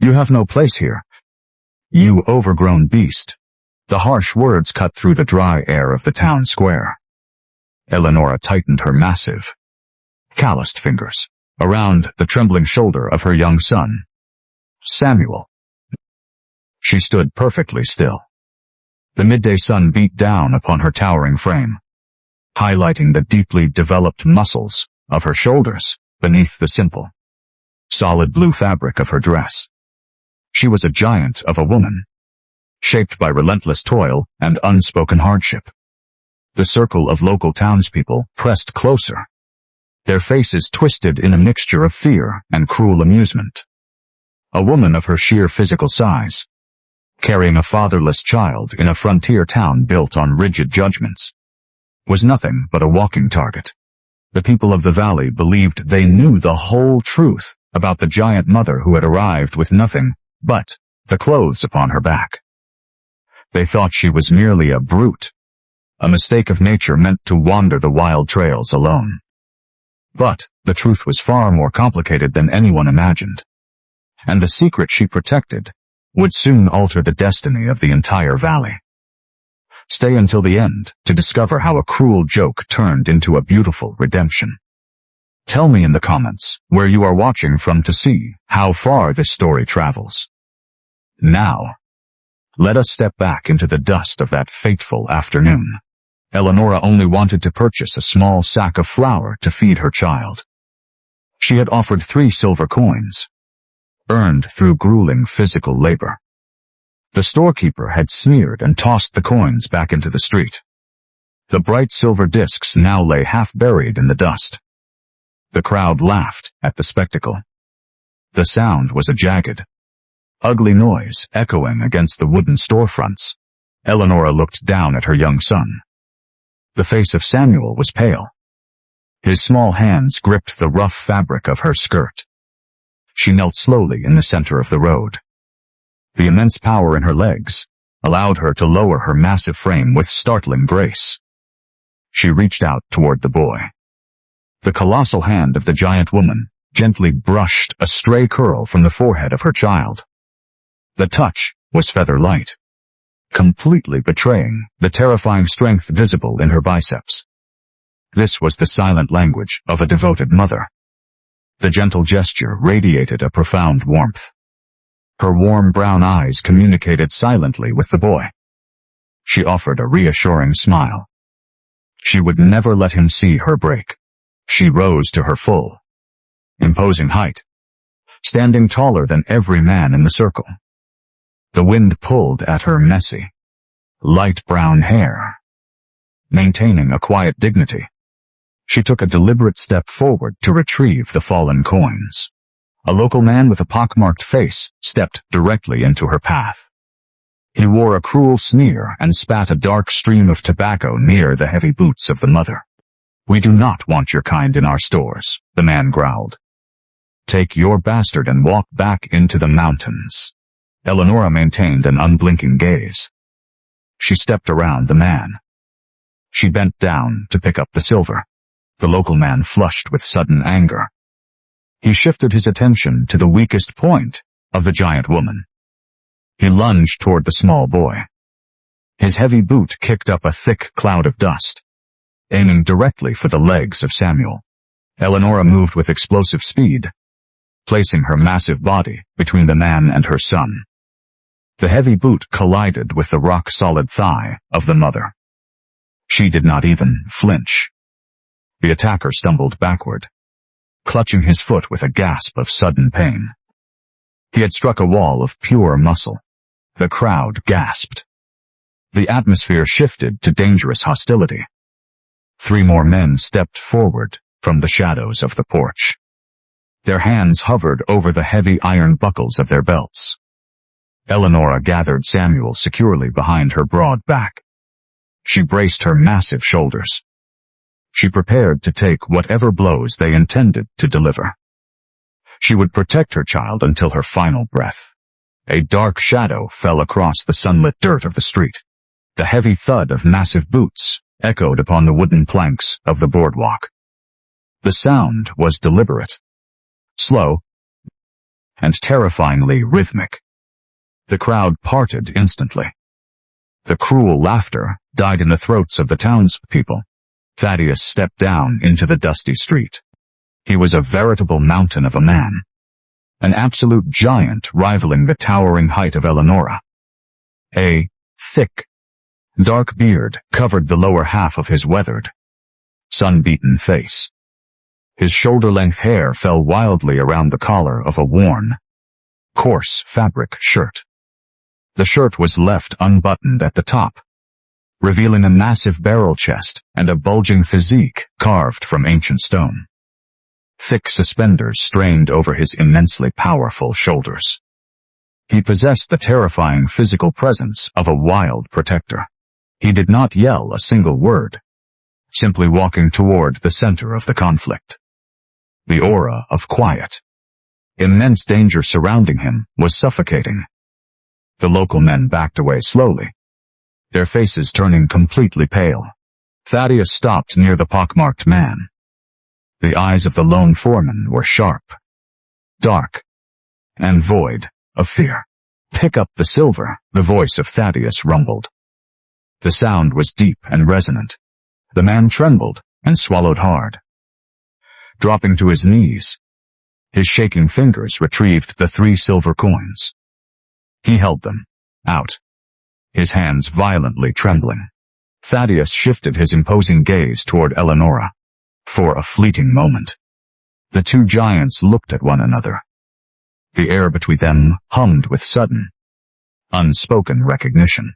You have no place here. You overgrown beast. The harsh words cut through the dry air of the town square. Elenora tightened her massive, calloused fingers around the trembling shoulder of her young son, Samuel. She stood perfectly still. The midday sun beat down upon her towering frame, highlighting the deeply developed muscles of her shoulders beneath the simple, solid blue fabric of her dress. She was a giant of a woman, shaped by relentless toil and unspoken hardship. The circle of local townspeople pressed closer, their faces twisted in a mixture of fear and cruel amusement. A woman of her sheer physical size, carrying a fatherless child in a frontier town built on rigid judgments, was nothing but a walking target. The people of the valley believed they knew the whole truth about the giant mother who had arrived with nothing but the clothes upon her back. They thought she was merely a brute, a mistake of nature meant to wander the wild trails alone. But the truth was far more complicated than anyone imagined, and the secret she protected would soon alter the destiny of the entire valley. Stay until the end to discover how a cruel joke turned into a beautiful redemption. Tell me in the comments where you are watching from to see how far this story travels. Now, let us step back into the dust of that fateful afternoon. Elenora only wanted to purchase a small sack of flour to feed her child. She had offered 3 silver coins, earned through grueling physical labor. The storekeeper had sneered and tossed the coins back into the street. The bright silver discs now lay half buried in the dust. The crowd laughed at the spectacle. The sound was a jagged, ugly noise echoing against the wooden storefronts. Elenora looked down at her young son. The face of Samuel was pale. His small hands gripped the rough fabric of her skirt. She knelt slowly in the center of the road. The immense power in her legs allowed her to lower her massive frame with startling grace. She reached out toward the boy. The colossal hand of the giant woman gently brushed a stray curl from the forehead of her child. The touch was feather light, completely betraying the terrifying strength visible in her biceps. This was the silent language of a devoted mother. The gentle gesture radiated a profound warmth. Her warm brown eyes communicated silently with the boy. She offered a reassuring smile. She would never let him see her break. She rose to her full, imposing height, standing taller than every man in the circle. The wind pulled at her messy, light brown hair, maintaining a quiet dignity. She took a deliberate step forward to retrieve the fallen coins. A local man with a pockmarked face stepped directly into her path. He wore a cruel sneer and spat a dark stream of tobacco near the heavy boots of the mother. "We do not want your kind in our stores," the man growled. "Take your bastard and walk back into the mountains." Elenora maintained an unblinking gaze. She stepped around the man. She bent down to pick up the silver. The local man flushed with sudden anger. He shifted his attention to the weakest point of the giant woman. He lunged toward the small boy. His heavy boot kicked up a thick cloud of dust, aiming directly for the legs of Samuel. Elenora moved with explosive speed, placing her massive body between the man and her son. The heavy boot collided with the rock-solid thigh of the mother. She did not even flinch. The attacker stumbled backward, clutching his foot with a gasp of sudden pain. He had struck a wall of pure muscle. The crowd gasped. The atmosphere shifted to dangerous hostility. 3 more men stepped forward from the shadows of the porch. Their hands hovered over the heavy iron buckles of their belts. Elenora gathered Samuel securely behind her broad back. She braced her massive shoulders. She prepared to take whatever blows they intended to deliver. She would protect her child until her final breath. A dark shadow fell across the sunlit dirt of the street. The heavy thud of massive boots echoed upon the wooden planks of the boardwalk. The sound was deliberate, slow, and terrifyingly rhythmic. The crowd parted instantly. The cruel laughter died in the throats of the townspeople. Thaddeus stepped down into the dusty street. He was a veritable mountain of a man. An absolute giant rivaling the towering height of Elenora. A thick, dark beard covered the lower half of his weathered, sun-beaten face. His shoulder-length hair fell wildly around the collar of a worn, coarse fabric shirt. The shirt was left unbuttoned at the top, revealing a massive barrel chest and a bulging physique carved from ancient stone. Thick suspenders strained over his immensely powerful shoulders. He possessed the terrifying physical presence of a wild protector. He did not yell a single word, simply walking toward the center of the conflict. The aura of quiet, immense danger surrounding him was suffocating. The local men backed away slowly, their faces turning completely pale. Thaddeus stopped near the pockmarked man. The eyes of the lone foreman were sharp, dark, and void of fear. "Pick up the silver," the voice of Thaddeus rumbled. The sound was deep and resonant. The man trembled and swallowed hard. Dropping to his knees, his shaking fingers retrieved the 3 silver coins. He held them out, his hands violently trembling. Thaddeus shifted his imposing gaze toward Elenora. For a fleeting moment, the two giants looked at one another. The air between them hummed with sudden, unspoken recognition.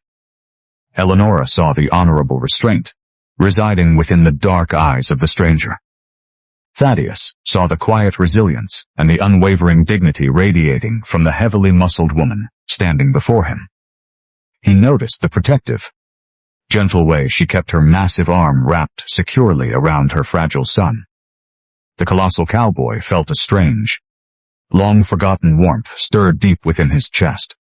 Elenora saw the honorable restraint residing within the dark eyes of the stranger. Thaddeus saw the quiet resilience and the unwavering dignity radiating from the heavily muscled woman standing before him. He noticed the protective, gentle way she kept her massive arm wrapped securely around her fragile son. The colossal cowboy felt a strange, long-forgotten warmth stirred deep within his chest.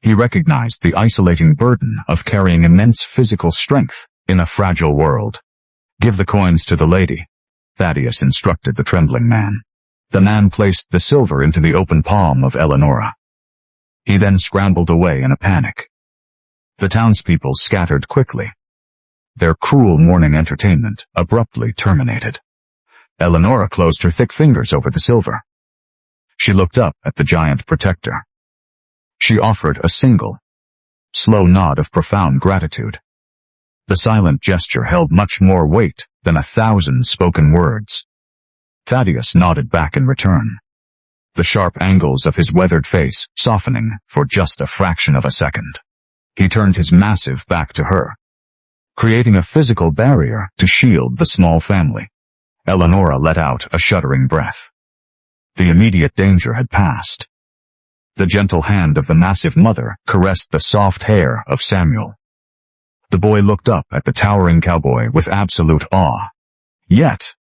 He recognized the isolating burden of carrying immense physical strength in a fragile world. "Give the coins to the lady," Thaddeus instructed the trembling man. The man placed the silver into the open palm of Elenora. He then scrambled away in a panic. The townspeople scattered quickly. Their cruel morning entertainment abruptly terminated. Elenora closed her thick fingers over the silver. She looked up at the giant protector. She offered a single, slow nod of profound gratitude. The silent gesture held much more weight than 1,000 spoken words. Thaddeus nodded back in return, the sharp angles of his weathered face softening for just a fraction of a second. He turned his massive back to her, creating a physical barrier to shield the small family. Elenora let out a shuddering breath. The immediate danger had passed. The gentle hand of the massive mother caressed the soft hair of Samuel. The boy looked up at the towering cowboy with absolute awe. Yet,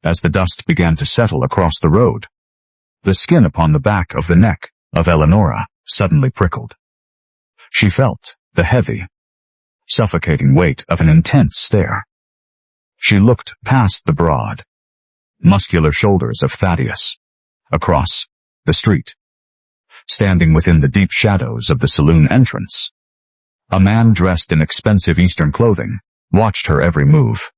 as the dust began to settle across the road, the skin upon the back of the neck of Elenora suddenly prickled. She felt the heavy, suffocating weight of an intense stare. She looked past the broad, muscular shoulders of Thaddeus, across the street. Standing within the deep shadows of the saloon entrance, a man dressed in expensive Eastern clothing watched her every move.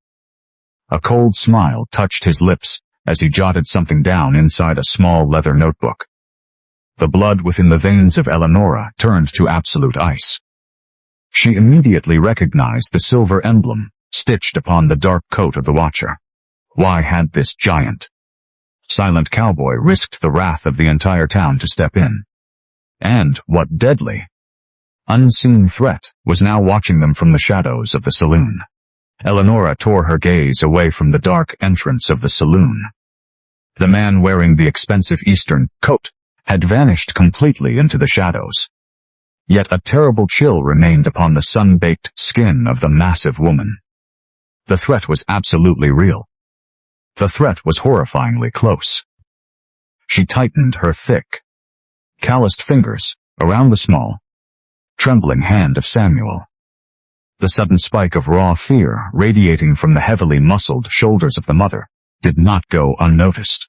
A cold smile touched his lips as he jotted something down inside a small leather notebook. The blood within the veins of Elenora turned to absolute ice. She immediately recognized the silver emblem stitched upon the dark coat of the watcher. Why had this giant, silent cowboy risked the wrath of the entire town to step in? And what deadly, unseen threat was now watching them from the shadows of the saloon? Elenora tore her gaze away from the dark entrance of the saloon. The man wearing the expensive Eastern coat had vanished completely into the shadows. Yet a terrible chill remained upon the sun-baked skin of the massive woman. The threat was absolutely real. The threat was horrifyingly close. She tightened her thick, calloused fingers around the small, trembling hand of Samuel. The sudden spike of raw fear radiating from the heavily muscled shoulders of the mother did not go unnoticed.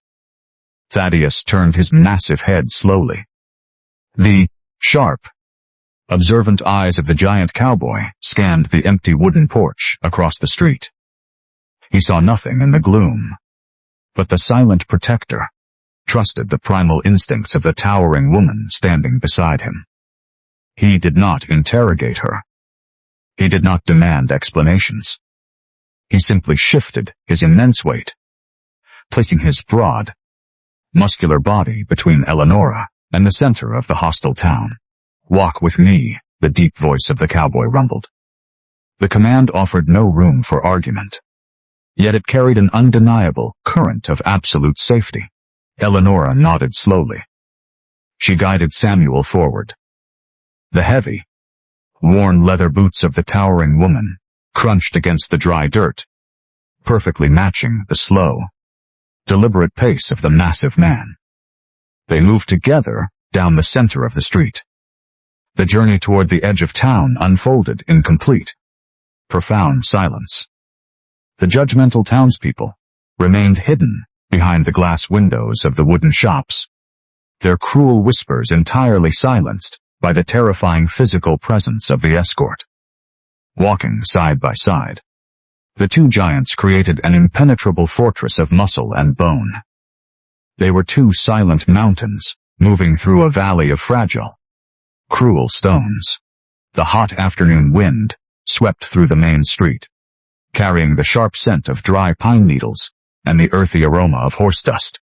Thaddeus turned his massive head slowly. The sharp, observant eyes of the giant cowboy scanned the empty wooden porch across the street. He saw nothing in the gloom, but the silent protector trusted the primal instincts of the towering woman standing beside him. He did not interrogate her. He did not demand explanations. He simply shifted his immense weight, placing his broad, muscular body between Elenora and the center of the hostile town. "Walk with me," the deep voice of the cowboy rumbled. The command offered no room for argument, yet it carried an undeniable current of absolute safety. Elenora nodded slowly. She guided Samuel forward. The heavy, worn leather boots of the towering woman crunched against the dry dirt, perfectly matching the slow, deliberate pace of the massive man. They moved together down the center of the street. The journey toward the edge of town unfolded in complete, profound silence. The judgmental townspeople remained hidden behind the glass windows of the wooden shops, their cruel whispers entirely silenced by the terrifying physical presence of the escort. Walking side by side, the two giants created an impenetrable fortress of muscle and bone. They were two silent mountains moving through a valley of fragile, cruel stones. The hot afternoon wind swept through the main street, carrying the sharp scent of dry pine needles and the earthy aroma of horse dust.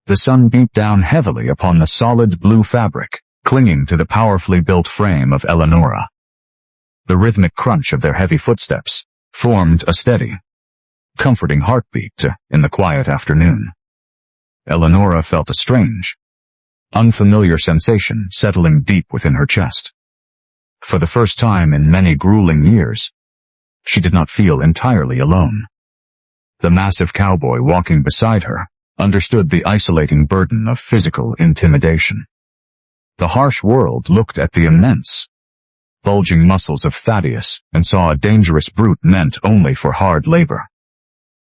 The sun beat down heavily upon the solid blue fabric clinging to the powerfully built frame of Elenora. The rhythmic crunch of their heavy footsteps formed a steady, comforting heartbeat in the quiet afternoon. Elenora felt a strange, unfamiliar sensation settling deep within her chest. For the first time in many grueling years, she did not feel entirely alone. The massive cowboy walking beside her understood the isolating burden of physical intimidation. The harsh world looked at the immense, bulging muscles of Thaddeus and saw a dangerous brute meant only for hard labor.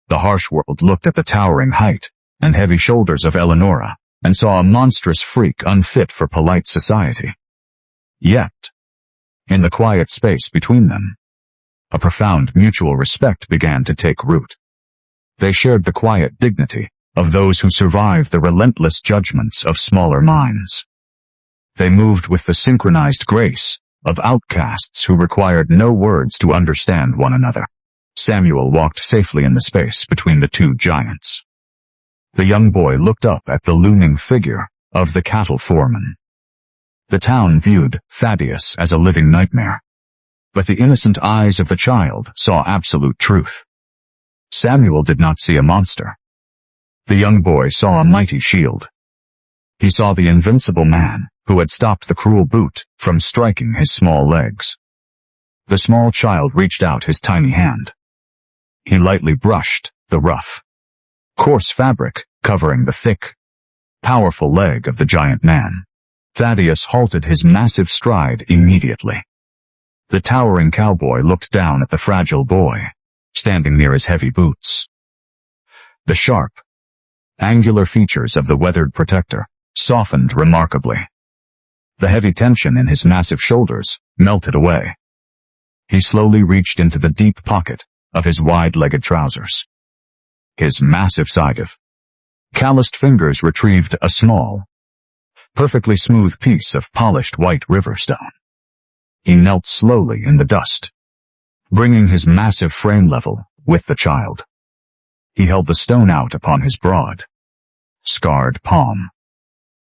The harsh world looked at the towering height and heavy shoulders of Elenora and saw a monstrous freak unfit for polite society. Yet, in the quiet space between them, a profound mutual respect began to take root. They shared the quiet dignity of those who survive the relentless judgments of smaller minds. They moved with the synchronized grace of outcasts who required no words to understand one another. Samuel walked safely in the space between the two giants. The young boy looked up at the looming figure of the cattle foreman. The town viewed Thaddeus as a living nightmare, but the innocent eyes of the child saw absolute truth. Samuel did not see a monster. The young boy saw a mighty shield. He saw the invincible man who had stopped the cruel boot from striking his small legs. The small child reached out his tiny hand. He lightly brushed the rough, coarse fabric covering the thick, powerful leg of the giant man. Thaddeus halted his massive stride immediately. The towering cowboy looked down at the fragile boy, standing near his heavy boots. The sharp, angular features of the weathered protector softened remarkably. The heavy tension in his massive shoulders melted away. He slowly reached into the deep pocket of his wide-legged trousers. His massive side-of calloused fingers retrieved a small, perfectly smooth piece of polished white river stone. He knelt slowly in the dust, bringing his massive frame level with the child. He held the stone out upon his broad, scarred palm.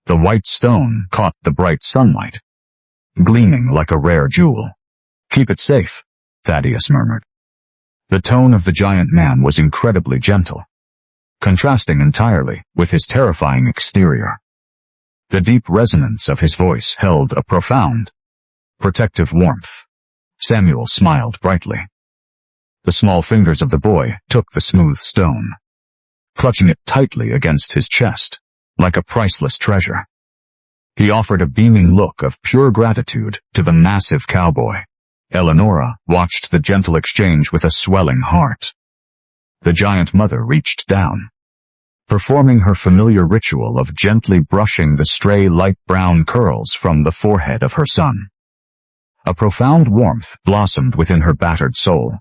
The white stone caught the bright sunlight, gleaming like a rare jewel. "Keep it safe," Thaddeus murmured. The tone of the giant man was incredibly gentle, contrasting entirely with his terrifying exterior. The deep resonance of his voice held a profound, protective warmth. Samuel smiled brightly. The small fingers of the boy took the smooth stone, clutching it tightly against his chest, like a priceless treasure. He offered a beaming look of pure gratitude to the massive cowboy. Elenora watched the gentle exchange with a swelling heart. The giant mother reached down, performing her familiar ritual of gently brushing the stray light brown curls from the forehead of her son. A profound warmth blossomed within her battered soul.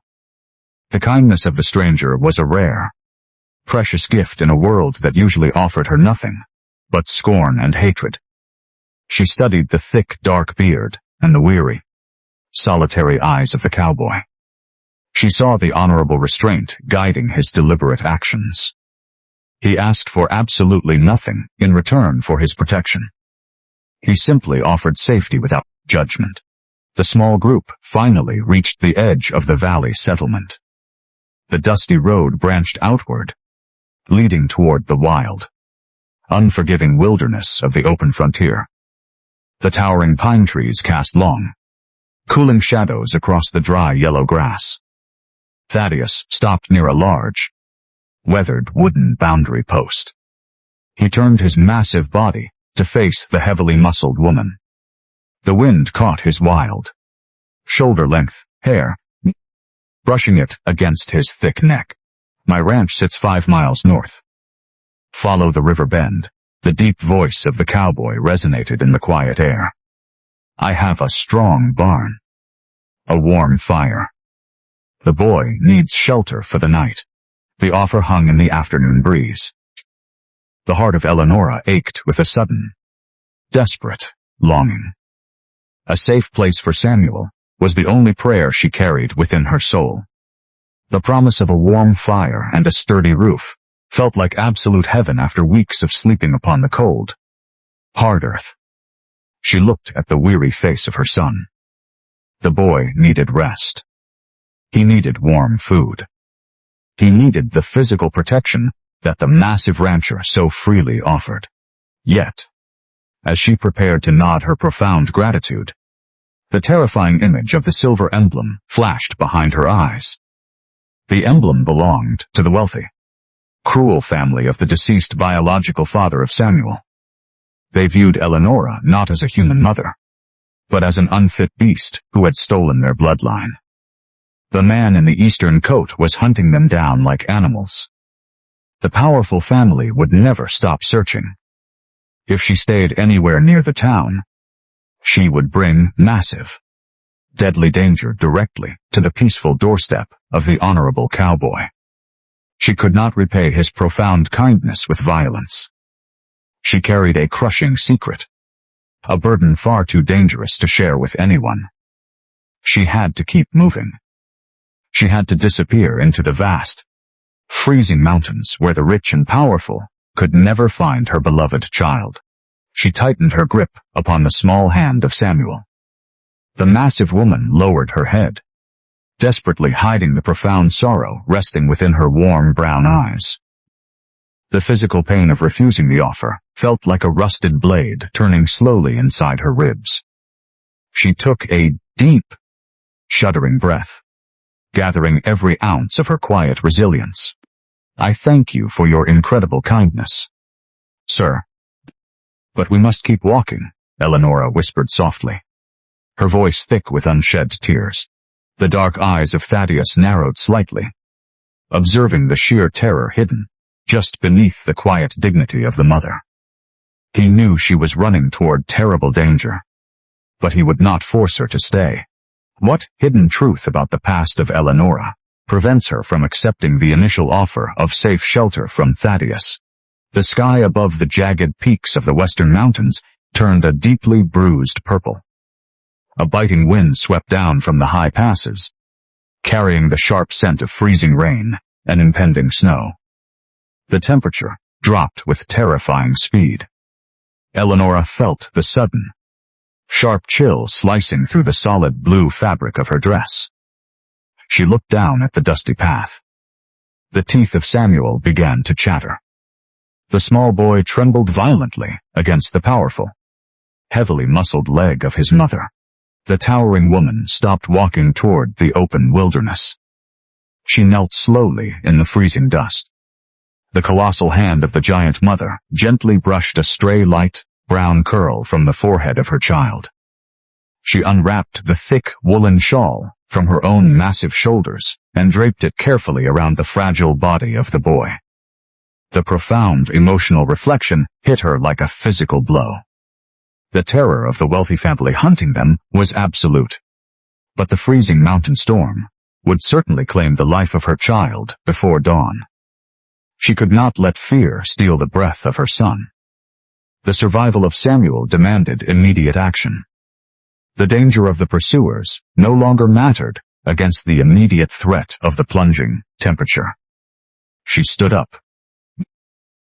The kindness of the stranger was a rare, precious gift in a world that usually offered her nothing but scorn and hatred. She studied the thick, dark beard and the weary, solitary eyes of the cowboy. She saw the honorable restraint guiding his deliberate actions. He asked for absolutely nothing in return for his protection. He simply offered safety without judgment. The small group finally reached the edge of the valley settlement. The dusty road branched outward, leading toward the wild, unforgiving wilderness of the open frontier. The towering pine trees cast long, cooling shadows across the dry yellow grass. Thaddeus stopped near a large, weathered wooden boundary post. He turned his massive body to face the heavily muscled woman. The wind caught his wild, shoulder-length hair, brushing it against his thick neck. My ranch sits 5 miles north. Follow the river bend. The deep voice of the cowboy resonated in the quiet air. I have a strong barn, a warm fire. The boy needs shelter for the night. The offer hung in the afternoon breeze. The heart of Elenora ached with a sudden, desperate longing. A safe place for Samuel was the only prayer she carried within her soul. The promise of a warm fire and a sturdy roof felt like absolute heaven after weeks of sleeping upon the cold, hard earth. She looked at the weary face of her son. The boy needed rest. He needed warm food. He needed the physical protection that the massive rancher so freely offered. Yet, as she prepared to nod her profound gratitude, the terrifying image of the silver emblem flashed behind her eyes. The emblem belonged to the wealthy, cruel family of the deceased biological father of Samuel. They viewed Elenora not as a human mother, but as an unfit beast who had stolen their bloodline. The man in the eastern coat was hunting them down like animals. The powerful family would never stop searching. If she stayed anywhere near the town, she would bring massive, deadly danger directly to the peaceful doorstep of the honorable cowboy. She could not repay his profound kindness with violence. She carried a crushing secret, a burden far too dangerous to share with anyone. She had to keep moving. She had to disappear into the vast, freezing mountains where the rich and powerful could never find her beloved child. She tightened her grip upon the small hand of Samuel. The massive woman lowered her head, desperately hiding the profound sorrow resting within her warm brown eyes. The physical pain of refusing the offer felt like a rusted blade turning slowly inside her ribs. She took a deep, shuddering breath, gathering every ounce of her quiet resilience. I thank you for your incredible kindness, sir. But we must keep walking, Elenora whispered softly, her voice thick with unshed tears. The dark eyes of Thaddeus narrowed slightly, observing the sheer terror hidden just beneath the quiet dignity of the mother. He knew she was running toward terrible danger, but he would not force her to stay. What hidden truth about the past of Elenora prevents her from accepting the initial offer of safe shelter from Thaddeus? The sky above the jagged peaks of the western mountains turned a deeply bruised purple. A biting wind swept down from the high passes, carrying the sharp scent of freezing rain and impending snow. The temperature dropped with terrifying speed. Elenora felt the sudden, sharp chill slicing through the solid blue fabric of her dress. She looked down at the dusty path. The teeth of Samuel began to chatter. The small boy trembled violently against the powerful, heavily muscled leg of his mother. The towering woman stopped walking toward the open wilderness. She knelt slowly in the freezing dust. The colossal hand of the giant mother gently brushed a stray light, brown curl from the forehead of her child. She unwrapped the thick woolen shawl from her own massive shoulders and draped it carefully around the fragile body of the boy. The profound emotional reflection hit her like a physical blow. The terror of the wealthy family hunting them was absolute. But the freezing mountain storm would certainly claim the life of her child before dawn. She could not let fear steal the breath of her son. The survival of Samuel demanded immediate action. The danger of the pursuers no longer mattered against the immediate threat of the plunging temperature. She stood up,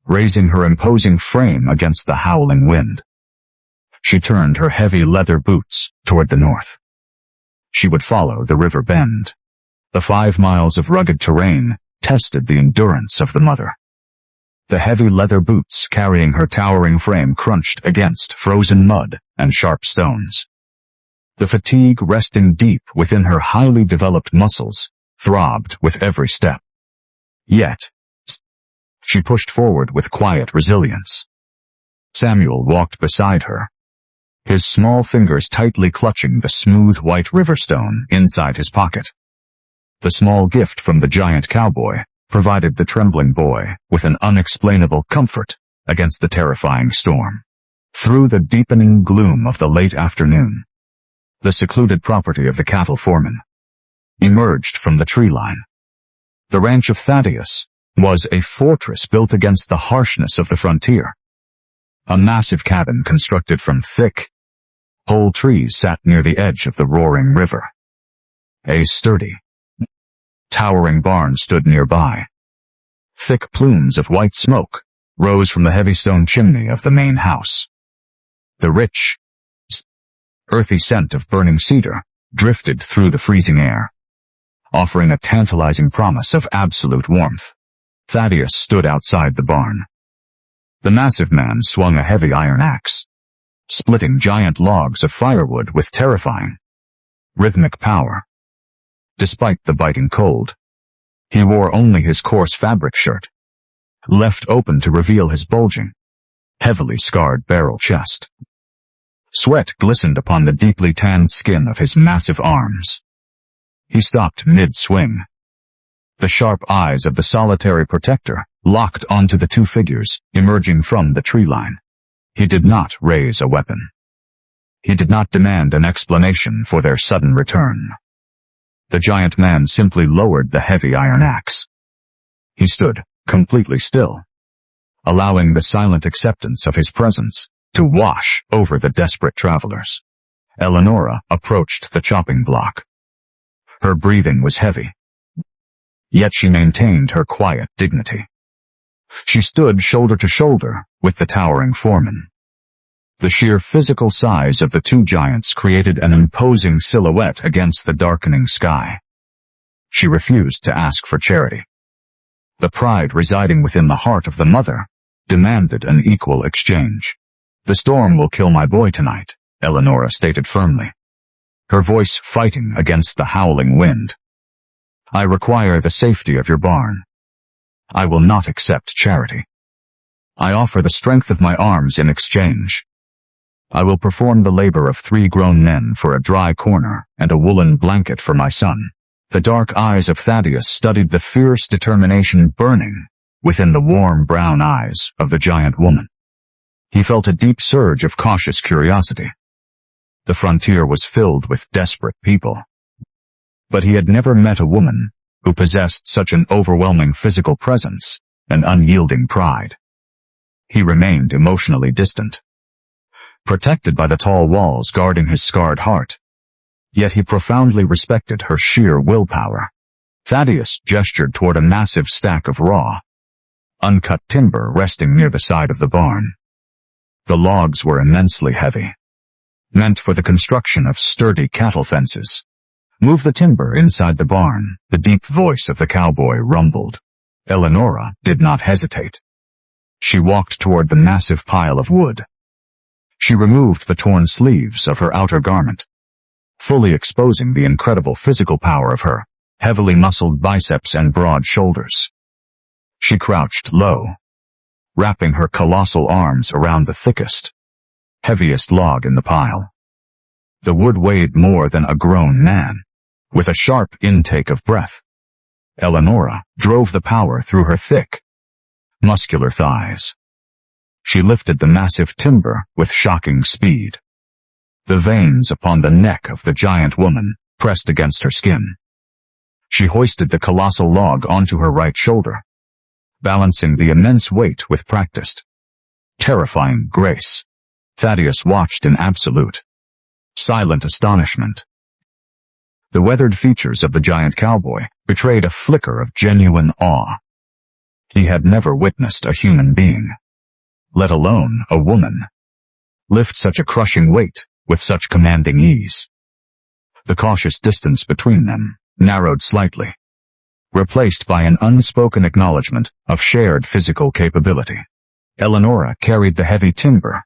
raising her imposing frame against the howling wind. She turned her heavy leather boots toward the north. She would follow the river bend. The 5 miles of rugged terrain tested the endurance of the mother. The heavy leather boots carrying her towering frame crunched against frozen mud and sharp stones. The fatigue resting deep within her highly developed muscles throbbed with every step. Yet, she pushed forward with quiet resilience. Samuel walked beside her, his small fingers tightly clutching the smooth white riverstone inside his pocket. The small gift from the giant cowboy provided the trembling boy with an unexplainable comfort against the terrifying storm. Through the deepening gloom of the late afternoon, the secluded property of the cattle foreman emerged from the tree line. The ranch of Thaddeus was a fortress built against the harshness of the frontier. A massive cabin constructed from thick, whole trees sat near the edge of the roaring river. A sturdy, towering barn stood nearby. Thick plumes of white smoke rose from the heavy stone chimney of the main house. The rich, earthy scent of burning cedar drifted through the freezing air, offering a tantalizing promise of absolute warmth. Thaddeus stood outside the barn. The massive man swung a heavy iron axe, splitting giant logs of firewood with terrifying, rhythmic power. Despite the biting cold, he wore only his coarse fabric shirt, left open to reveal his bulging, heavily scarred barrel chest. Sweat glistened upon the deeply tanned skin of his massive arms. He stopped mid-swing. The sharp eyes of the solitary protector locked onto the two figures emerging from the tree line. He did not raise a weapon. He did not demand an explanation for their sudden return. The giant man simply lowered the heavy iron axe. He stood completely still, allowing the silent acceptance of his presence to wash over the desperate travelers. Elenora approached the chopping block. Her breathing was heavy, yet she maintained her quiet dignity. She stood shoulder to shoulder with the towering foreman. The sheer physical size of the two giants created an imposing silhouette against the darkening sky. She refused to ask for charity. The pride residing within the heart of the mother demanded an equal exchange. "The storm will kill my boy tonight," Elenora stated firmly, her voice fighting against the howling wind. "I require the safety of your barn. I will not accept charity. I offer the strength of my arms in exchange. I will perform the labor of 3 grown men for a dry corner and a woolen blanket for my son." The dark eyes of Thaddeus studied the fierce determination burning within the warm brown eyes of the giant woman. He felt a deep surge of cautious curiosity. The frontier was filled with desperate people, but he had never met a woman who possessed such an overwhelming physical presence and unyielding pride. He remained emotionally distant, protected by the tall walls guarding his scarred heart, yet he profoundly respected her sheer willpower. Thaddeus gestured toward a massive stack of raw, uncut timber resting near the side of the barn. The logs were immensely heavy, meant for the construction of sturdy cattle fences. "Move the timber inside the barn," the deep voice of the cowboy rumbled. Elenora did not hesitate. She walked toward the massive pile of wood. She removed the torn sleeves of her outer garment, fully exposing the incredible physical power of her heavily muscled biceps and broad shoulders. She crouched low, wrapping her colossal arms around the thickest, heaviest log in the pile. The wood weighed more than a grown man. With a sharp intake of breath, Elenora drove the power through her thick, muscular thighs. She lifted the massive timber with shocking speed. The veins upon the neck of the giant woman pressed against her skin. She hoisted the colossal log onto her right shoulder, balancing the immense weight with practiced, terrifying grace. Thaddeus watched in absolute, silent astonishment. The weathered features of the giant cowboy betrayed a flicker of genuine awe. He had never witnessed a human being, let alone a woman, lift such a crushing weight with such commanding ease. The cautious distance between them narrowed slightly, replaced by an unspoken acknowledgement of shared physical capability. Elenora carried the heavy timber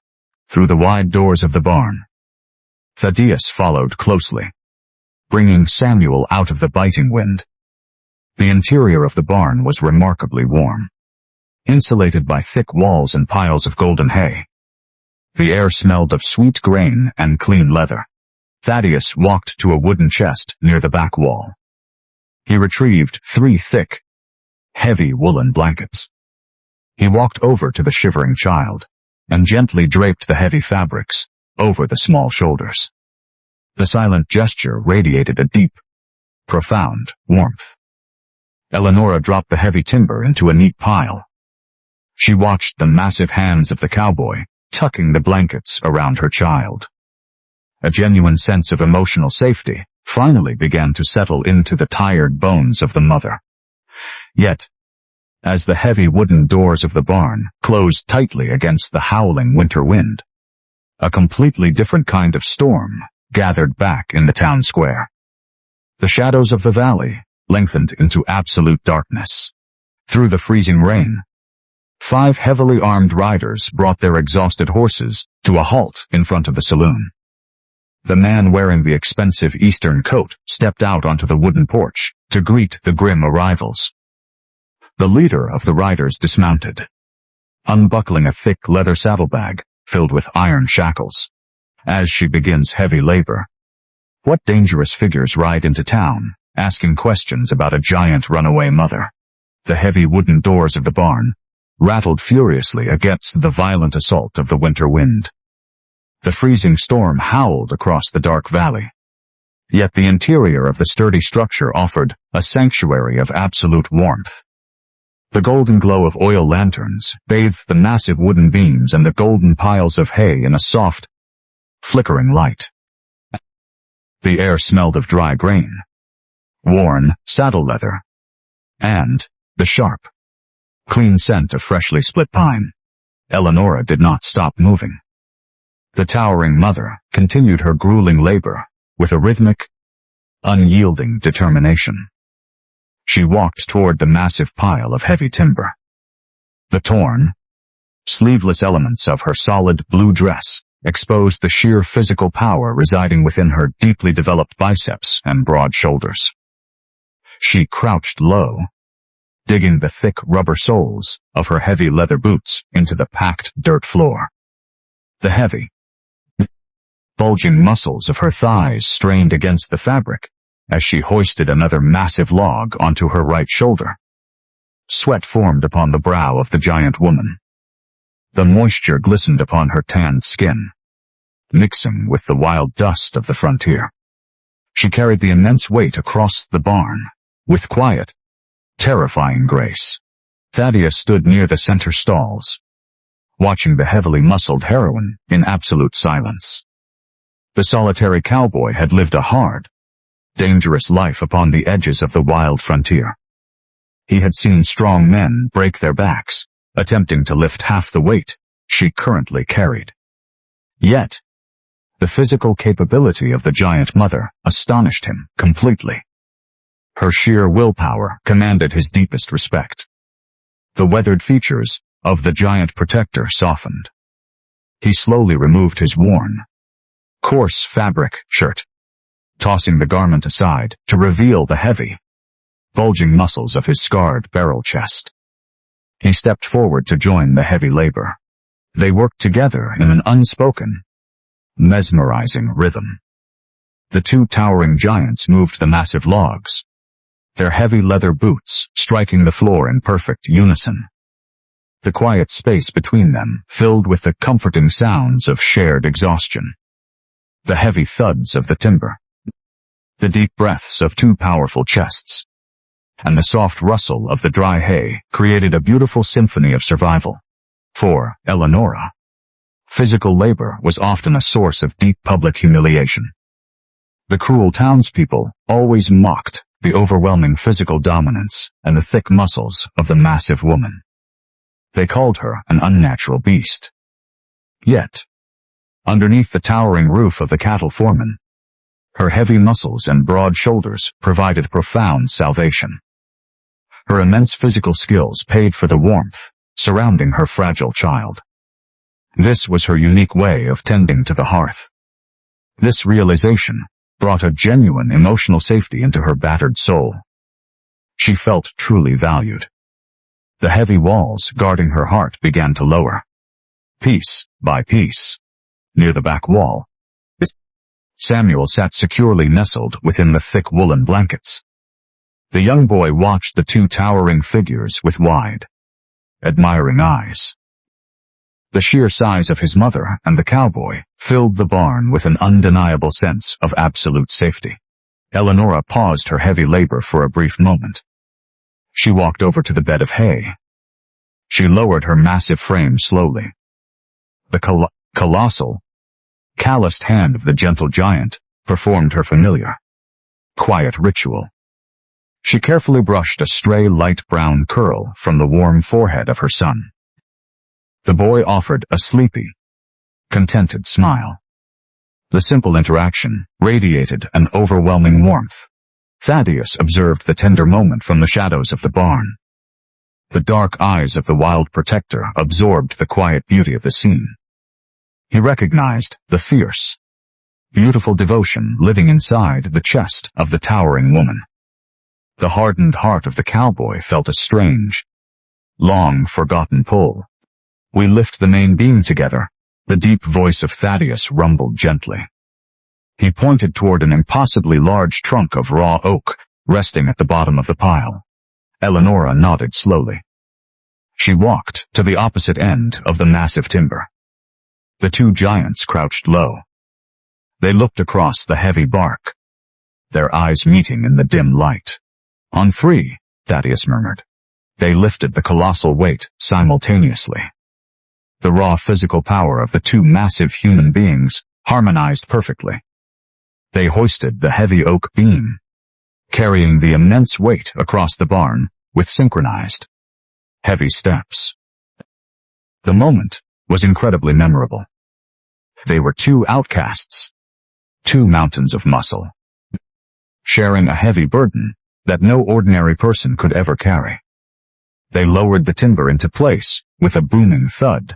through the wide doors of the barn. Thaddeus followed closely, bringing Samuel out of the biting wind. The interior of the barn was remarkably warm, insulated by thick walls and piles of golden hay. The air smelled of sweet grain and clean leather. Thaddeus walked to a wooden chest near the back wall. He retrieved 3 thick, heavy woolen blankets. He walked over to the shivering child and gently draped the heavy fabrics over the small shoulders. The silent gesture radiated a deep, profound warmth. Elenora dropped the heavy timber into a neat pile. She watched the massive hands of the cowboy tucking the blankets around her child. A genuine sense of emotional safety finally began to settle into the tired bones of the mother. Yet, as the heavy wooden doors of the barn closed tightly against the howling winter wind, a completely different kind of storm gathered back in the town square. The shadows of the valley lengthened into absolute darkness. Through the freezing rain, 5 heavily armed riders brought their exhausted horses to a halt in front of the saloon. The man wearing the expensive Eastern coat stepped out onto the wooden porch to greet the grim arrivals. The leader of the riders dismounted, unbuckling a thick leather saddlebag filled with iron shackles. As she begins heavy labor, what dangerous figures ride into town, asking questions about a giant runaway mother? The heavy wooden doors of the barn rattled furiously against the violent assault of the winter wind. The freezing storm howled across the dark valley. Yet the interior of the sturdy structure offered a sanctuary of absolute warmth. The golden glow of oil lanterns bathed the massive wooden beams and the golden piles of hay in a soft, flickering light. The air smelled of dry grain, worn saddle leather, and the sharp, clean scent of freshly split pine. Elenora did not stop moving. The towering mother continued her grueling labor with a rhythmic, unyielding determination. She walked toward the massive pile of heavy timber. The torn, sleeveless elements of her solid blue dress exposed the sheer physical power residing within her deeply developed biceps and broad shoulders. She crouched low, digging the thick rubber soles of her heavy leather boots into the packed dirt floor. The heavy, bulging muscles of her thighs strained against the fabric as she hoisted another massive log onto her right shoulder. Sweat formed upon the brow of the giant woman. The moisture glistened upon her tanned skin, mixing with the wild dust of the frontier. She carried the immense weight across the barn with quiet, terrifying grace. Thaddeus stood near the center stalls, watching the heavily muscled heroine in absolute silence. The solitary cowboy had lived a hard, dangerous life upon the edges of the wild frontier. He had seen strong men break their backs, attempting to lift half the weight she currently carried. Yet, the physical capability of the giant mother astonished him completely. Her sheer willpower commanded his deepest respect. The weathered features of the giant protector softened. He slowly removed his worn, coarse fabric shirt, tossing the garment aside to reveal the heavy, bulging muscles of his scarred barrel chest. He stepped forward to join the heavy labor. They worked together in an unspoken, mesmerizing rhythm. The 2 towering giants moved the massive logs, their heavy leather boots striking the floor in perfect unison. the quiet space between them filled with the comforting sounds of shared exhaustion. The heavy thuds of the timber, the deep breaths of two powerful chests, and the soft rustle of the dry hay created a beautiful symphony of survival. For Elenora, physical labor was often a source of deep public humiliation. The cruel townspeople always mocked the overwhelming physical dominance and the thick muscles of the massive woman. They called her an unnatural beast. Yet, underneath the towering roof of the cattle foreman, her heavy muscles and broad shoulders provided profound salvation. Her immense physical skills paid for the warmth surrounding her fragile child. This was her unique way of tending to the hearth. This realization brought a genuine emotional safety into her battered soul. She felt truly valued. The heavy walls guarding her heart began to lower. Piece by piece. Near the back wall, Samuel sat securely nestled within the thick woolen blankets. The young boy watched the two towering figures with wide, admiring eyes. The sheer size of his mother and the cowboy filled the barn with an undeniable sense of absolute safety. Elenora paused her heavy labor for a brief moment. She walked over to the bed of hay. She lowered her massive frame slowly. The colossal, calloused hand of the gentle giant performed her familiar, quiet ritual. She carefully brushed a stray light brown curl from the warm forehead of her son. The boy offered a sleepy, contented smile. The simple interaction radiated an overwhelming warmth. Thaddeus observed the tender moment from the shadows of the barn. The dark eyes of the wild protector absorbed the quiet beauty of the scene. He recognized the fierce, beautiful devotion living inside the chest of the towering woman. The hardened heart of the cowboy felt a strange, long-forgotten pull. "We lift the main beam together," the deep voice of Thaddeus rumbled gently. He pointed toward an impossibly large trunk of raw oak resting at the bottom of the pile. Elenora nodded slowly. She walked to the opposite end of the massive timber. The two giants crouched low. They looked across the heavy bark, their eyes meeting in the dim light. "On three," Thaddeus murmured. They lifted the colossal weight simultaneously. The raw physical power of the two massive human beings harmonized perfectly. They hoisted the heavy oak beam, carrying the immense weight across the barn with synchronized, heavy steps. The moment was incredibly memorable. They were two outcasts, two mountains of muscle, sharing a heavy burden that no ordinary person could ever carry. They lowered the timber into place with a booming thud,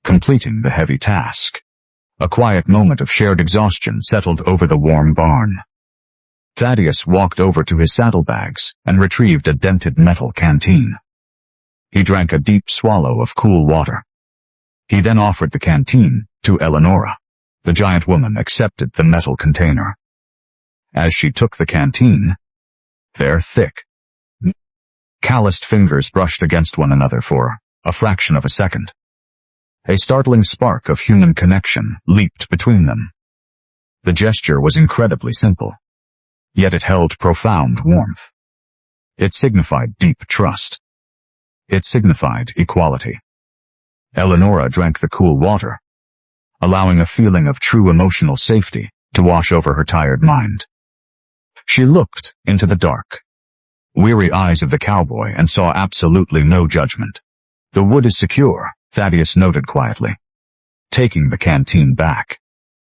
completing the heavy task. A quiet moment of shared exhaustion settled over the warm barn. Thaddeus walked over to his saddlebags and retrieved a dented metal canteen. He drank a deep swallow of cool water. He then offered the canteen to Elenora. The giant woman accepted the metal container. As she took the canteen, their thick, calloused fingers brushed against one another for a fraction of a second. A startling spark of human connection leaped between them. The gesture was incredibly simple, yet it held profound warmth. It signified deep trust. It signified equality. Elenora drank the cool water, allowing a feeling of true emotional safety to wash over her tired mind. She looked into the dark, weary eyes of the cowboy and saw absolutely no judgment. "The wood is secure," Thaddeus noted quietly. Taking the canteen back,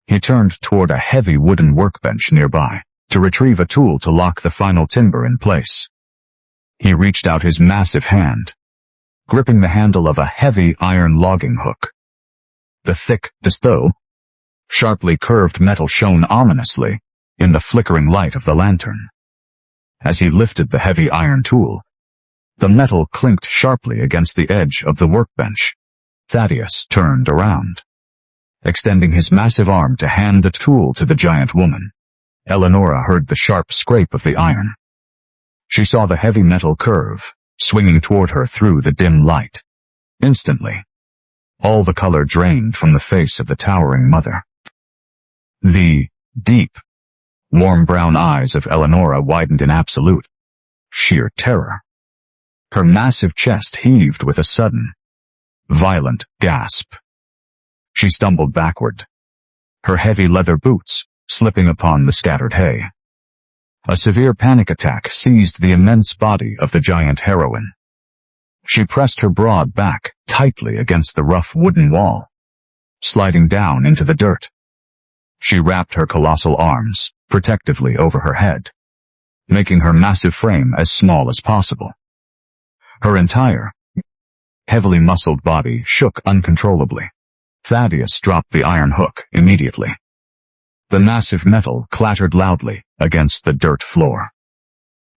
he turned toward a heavy wooden workbench nearby to retrieve a tool to lock the final timber in place. He reached out his massive hand, gripping the handle of a heavy iron logging hook. The thick, sharply curved metal shone ominously in the flickering light of the lantern. As he lifted the heavy iron tool, the metal clinked sharply against the edge of the workbench. Thaddeus turned around, extending his massive arm to hand the tool to the giant woman. Elenora heard the sharp scrape of the iron. She saw the heavy metal curve, swinging toward her through the dim light. Instantly, all the color drained from the face of the towering mother. The deep, warm brown eyes of Elenora widened in absolute, sheer terror. Her massive chest heaved with a sudden, violent gasp. She stumbled backward, her heavy leather boots slipping upon the scattered hay. A severe panic attack seized the immense body of the giant heroine. She pressed her broad back tightly against the rough wooden wall, sliding down into the dirt. She wrapped her colossal arms protectively over her head, making her massive frame as small as possible. Her entire, heavily muscled body shook uncontrollably. Thaddeus dropped the iron hook immediately. The massive metal clattered loudly against the dirt floor.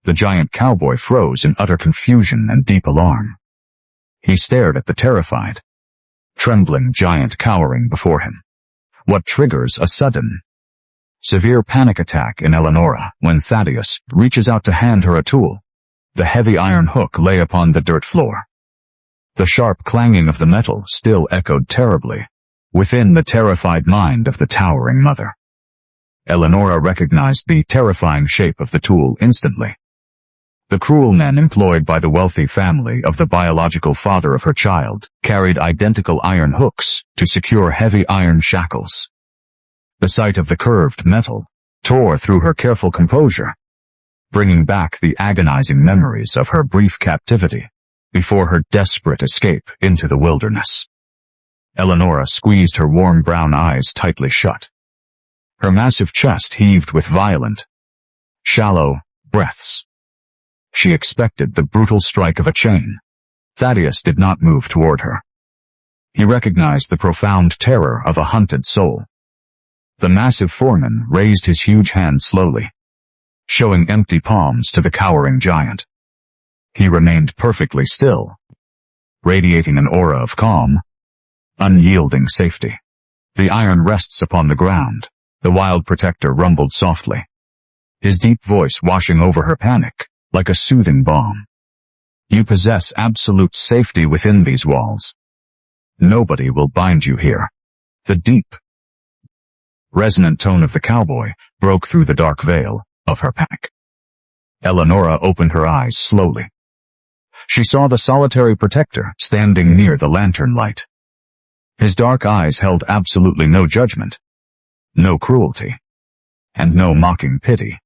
The giant cowboy froze in utter confusion and deep alarm. He stared at the terrified, trembling giant cowering before him. What triggers a sudden, severe panic attack in Elenora when Thaddeus reaches out to hand her a tool? The heavy iron hook lay upon the dirt floor. The sharp clanging of the metal still echoed terribly within the terrified mind of the towering mother. Elenora recognized the terrifying shape of the tool instantly. The cruel men employed by the wealthy family of the biological father of her child carried identical iron hooks to secure heavy iron shackles. The sight of the curved metal tore through her careful composure, bringing back the agonizing memories of her brief captivity before her desperate escape into the wilderness. Elenora squeezed her warm brown eyes tightly shut. Her massive chest heaved with violent, shallow breaths. She expected the brutal strike of a chain. Thaddeus did not move toward her. He recognized the profound terror of a hunted soul. The massive foreman raised his huge hand slowly, showing empty palms to the cowering giant. He remained perfectly still, radiating an aura of calm, unyielding safety. The iron rests upon the ground, the wild protector rumbled softly, his deep voice washing over her panic like a soothing balm. You possess absolute safety within these walls. Nobody will bind you here. The deep, resonant tone of the cowboy broke through the dark veil of her panic. Elenora opened her eyes slowly. She saw the solitary protector standing near the lantern light. His dark eyes held absolutely no judgment, no cruelty, and no mocking pity.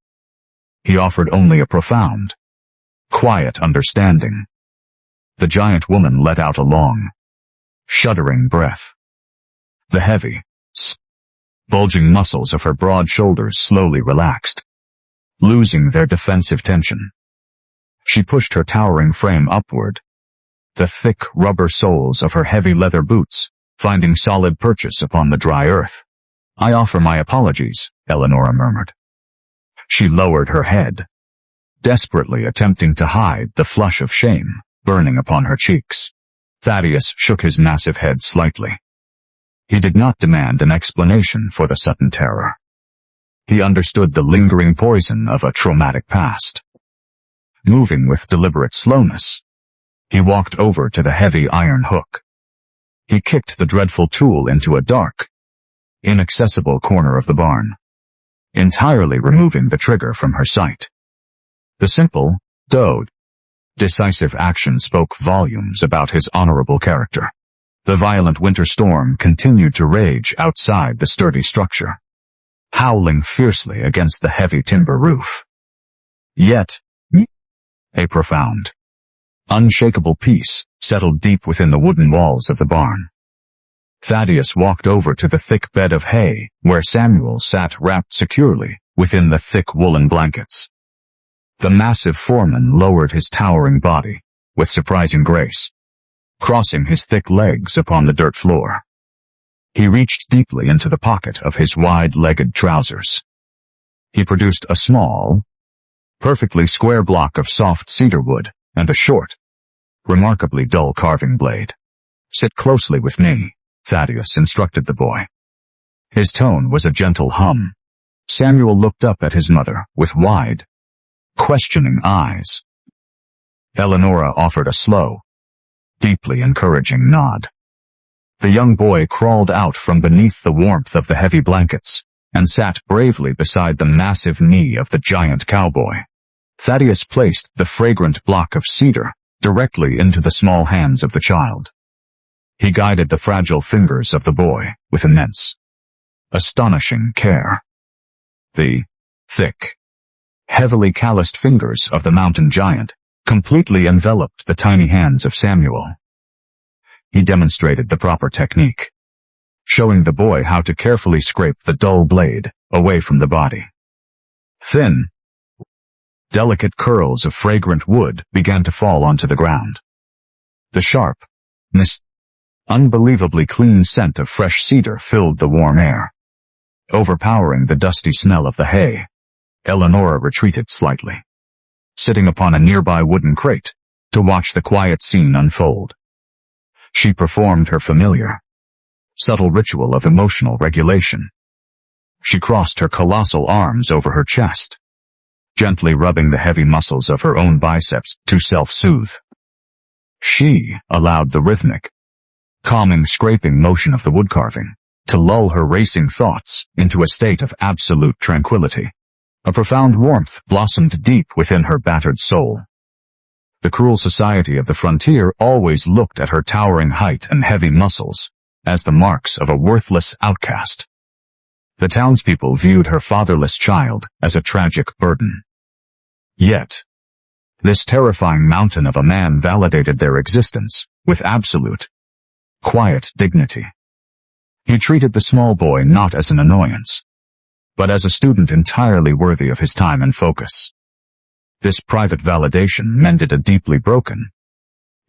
He offered only a profound, quiet understanding. The giant woman let out a long, shuddering breath. The heavy, bulging muscles of her broad shoulders slowly relaxed, losing their defensive tension. She pushed her towering frame upward, the thick rubber soles of her heavy leather boots finding solid purchase upon the dry earth. I offer my apologies, Elenora murmured. She lowered her head, desperately attempting to hide the flush of shame burning upon her cheeks. Thaddeus shook his massive head slightly. He did not demand an explanation for the sudden terror. He understood the lingering poison of a traumatic past. Moving with deliberate slowness, he walked over to the heavy iron hook. He kicked the dreadful tool into a dark, inaccessible corner of the barn, entirely removing the trigger from her sight. The simple, decisive action spoke volumes about his honorable character. The violent winter storm continued to rage outside the sturdy structure, howling fiercely against the heavy timber roof. Yet, a profound, unshakable peace settled deep within the wooden walls of the barn. Thaddeus walked over to the thick bed of hay where Samuel sat wrapped securely within the thick woolen blankets. The massive foreman lowered his towering body with surprising grace, crossing his thick legs upon the dirt floor. He reached deeply into the pocket of his wide-legged trousers. He produced a small, perfectly square block of soft cedar wood and a short, remarkably dull carving blade. Sit closely with me, Thaddeus instructed the boy. His tone was a gentle hum. Samuel looked up at his mother with wide, questioning eyes. Elenora offered a slow, deeply encouraging nod. The young boy crawled out from beneath the warmth of the heavy blankets and sat bravely beside the massive knee of the giant cowboy. Thaddeus placed the fragrant block of cedar directly into the small hands of the child. He guided the fragile fingers of the boy with immense, astonishing care. The thick, heavily calloused fingers of the mountain giant completely enveloped the tiny hands of Samuel. He demonstrated the proper technique, showing the boy how to carefully scrape the dull blade away from the body. Thin, delicate curls of fragrant wood began to fall onto the ground. The sharp, unbelievably clean scent of fresh cedar filled the warm air, overpowering the dusty smell of the hay. Elenora retreated slightly, sitting upon a nearby wooden crate to watch the quiet scene unfold. She performed her familiar, subtle ritual of emotional regulation. She crossed her colossal arms over her chest, gently rubbing the heavy muscles of her own biceps to self-soothe. She allowed the rhythmic, calming scraping motion of the wood carving to lull her racing thoughts into a state of absolute tranquility. A profound warmth blossomed deep within her battered soul. The cruel society of the frontier always looked at her towering height and heavy muscles as the marks of a worthless outcast. The townspeople viewed her fatherless child as a tragic burden. Yet, this terrifying mountain of a man validated their existence with absolute, quiet dignity. He treated the small boy not as an annoyance, but as a student entirely worthy of his time and focus. This private validation mended a deeply broken,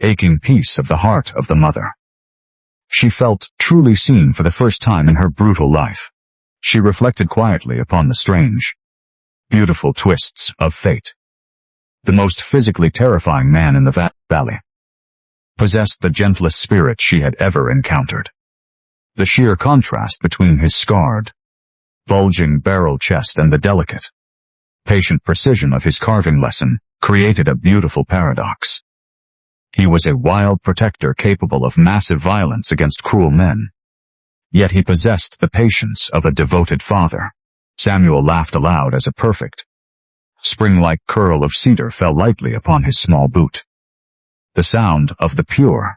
aching piece of the heart of the mother. She felt truly seen for the first time in her brutal life. She reflected quietly upon the strange, beautiful twists of fate. The most physically terrifying man in the valley possessed the gentlest spirit she had ever encountered. The sheer contrast between his scarred, bulging barrel chest and the delicate, patient precision of his carving lesson created a beautiful paradox. He was a wild protector capable of massive violence against cruel men. Yet he possessed the patience of a devoted father. Samuel laughed aloud as a perfect, spring-like curl of cedar fell lightly upon his small boot. The sound of the pure,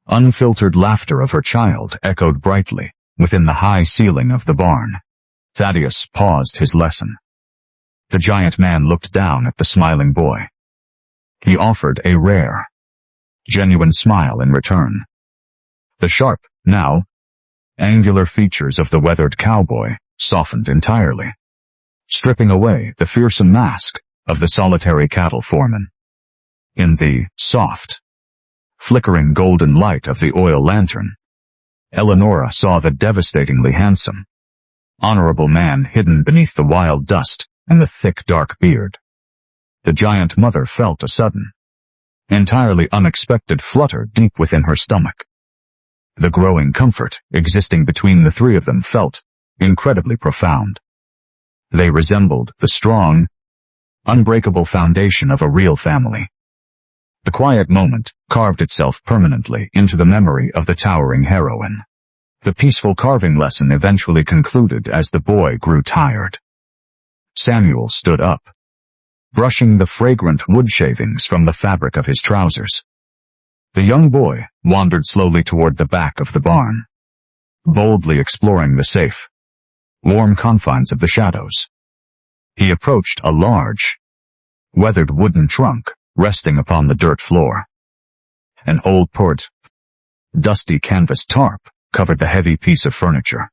unfiltered laughter of her child echoed brightly within the high ceiling of the barn. Thaddeus paused his lesson. The giant man looked down at the smiling boy. He offered a rare, genuine smile in return. The sharp, now angular features of the weathered cowboy softened entirely, stripping away the fearsome mask of the solitary cattle foreman. In the soft, flickering golden light of the oil lantern, Elenora saw the devastatingly handsome, honorable man hidden beneath the wild dust and the thick dark beard. The giant mother felt a sudden, entirely unexpected flutter deep within her stomach. The growing comfort existing between the three of them felt incredibly profound. They resembled the strong, unbreakable foundation of a real family. The quiet moment carved itself permanently into the memory of the towering heroine. The peaceful carving lesson eventually concluded as the boy grew tired. Samuel stood up, brushing the fragrant wood shavings from the fabric of his trousers. The young boy wandered slowly toward the back of the barn, boldly exploring the safe, warm confines of the shadows. He approached a large, weathered wooden trunk resting upon the dirt floor. An old dusty canvas tarp covered the heavy piece of furniture.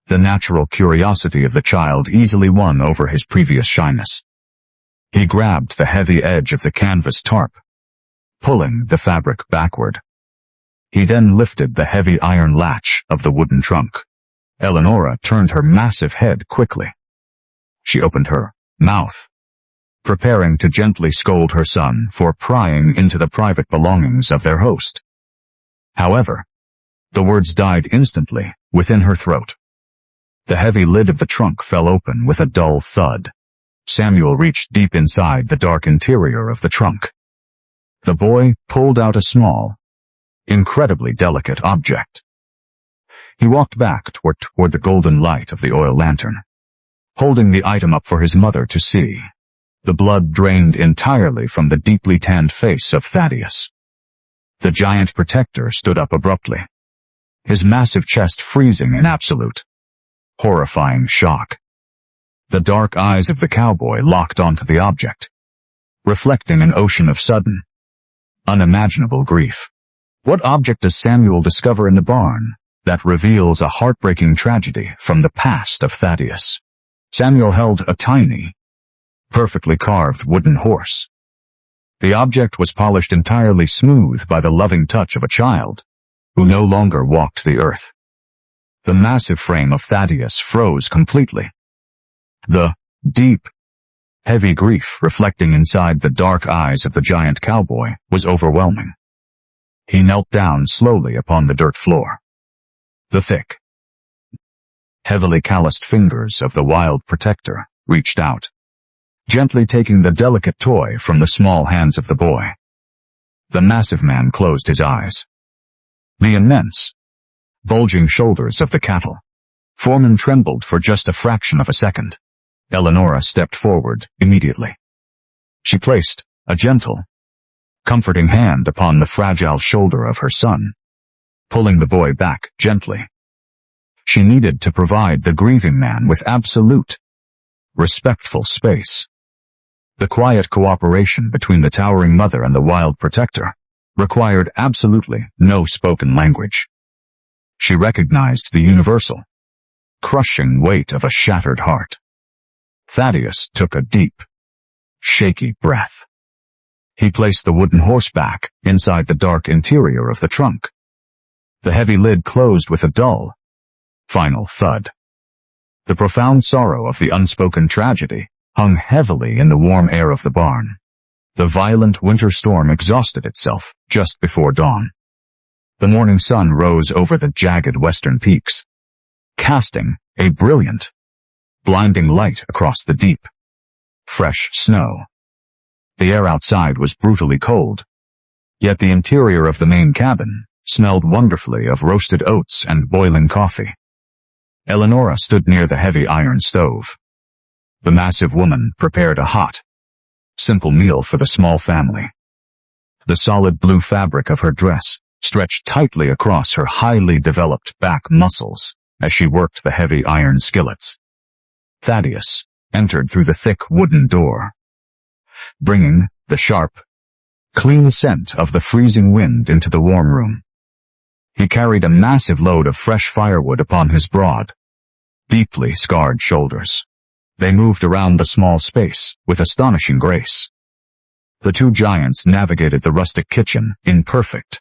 The natural curiosity of the child easily won over his previous shyness. He grabbed the heavy edge of the canvas tarp, pulling the fabric backward. He then lifted the heavy iron latch of the wooden trunk. Elenora turned her massive head quickly. She opened her mouth, preparing to gently scold her son for prying into the private belongings of their host. However, the words died instantly within her throat. The heavy lid of the trunk fell open with a dull thud. Samuel reached deep inside the dark interior of the trunk. The boy pulled out a small, incredibly delicate object. He walked back toward the golden light of the oil lantern, holding the item up for his mother to see. The blood drained entirely from the deeply tanned face of Thaddeus. The giant protector stood up abruptly, his massive chest freezing in absolute, horrifying shock. The dark eyes of the cowboy locked onto the object, reflecting an ocean of sudden, unimaginable grief. What object does Samuel discover in the barn that reveals a heartbreaking tragedy from the past of Thaddeus? Samuel held a tiny, perfectly carved wooden horse. The object was polished entirely smooth by the loving touch of a child who no longer walked the earth. The massive frame of Thaddeus froze completely. The deep, heavy grief reflecting inside the dark eyes of the giant cowboy was overwhelming. He knelt down slowly upon the dirt floor. The thick, heavily calloused fingers of the wild protector reached out, gently taking the delicate toy from the small hands of the boy. The massive man closed his eyes. The immense, bulging shoulders of the cattle foreman trembled for just a fraction of a second. Elenora stepped forward immediately. She placed a gentle, comforting hand upon the fragile shoulder of her son, pulling the boy back gently. She needed to provide the grieving man with absolute, respectful space. The quiet cooperation between the towering mother and the wild protector required absolutely no spoken language. She recognized the universal, crushing weight of a shattered heart. Thaddeus took a deep, shaky breath. He placed the wooden horse back inside the dark interior of the trunk. The heavy lid closed with a dull, final thud. The profound sorrow of the unspoken tragedy hung heavily in the warm air of the barn. The violent winter storm exhausted itself just before dawn. The morning sun rose over the jagged western peaks, casting a brilliant, blinding light across the deep, fresh snow. The air outside was brutally cold, yet the interior of the main cabin smelled wonderfully of roasted oats and boiling coffee. Elenora stood near the heavy iron stove. The massive woman prepared a hot, simple meal for the small family. The solid blue fabric of her dress stretched tightly across her highly developed back muscles as she worked the heavy iron skillets. Thaddeus entered through the thick wooden door, bringing the sharp, clean scent of the freezing wind into the warm room. He carried a massive load of fresh firewood upon his broad, deeply scarred shoulders. They moved around the small space with astonishing grace. The two giants navigated the rustic kitchen in perfect,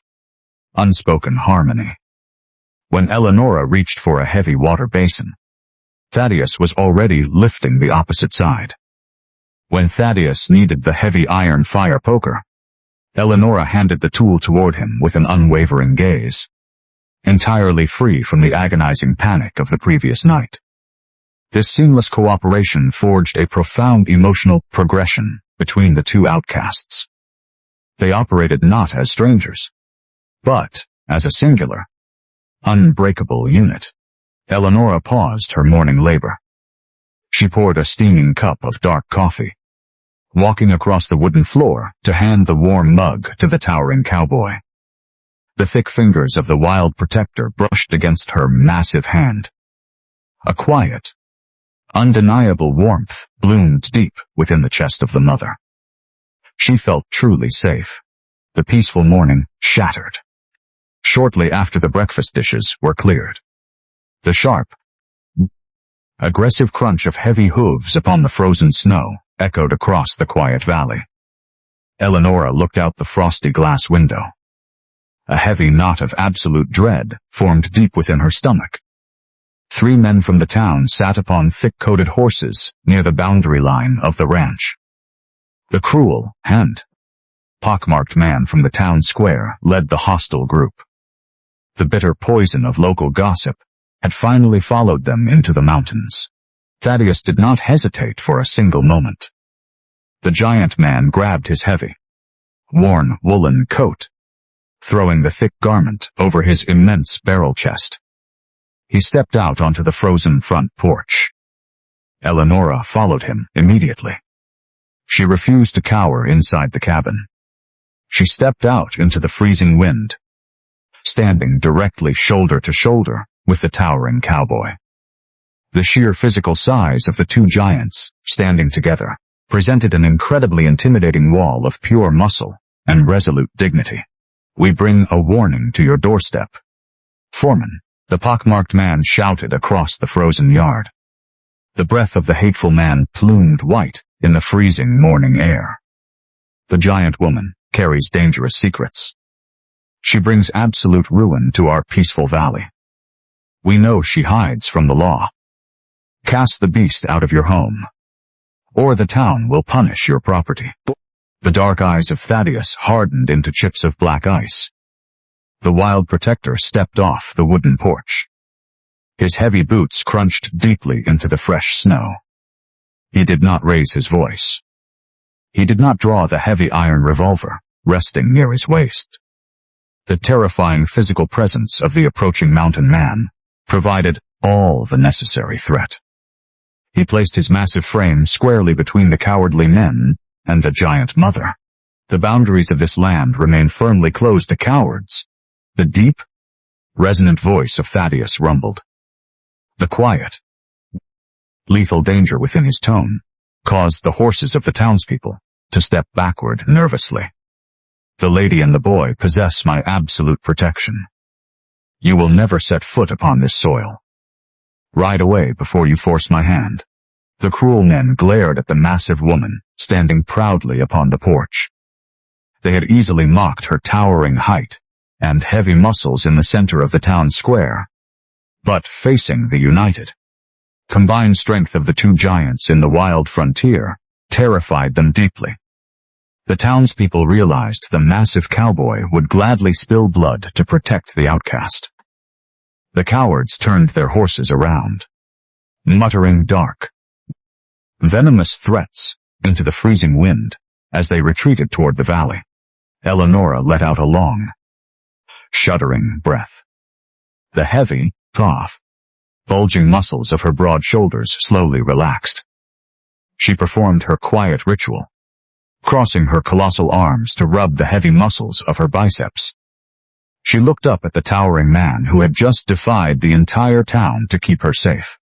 unspoken harmony. When Elenora reached for a heavy water basin, Thaddeus was already lifting the opposite side. When Thaddeus needed the heavy iron fire poker, Elenora handed the tool toward him with an unwavering gaze, entirely free from the agonizing panic of the previous night. This seamless cooperation forged a profound emotional progression between the two outcasts. They operated not as strangers, but as a singular, unbreakable unit. Elenora paused her morning labor. She poured a steaming cup of dark coffee, walking across the wooden floor to hand the warm mug to the towering cowboy. The thick fingers of the wild protector brushed against her massive hand. A quiet, undeniable warmth bloomed deep within the chest of the mother. She felt truly safe. The peaceful morning shattered shortly after the breakfast dishes were cleared. The sharp, aggressive crunch of heavy hooves upon the frozen snow echoed across the quiet valley. Elenora looked out the frosty glass window. A heavy knot of absolute dread formed deep within her stomach. 3 men from the town sat upon thick-coated horses near the boundary line of the ranch. The cruel and pockmarked man from the town square led the hostile group. The bitter poison of local gossip had finally followed them into the mountains. Thaddeus did not hesitate for a single moment. The giant man grabbed his heavy, worn woolen coat throwing the thick garment over his immense barrel chest. He stepped out onto the frozen front porch. Elenora followed him immediately. She refused to cower inside the cabin. She stepped out into the freezing wind, standing directly shoulder to shoulder with the towering cowboy. The sheer physical size of the two giants, standing together, presented an incredibly intimidating wall of pure muscle and resolute dignity. "We bring a warning to your doorstep." "Foreman," the pockmarked man shouted across the frozen yard. The breath of the hateful man plumed white in the freezing morning air. "The giant woman carries dangerous secrets. She brings absolute ruin to our peaceful valley. We know she hides from the law. Cast the beast out of your home, or the town will punish your property." The dark eyes of Thaddeus hardened into chips of black ice. The wild protector stepped off the wooden porch. His heavy boots crunched deeply into the fresh snow. He did not raise his voice. He did not draw the heavy iron revolver, resting near his waist. The terrifying physical presence of the approaching mountain man provided all the necessary threat. He placed his massive frame squarely between the cowardly men and the giant mother. The boundaries of this land remain firmly closed to cowards. The deep, resonant voice of Thaddeus rumbled. The quiet, lethal danger within his tone caused the horses of the townspeople to step backward nervously. "The lady and the boy possess my absolute protection. You will never set foot upon this soil. Ride away before you force my hand." The cruel men glared at the massive woman standing proudly upon the porch. They had easily mocked her towering height and heavy muscles in the center of the town square. But facing the united, combined strength of the two giants in the wild frontier terrified them deeply. The townspeople realized the massive cowboy would gladly spill blood to protect the outcast. The cowards turned their horses around, muttering dark, venomous threats into the freezing wind as they retreated toward the valley. Elenora let out a long, shuddering breath. The heavy, tough, bulging muscles of her broad shoulders slowly relaxed. She performed her quiet ritual, crossing her colossal arms to rub the heavy muscles of her biceps. She looked up at the towering man who had just defied the entire town to keep her safe.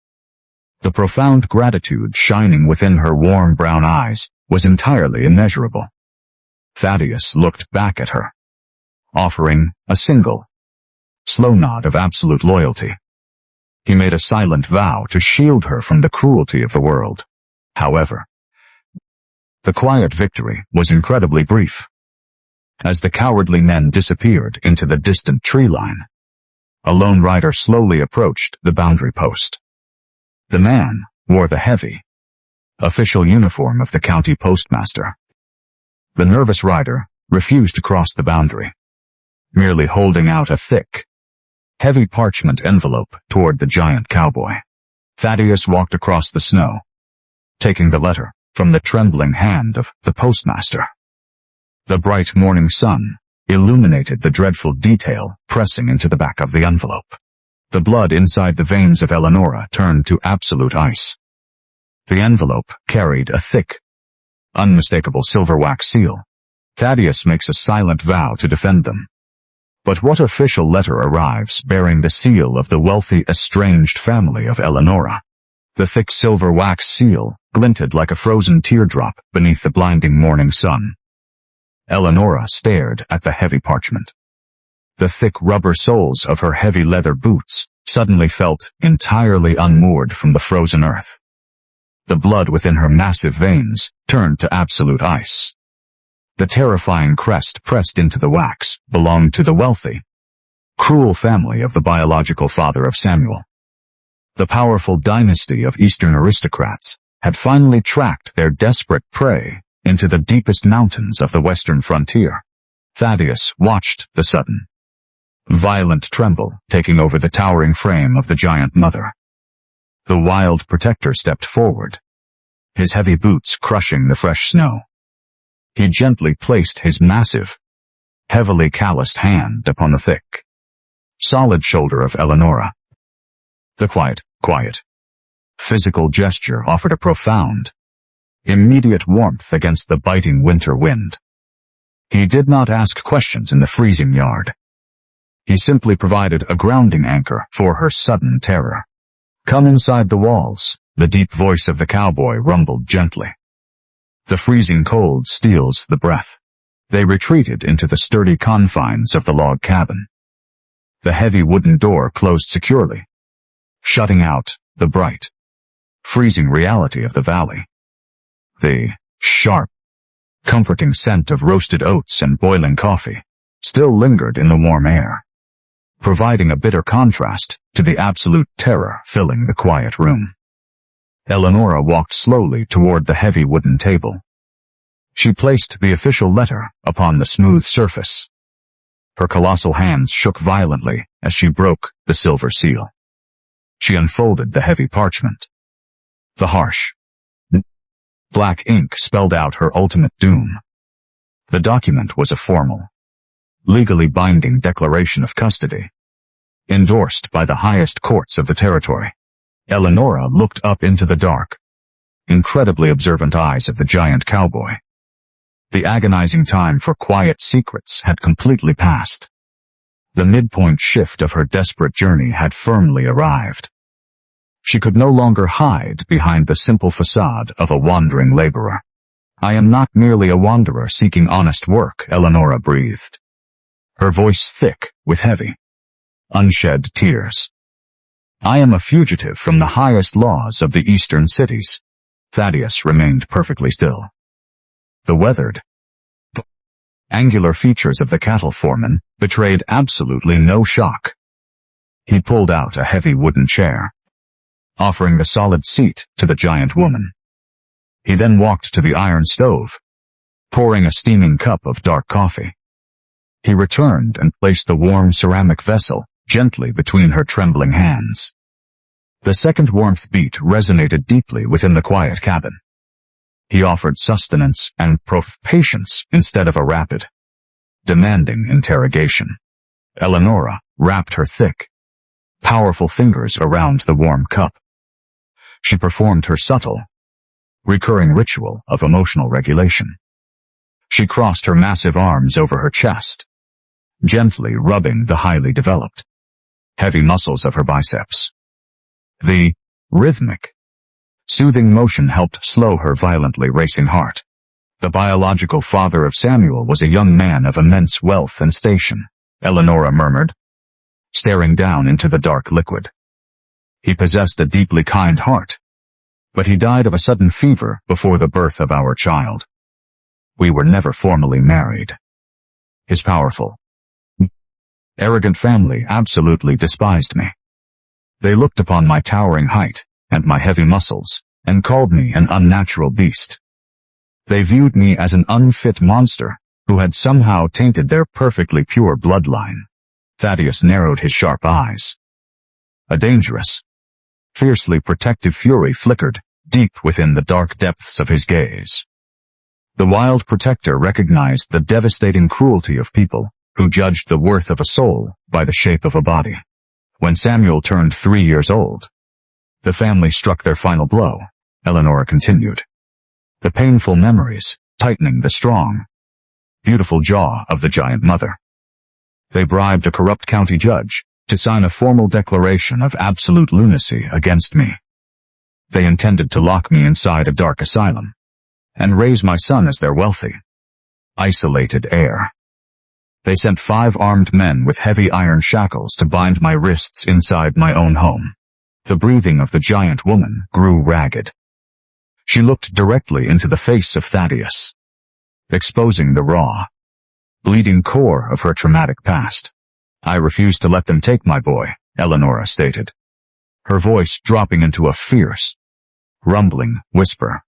The profound gratitude shining within her warm brown eyes was entirely immeasurable. Thaddeus looked back at her, offering a single, slow nod of absolute loyalty. He made a silent vow to shield her from the cruelty of the world. However, the quiet victory was incredibly brief. As the cowardly men disappeared into the distant tree line, a lone rider slowly approached the boundary post. The man wore the heavy, official uniform of the county postmaster. The nervous rider refused to cross the boundary, merely holding out a thick, heavy parchment envelope toward the giant cowboy. Thaddeus walked across the snow, taking the letter from the trembling hand of the postmaster. The bright morning sun illuminated the dreadful detail pressing into the back of the envelope. The blood inside the veins of Elenora turned to absolute ice. The envelope carried a thick, unmistakable silver wax seal. Thaddeus makes a silent vow to defend them. But what official letter arrives bearing the seal of the wealthy estranged family of Elenora? The thick silver wax seal glinted like a frozen teardrop beneath the blinding morning sun. Elenora stared at the heavy parchment. The thick rubber soles of her heavy leather boots suddenly felt entirely unmoored from the frozen earth. The blood within her massive veins turned to absolute ice. The terrifying crest pressed into the wax belonged to the wealthy, cruel family of the biological father of Samuel. The powerful dynasty of Eastern aristocrats had finally tracked their desperate prey into the deepest mountains of the western frontier. Thaddeus watched the sudden, violent tremble taking over the towering frame of the giant mother. The wild protector stepped forward, his heavy boots crushing the fresh snow. He gently placed his massive, heavily calloused hand upon the thick, solid shoulder of Elenora. The quiet, physical gesture offered a profound, immediate warmth against the biting winter wind. He did not ask questions in the freezing yard. He simply provided a grounding anchor for her sudden terror. "Come inside the walls," the deep voice of the cowboy rumbled gently. The freezing cold steals the breath. They retreated into the sturdy confines of the log cabin. The heavy wooden door closed securely, shutting out the bright, freezing reality of the valley. The sharp, comforting scent of roasted oats and boiling coffee still lingered in the warm air, providing a bitter contrast to the absolute terror filling the quiet room. Elenora walked slowly toward the heavy wooden table. She placed the official letter upon the smooth surface. Her colossal hands shook violently as she broke the silver seal. She unfolded the heavy parchment. The harsh, black ink spelled out her ultimate doom. The document was a formal, legally binding declaration of custody, endorsed by the highest courts of the territory. Elenora looked up into the dark, incredibly observant eyes of the giant cowboy. The agonizing time for quiet secrets had completely passed. The midpoint shift of her desperate journey had firmly arrived. She could no longer hide behind the simple facade of a wandering laborer. "I am not merely a wanderer seeking honest work," Elenora breathed, her voice thick with heavy, unshed tears. "I am a fugitive from the highest laws of the eastern cities." Thaddeus remained perfectly still. The weathered, angular features of the cattle foreman betrayed absolutely no shock. He pulled out a heavy wooden chair, offering the solid seat to the giant woman. He then walked to the iron stove, pouring a steaming cup of dark coffee. He returned and placed the warm ceramic vessel gently between her trembling hands. The second warmth beat resonated deeply within the quiet cabin. He offered sustenance and patience instead of a rapid, demanding interrogation. Elenora wrapped her thick, powerful fingers around the warm cup. She performed her subtle, recurring ritual of emotional regulation. She crossed her massive arms over her chest, gently rubbing the highly developed, heavy muscles of her biceps. The rhythmic, soothing motion helped slow her violently racing heart. The biological father of Samuel was a young man of immense wealth and station, Elenora murmured, staring down into the dark liquid. He possessed a deeply kind heart, but he died of a sudden fever before the birth of our child. We were never formally married. His powerful, arrogant family absolutely despised me. They looked upon my towering height and my heavy muscles, and called me an unnatural beast. They viewed me as an unfit monster who had somehow tainted their perfectly pure bloodline. Thaddeus narrowed his sharp eyes. A dangerous, fiercely protective fury flickered deep within the dark depths of his gaze. The wild protector recognized the devastating cruelty of people who judged the worth of a soul by the shape of a body. When Samuel turned 3 years old, the family struck their final blow, Elenora continued. The painful memories tightening the strong, beautiful jaw of the giant mother. They bribed a corrupt county judge to sign a formal declaration of absolute lunacy against me. They intended to lock me inside a dark asylum and raise my son as their wealthy, isolated heir. They sent 5 armed men with heavy iron shackles to bind my wrists inside my own home. The breathing of the giant woman grew ragged. She looked directly into the face of Thaddeus, exposing the raw, bleeding core of her traumatic past. "I refuse to let them take my boy," Elenora stated, her voice dropping into a fierce, rumbling whisper.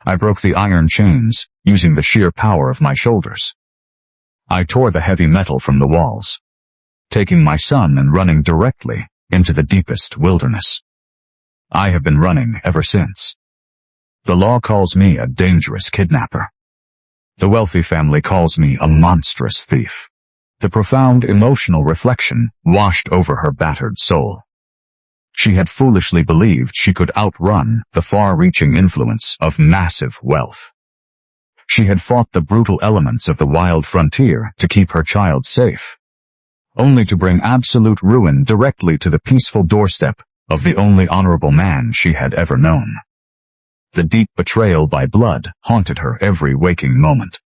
I broke the iron chains using the sheer power of my shoulders. I tore the heavy metal from the walls, taking my son and running directly into the deepest wilderness. I have been running ever since. The law calls me a dangerous kidnapper. The wealthy family calls me a monstrous thief. The profound emotional reflection washed over her battered soul. She had foolishly believed she could outrun the far-reaching influence of massive wealth. She had fought the brutal elements of the wild frontier to keep her child safe, only to bring absolute ruin directly to the peaceful doorstep of the only honorable man she had ever known. The deep betrayal by blood haunted her every waking moment.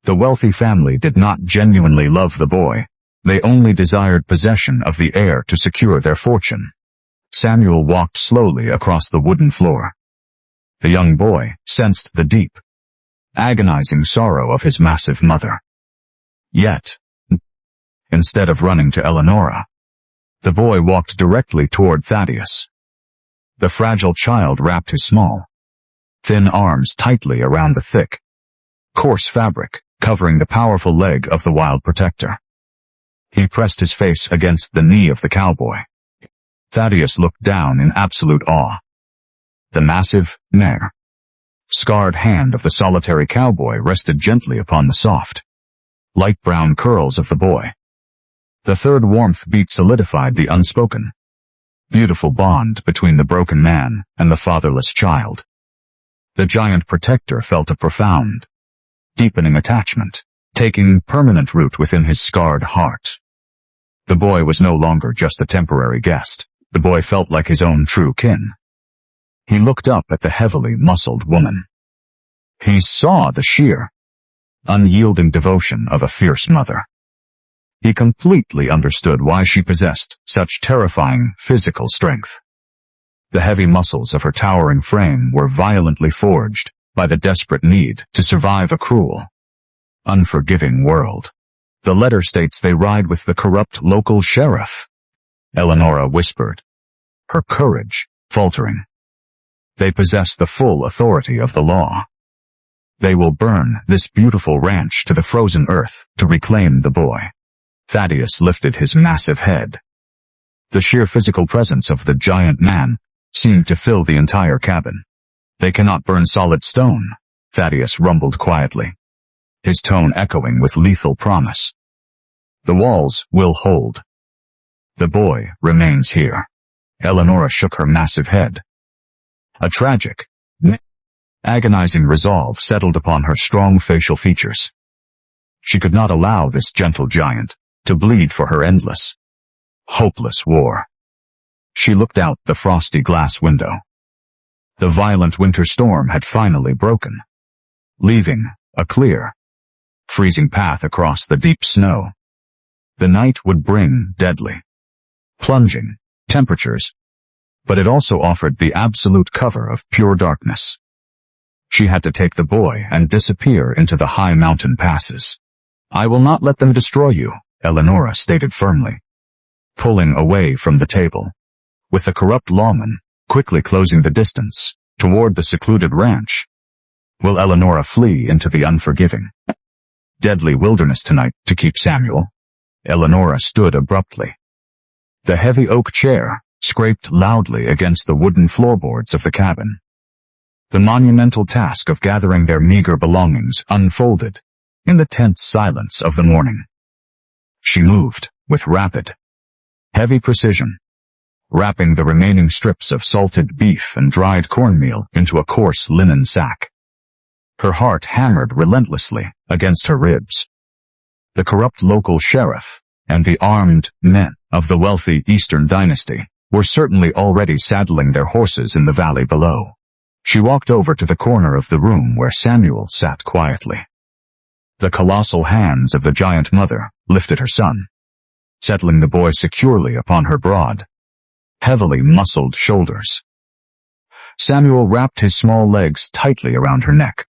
The wealthy family did not genuinely love the boy. They only desired possession of the heir to secure their fortune. Samuel walked slowly across the wooden floor. The young boy sensed the deep, agonizing sorrow of his massive mother. Yet, instead of running to Elenora, the boy walked directly toward Thaddeus. The fragile child wrapped his small, thin arms tightly around the thick, coarse fabric covering the powerful leg of the wild protector. He pressed his face against the knee of the cowboy. Thaddeus looked down in absolute awe. The massive, scarred hand of the solitary cowboy rested gently upon the soft, light brown curls of the boy. The third warmth beat solidified the unspoken, beautiful bond between the broken man and the fatherless child. The giant protector felt a profound, deepening attachment, taking permanent root within his scarred heart. The boy was no longer just a temporary guest. The boy felt like his own true kin. He looked up at the heavily muscled woman. He saw the sheer, unyielding devotion of a fierce mother. He completely understood why she possessed such terrifying physical strength. The heavy muscles of her towering frame were violently forged by the desperate need to survive a cruel, unforgiving world. The letter states they ride with the corrupt local sheriff, Elenora whispered, her courage faltering. They possess the full authority of the law. They will burn this beautiful ranch to the frozen earth to reclaim the boy. Thaddeus lifted his massive head. The sheer physical presence of the giant man seemed to fill the entire cabin. They cannot burn solid stone, Thaddeus rumbled quietly, his tone echoing with lethal promise. The walls will hold. The boy remains here. Elenora shook her massive head. A tragic, agonizing resolve settled upon her strong facial features. She could not allow this gentle giant to bleed for her endless, hopeless war. She looked out the frosty glass window. The violent winter storm had finally broken, leaving a clear, freezing path across the deep snow. The night would bring deadly, plunging temperatures, but it also offered the absolute cover of pure darkness. She had to take the boy and disappear into the high mountain passes. I will not let them destroy you, Elenora stated firmly, pulling away from the table, with the corrupt lawman quickly closing the distance toward the secluded ranch. Will Elenora flee into the unforgiving, deadly wilderness tonight to keep Samuel? Elenora stood abruptly. The heavy oak chair scraped loudly against the wooden floorboards of the cabin. The monumental task of gathering their meager belongings unfolded in the tense silence of the morning. She moved with rapid, heavy precision, wrapping the remaining strips of salted beef and dried cornmeal into a coarse linen sack. Her heart hammered relentlessly against her ribs. The corrupt local sheriff and the armed men of the wealthy Eastern dynasty were certainly already saddling their horses in the valley below. She walked over to the corner of the room where Samuel sat quietly. The colossal hands of the giant mother lifted her son, settling the boy securely upon her broad, heavily muscled shoulders. Samuel wrapped his small legs tightly around her neck,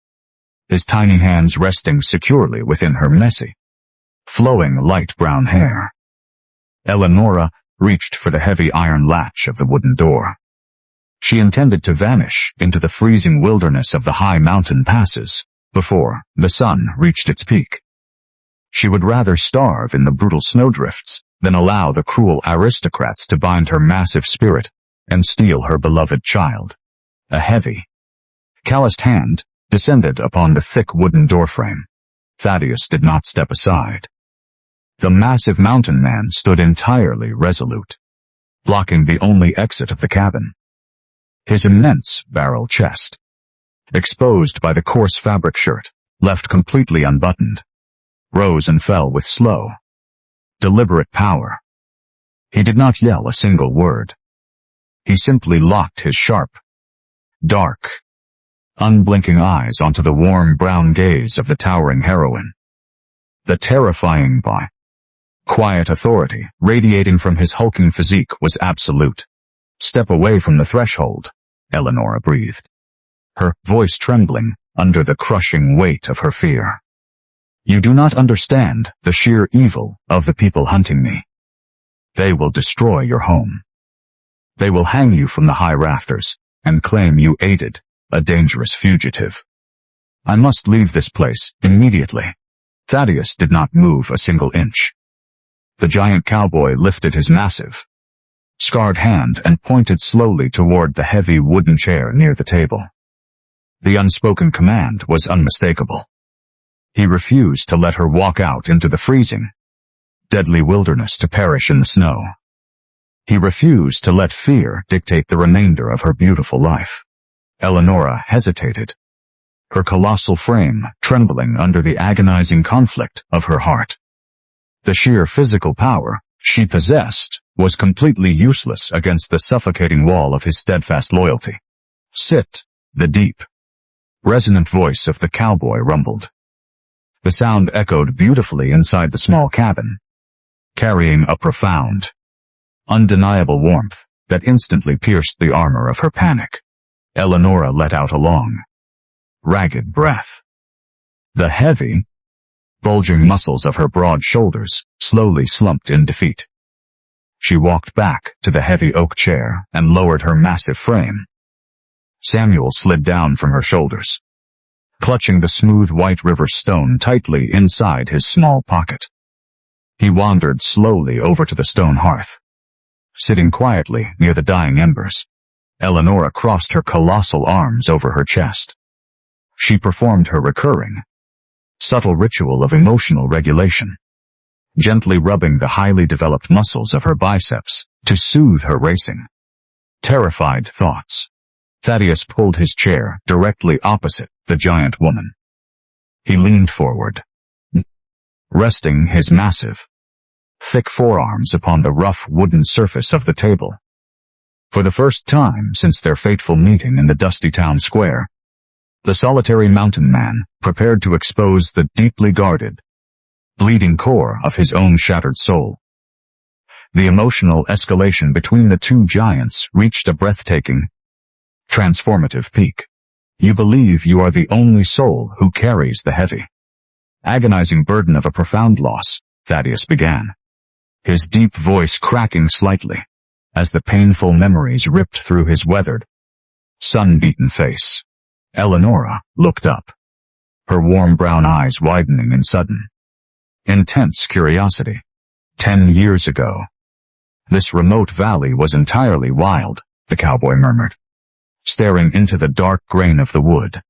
his tiny hands resting securely within her messy, flowing light brown hair. Elenora reached for the heavy iron latch of the wooden door. She intended to vanish into the freezing wilderness of the high mountain passes before the sun reached its peak. She would rather starve in the brutal snowdrifts than allow the cruel aristocrats to bind her massive spirit and steal her beloved child. A heavy, calloused hand descended upon the thick wooden doorframe. Thaddeus did not step aside. The massive mountain man stood entirely resolute, blocking the only exit of the cabin. His immense barrel chest, exposed by the coarse fabric shirt, left completely unbuttoned, rose and fell with slow, deliberate power. He did not yell a single word. He simply locked his sharp, dark, unblinking eyes onto the warm brown gaze of the towering heroine. The terrifying, quiet authority radiating from his hulking physique was absolute. "Step away from the threshold," Elenora breathed, her voice trembling under the crushing weight of her fear. "You do not understand the sheer evil of the people hunting me. They will destroy your home. They will hang you from the high rafters and claim you aided a dangerous fugitive. I must leave this place immediately." Thaddeus did not move a single inch. The giant cowboy lifted his massive, scarred hand and pointed slowly toward the heavy wooden chair near the table. The unspoken command was unmistakable. He refused to let her walk out into the freezing, deadly wilderness to perish in the snow. He refused to let fear dictate the remainder of her beautiful life. Elenora hesitated, her colossal frame trembling under the agonizing conflict of her heart. The sheer physical power she possessed was completely useless against the suffocating wall of his steadfast loyalty. "Sit," the deep, resonant voice of the cowboy rumbled. The sound echoed beautifully inside the small cabin, carrying a profound, undeniable warmth that instantly pierced the armor of her panic. Elenora let out a long, ragged breath. The heavy, bulging muscles of her broad shoulders slowly slumped in defeat. She walked back to the heavy oak chair and lowered her massive frame. Samuel slid down from her shoulders, clutching the smooth white river stone tightly inside his small pocket. He wandered slowly over to the stone hearth, sitting quietly near the dying embers. Elenora crossed her colossal arms over her chest. She performed her recurring, subtle ritual of emotional regulation, gently rubbing the highly developed muscles of her biceps to soothe her racing, terrified thoughts. Thaddeus pulled his chair directly opposite the giant woman. He leaned forward, resting his massive, thick forearms upon the rough wooden surface of the table. For the first time since their fateful meeting in the dusty town square, the solitary mountain man prepared to expose the deeply guarded, bleeding core of his own shattered soul. The emotional escalation between the two giants reached a breathtaking, transformative peak. "You believe you are the only soul who carries the heavy, agonizing burden of a profound loss," Thaddeus began, his deep voice cracking slightly as the painful memories ripped through his weathered, sun-beaten face. Elenora looked up, her warm brown eyes widening in sudden, intense curiosity. 10 years ago, this remote valley was entirely wild, the cowboy murmured, staring into the dark grain of the wood.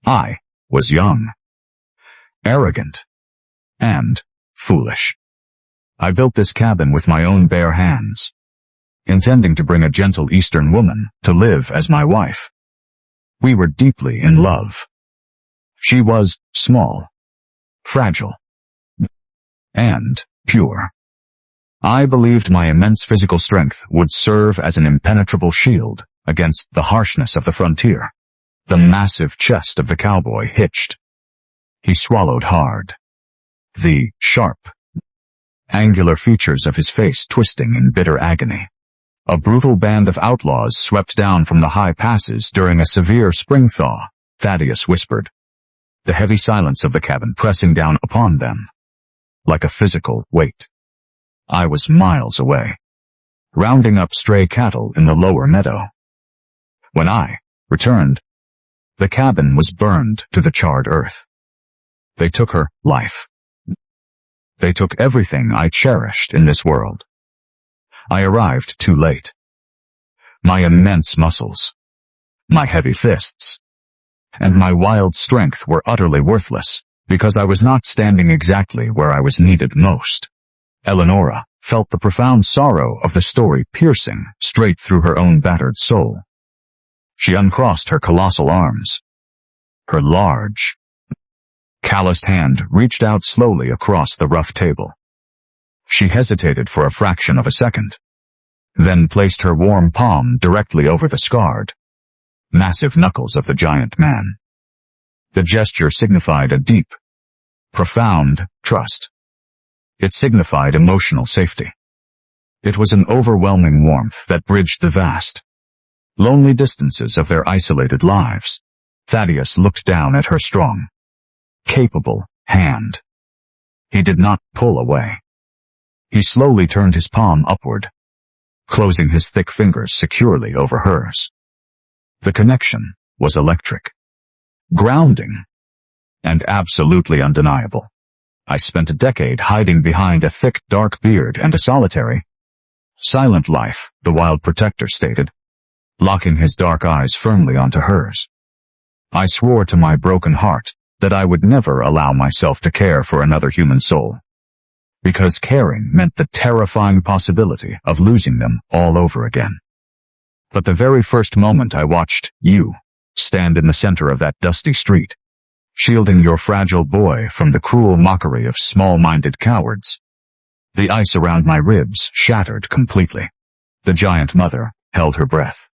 "I was young, arrogant, and foolish. I built this cabin with my own bare hands, intending to bring a gentle Eastern woman to live as my wife. We were deeply in love. She was small, fragile, and pure. I believed my immense physical strength would serve as an impenetrable shield against the harshness of the frontier." The massive chest of the cowboy hitched. He swallowed hard, the sharp, angular features of his face twisting in bitter agony. A brutal band of outlaws swept down from the high passes during a severe spring thaw, Thaddeus whispered, the heavy silence of the cabin pressing down upon them like a physical weight. I was miles away, rounding up stray cattle in the lower meadow. When I returned, the cabin was burned to the charred earth. They took her life. They took everything I cherished in this world. I arrived too late. My immense muscles, my heavy fists, and my wild strength were utterly worthless, because I was not standing exactly where I was needed most. Elenora felt the profound sorrow of the story piercing straight through her own battered soul. She uncrossed her colossal arms. Her large, calloused hand reached out slowly across the rough table. She hesitated for a fraction of a second, then placed her warm palm directly over the scarred, massive knuckles of the giant man. The gesture signified a deep, profound trust. It signified emotional safety. It was an overwhelming warmth that bridged the vast, lonely distances of their isolated lives. Thaddeus looked down at her strong, capable hand. He did not pull away. He slowly turned his palm upward, closing his thick fingers securely over hers. The connection was electric, grounding, and absolutely undeniable. I spent a decade hiding behind a thick, dark beard and a solitary, silent life, the wild protector stated, locking his dark eyes firmly onto hers. I swore to my broken heart that I would never allow myself to care for another human soul, because caring meant the terrifying possibility of losing them all over again. But the very first moment I watched you stand in the center of that dusty street, shielding your fragile boy from the cruel mockery of small-minded cowards, the ice around my ribs shattered completely. The giant mother held her breath.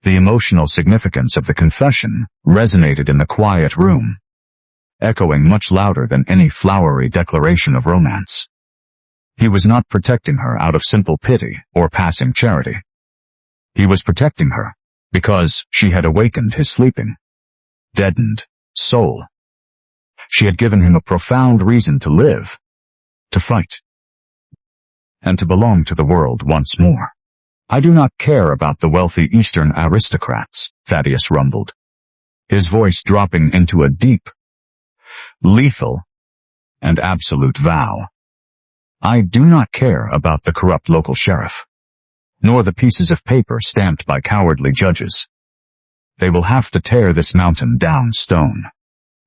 The emotional significance of the confession resonated in the quiet room, echoing much louder than any flowery declaration of romance. He was not protecting her out of simple pity or passing charity. He was protecting her because she had awakened his sleeping, deadened soul. She had given him a profound reason to live, to fight, and to belong to the world once more. I do not care about the wealthy Eastern aristocrats, Thaddeus rumbled, his voice dropping into a deep, lethal, and absolute vow. I do not care about the corrupt local sheriff, nor the pieces of paper stamped by cowardly judges. They will have to tear this mountain down stone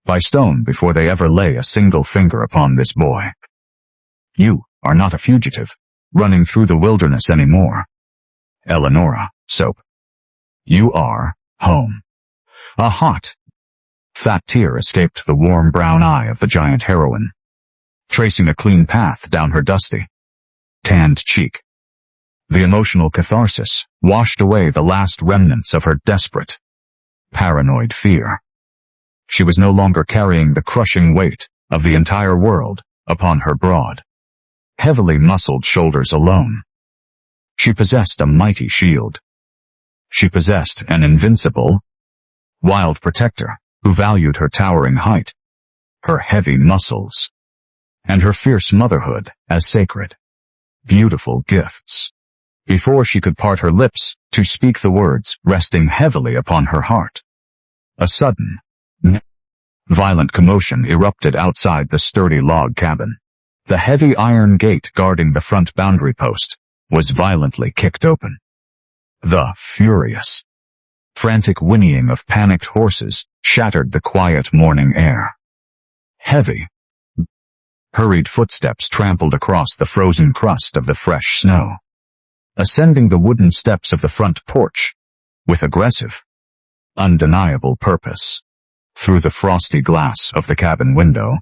by stone before they ever lay a single finger upon this boy. You are not a fugitive, running through the wilderness anymore, Elenora, Soap. You are home. A hot, fat tear escaped the warm brown eye of the giant heroine, tracing a clean path down her dusty, tanned cheek. The emotional catharsis washed away the last remnants of her desperate, paranoid fear. She was no longer carrying the crushing weight of the entire world upon her broad, heavily muscled shoulders alone. She possessed a mighty shield. She possessed an invincible, wild protector who valued her towering height, her heavy muscles, and her fierce motherhood as sacred, beautiful gifts. Before she could part her lips to speak the words resting heavily upon her heart, a sudden, violent commotion erupted outside the sturdy log cabin. The heavy iron gate guarding the front boundary post was violently kicked open. The furious, frantic whinnying of panicked horses shattered the quiet morning air. Heavy, hurried footsteps trampled across the frozen crust of the fresh snow, ascending the wooden steps of the front porch with aggressive, undeniable purpose. Through the frosty glass of the cabin window,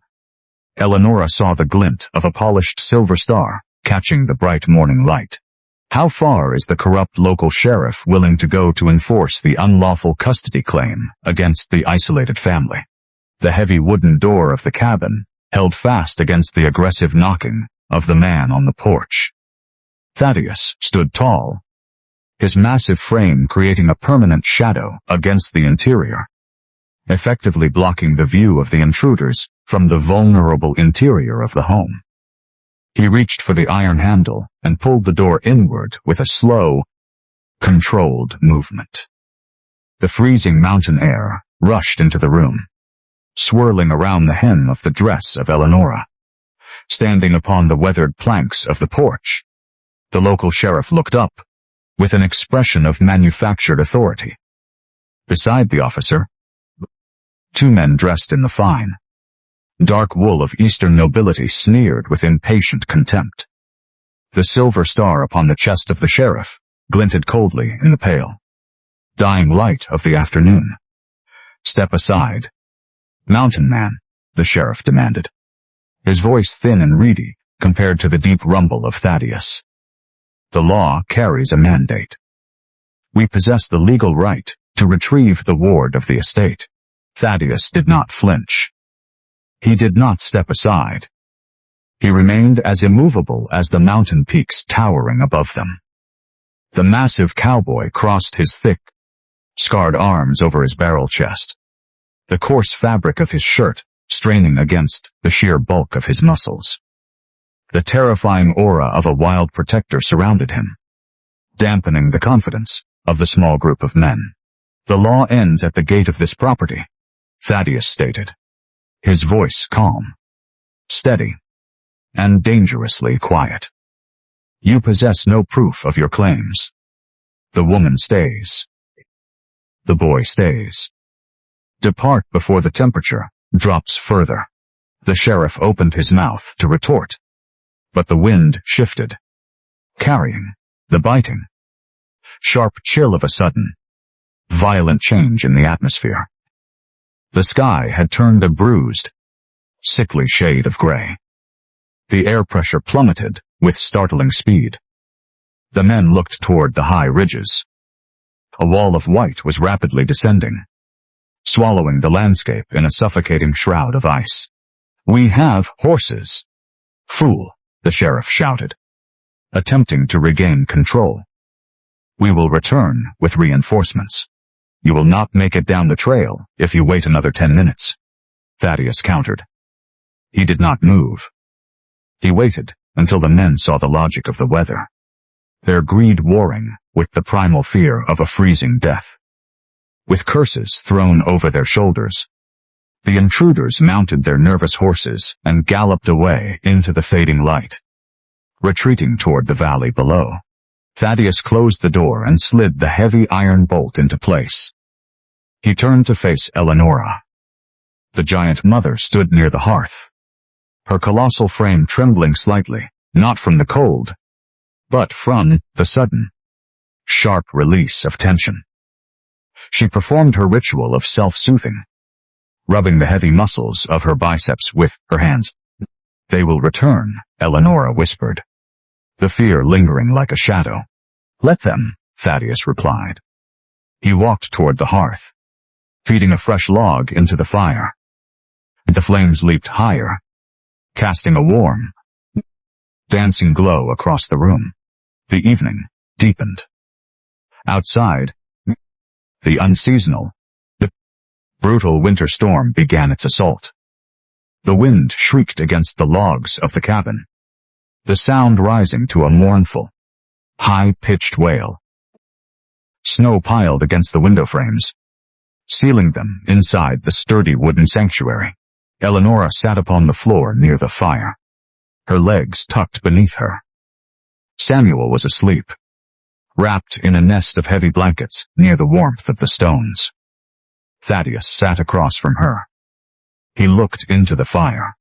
Elenora saw the glint of a polished silver star catching the bright morning light. How far is the corrupt local sheriff willing to go to enforce the unlawful custody claim against the isolated family? The heavy wooden door of the cabin held fast against the aggressive knocking of the man on the porch. Thaddeus stood tall, his massive frame creating a permanent shadow against the interior, effectively blocking the view of the intruders from the vulnerable interior of the home. He reached for the iron handle and pulled the door inward with a slow, controlled movement. The freezing mountain air rushed into the room, swirling around the hem of the dress of Elenora. Standing upon the weathered planks of the porch, the local sheriff looked up with an expression of manufactured authority. Beside the officer, Two men dressed in the fine, dark wool of Eastern nobility sneered with impatient contempt. The silver star upon the chest of the sheriff glinted coldly in the pale, dying light of the afternoon. "Step aside, mountain man," the sheriff demanded, his voice thin and reedy compared to the deep rumble of Thaddeus. "The law carries a mandate. We possess the legal right to retrieve the ward of the estate." Thaddeus did not flinch. He did not step aside. He remained as immovable as the mountain peaks towering above them. The massive cowboy crossed his thick, scarred arms over his barrel chest, the coarse fabric of his shirt straining against the sheer bulk of his muscles. The terrifying aura of a wild protector surrounded him, dampening the confidence of the small group of men. "The law ends at the gate of this property," Thaddeus stated, his voice calm, steady, and dangerously quiet. "You possess no proof of your claims. The woman stays. The boy stays. Depart before the temperature drops further." The sheriff opened his mouth to retort, but the wind shifted, carrying the biting, sharp chill of a sudden, violent change in the atmosphere. The sky had turned a bruised, sickly shade of gray. The air pressure plummeted with startling speed. The men looked toward the high ridges. A wall of white was rapidly descending, swallowing the landscape in a suffocating shroud of ice. "We have horses." "Fool," the sheriff shouted, attempting to regain control. "We will return with reinforcements. You will not make it down the trail if you wait another 10 minutes, Thaddeus countered. He did not move. He waited until the men saw the logic of the weather, their greed warring with the primal fear of a freezing death. With curses thrown over their shoulders, the intruders mounted their nervous horses and galloped away into the fading light, retreating toward the valley below. Thaddeus closed the door and slid the heavy iron bolt into place. He turned to face Elenora. The giant mother stood near the hearth, her colossal frame trembling slightly, not from the cold, but from the sudden, sharp release of tension. She performed her ritual of self-soothing, rubbing the heavy muscles of her biceps with her hands. "They will return," Elenora whispered, the fear lingering like a shadow. "Let them," Thaddeus replied. He walked toward the hearth, feeding a fresh log into the fire. The flames leaped higher, casting a warm, dancing glow across the room. The evening deepened. Outside, the unseasonal, the brutal winter storm began its assault. The wind shrieked against the logs of the cabin, the sound rising to a mournful, high-pitched wail. Snow piled against the window frames, sealing them inside the sturdy wooden sanctuary. Elenora sat upon the floor near the fire, her legs tucked beneath her. Samuel was asleep, wrapped in a nest of heavy blankets near the warmth of the stones. Thaddeus sat across from her. He looked into the fire,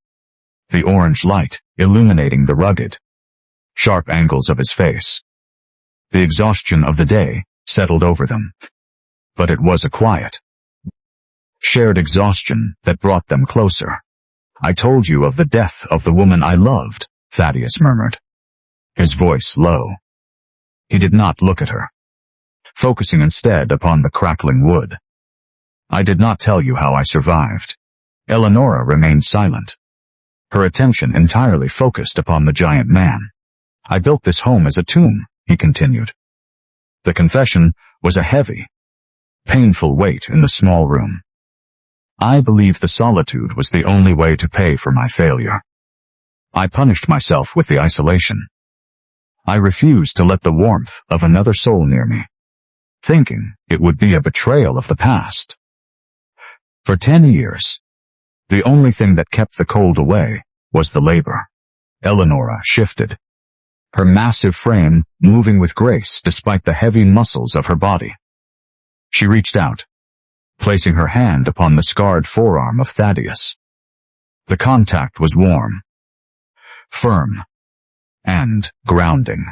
the orange light illuminating the rugged, sharp angles of his face. The exhaustion of the day settled over them, but it was a quiet, shared exhaustion that brought them closer. "I told you of the death of the woman I loved," Thaddeus murmured, his voice low. He did not look at her, focusing instead upon the crackling wood. "I did not tell you how I survived." Elenora remained silent, her attention entirely focused upon the giant man. "I built this home as a tomb," he continued. The confession was a heavy, painful weight in the small room. "I believed the solitude was the only way to pay for my failure. I punished myself with the isolation. I refused to let the warmth of another soul near me, thinking it would be a betrayal of the past. For 10 years, the only thing that kept the cold away was the labor." Elenora shifted, her massive frame moving with grace despite the heavy muscles of her body. She reached out, placing her hand upon the scarred forearm of Thaddeus. The contact was warm, firm, and grounding.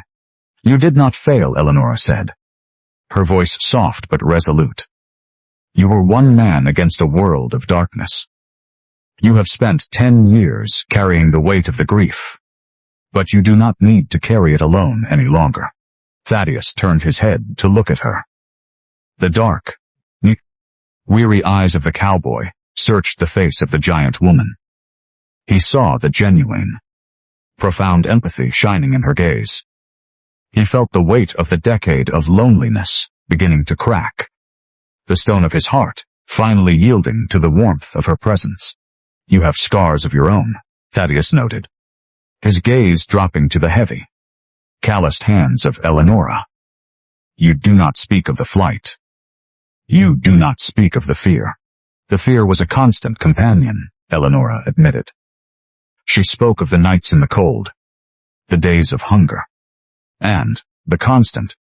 "You did not fail," Elenora said, her voice soft but resolute. "You were one man against a world of darkness. You have spent 10 years carrying the weight of the grief, but you do not need to carry it alone any longer." Thaddeus turned his head to look at her. The dark, weary eyes of the cowboy searched the face of the giant woman. He saw the genuine, profound empathy shining in her gaze. He felt the weight of the decade of loneliness beginning to crack, the stone of his heart finally yielding to the warmth of her presence. "You have scars of your own," Thaddeus noted, his gaze dropping to the heavy, calloused hands of Elenora. "You do not speak of the flight. You do not speak of the fear." "The fear was a constant companion," Elenora admitted. She spoke of the nights in the cold, the days of hunger, and the constant,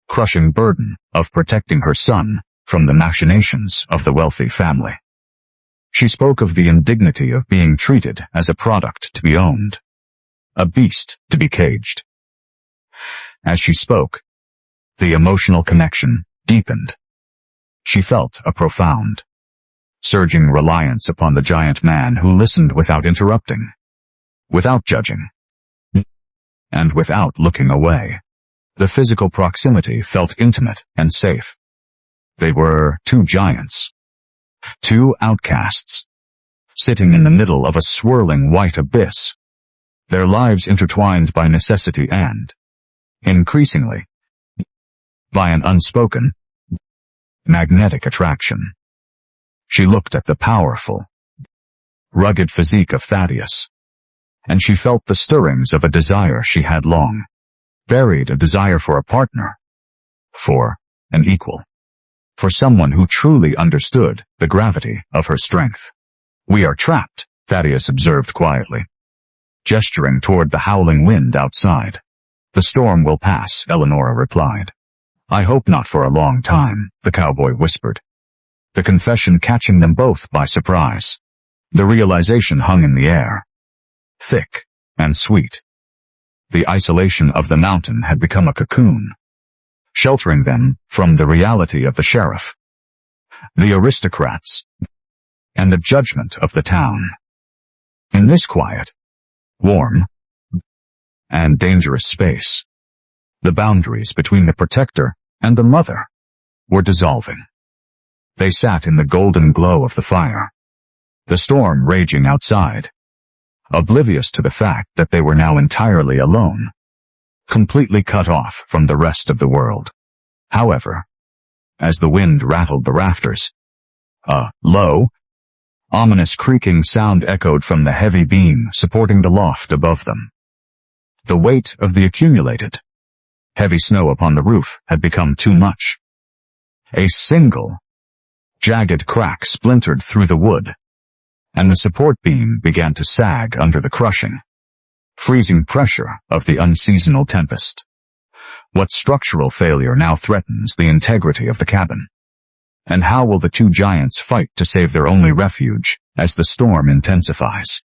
crushing burden of protecting her son from the machinations of the wealthy family. She spoke of the indignity of being treated as a product to be owned, a beast to be caged. As she spoke, the emotional connection deepened. She felt a profound, surging reliance upon the giant man who listened without interrupting, without judging, and without looking away. The physical proximity felt intimate and safe. They were two giants, two outcasts, sitting in the middle of a swirling white abyss, their lives intertwined by necessity and, increasingly, by an unspoken, magnetic attraction. She looked at the powerful, rugged physique of Thaddeus, and she felt the stirrings of a desire she had long buried, a desire for a partner, for an equal, for someone who truly understood the gravity of her strength. "We are trapped," Thaddeus observed quietly, gesturing toward the howling wind outside. "The storm will pass," Elenora replied. "I hope not for a long time," the cowboy whispered, the confession catching them both by surprise. The realization hung in the air, thick and sweet. The isolation of the mountain had become a cocoon, sheltering them from the reality of the sheriff, the aristocrats, and the judgment of the town. In this quiet, warm, and dangerous space, the boundaries between the protector and the mother were dissolving. They sat in the golden glow of the fire, the storm raging outside, oblivious to the fact that they were now entirely alone, completely cut off from the rest of the world. However, as the wind rattled the rafters, a low, ominous creaking sound echoed from the heavy beam supporting the loft above them. The weight of the accumulated, heavy snow upon the roof had become too much. A single, jagged crack splintered through the wood, and the support beam began to sag under the crushing, freezing pressure of the unseasonal tempest. What structural failure now threatens the integrity of the cabin? And how will the two giants fight to save their only refuge as the storm intensifies?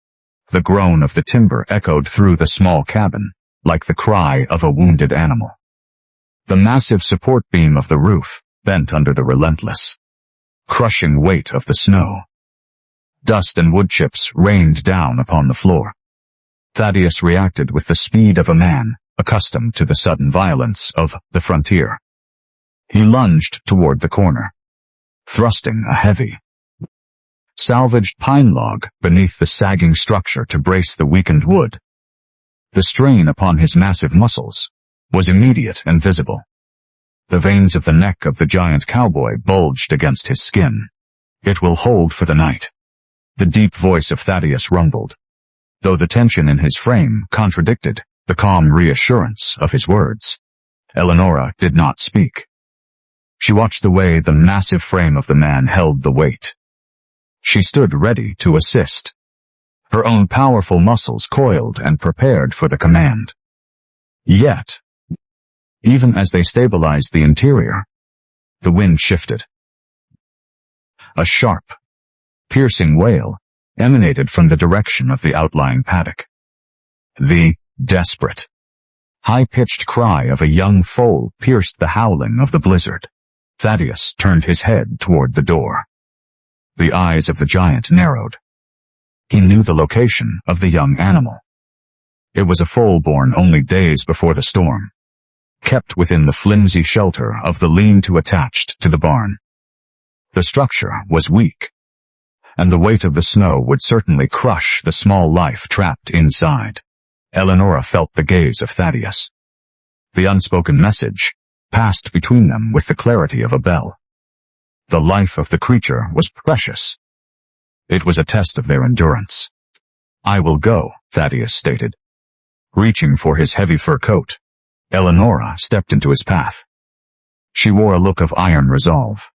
The groan of the timber echoed through the small cabin, like the cry of a wounded animal. The massive support beam of the roof bent under the relentless, crushing weight of the snow. Dust and wood chips rained down upon the floor. Thaddeus reacted with the speed of a man accustomed to the sudden violence of the frontier. He lunged toward the corner, thrusting a heavy, salvaged pine log beneath the sagging structure to brace the weakened wood. The strain upon his massive muscles was immediate and visible. The veins of the neck of the giant cowboy bulged against his skin. "It will hold for the night," the deep voice of Thaddeus rumbled, though the tension in his frame contradicted the calm reassurance of his words. Elenora did not speak. She watched the way the massive frame of the man held the weight. She stood ready to assist, her own powerful muscles coiled and prepared for the command. Yet, even as they stabilized the interior, the wind shifted. A sharp, piercing wail emanated from the direction of the outlying paddock. The desperate, high-pitched cry of a young foal pierced the howling of the blizzard. Thaddeus turned his head toward the door. The eyes of the giant narrowed. He knew the location of the young animal. It was a foal born only days before the storm, kept within the flimsy shelter of the lean-to attached to the barn. The structure was weak, and the weight of the snow would certainly crush the small life trapped inside. Elenora felt the gaze of Thaddeus. The unspoken message passed between them with the clarity of a bell. The life of the creature was precious. It was a test of their endurance. "I will go," Thaddeus stated. Reaching for his heavy fur coat, Elenora stepped into his path. She wore a look of iron resolve.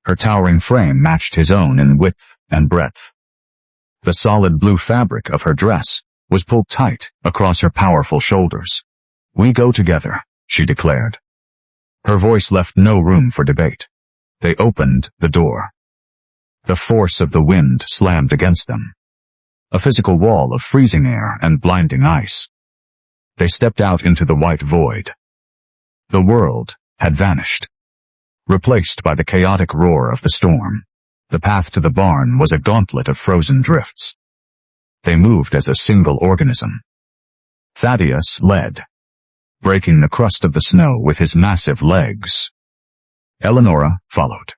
Her towering frame matched his own in width and breadth. The solid blue fabric of her dress was pulled tight across her powerful shoulders. "We go together," she declared. Her voice left no room for debate. They opened the door. The force of the wind slammed against them, a physical wall of freezing air and blinding ice. They stepped out into the white void. The world had vanished, replaced by the chaotic roar of the storm. The path to the barn was a gauntlet of frozen drifts. They moved as a single organism. Thaddeus led, breaking the crust of the snow with his massive legs. Elenora followed,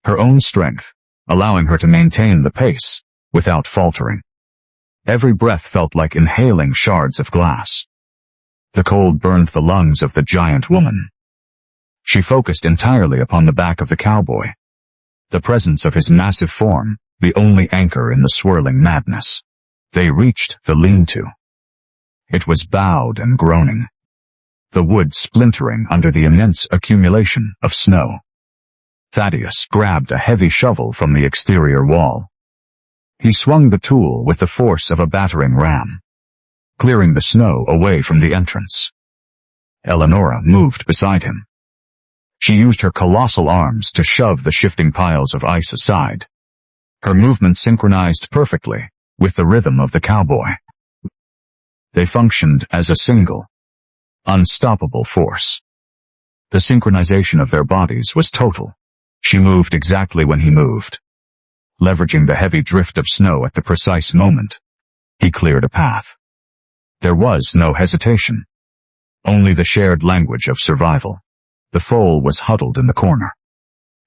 her own strength allowing her to maintain the pace without faltering. Every breath felt like inhaling shards of glass. The cold burned the lungs of the giant woman. She focused entirely upon the back of the cowboy, the presence of his massive form, the only anchor in the swirling madness. They reached the lean-to. It was bowed and groaning, the wood splintering under the immense accumulation of snow. Thaddeus grabbed a heavy shovel from the exterior wall. He swung the tool with the force of a battering ram, clearing the snow away from the entrance. Elenora moved beside him. She used her colossal arms to shove the shifting piles of ice aside. Her movement synchronized perfectly with the rhythm of the cowboy. They functioned as a single, unstoppable force. The synchronization of their bodies was total. She moved exactly when he moved. Leveraging the heavy drift of snow at the precise moment, he cleared a path. There was no hesitation, only the shared language of survival. The foal was huddled in the corner,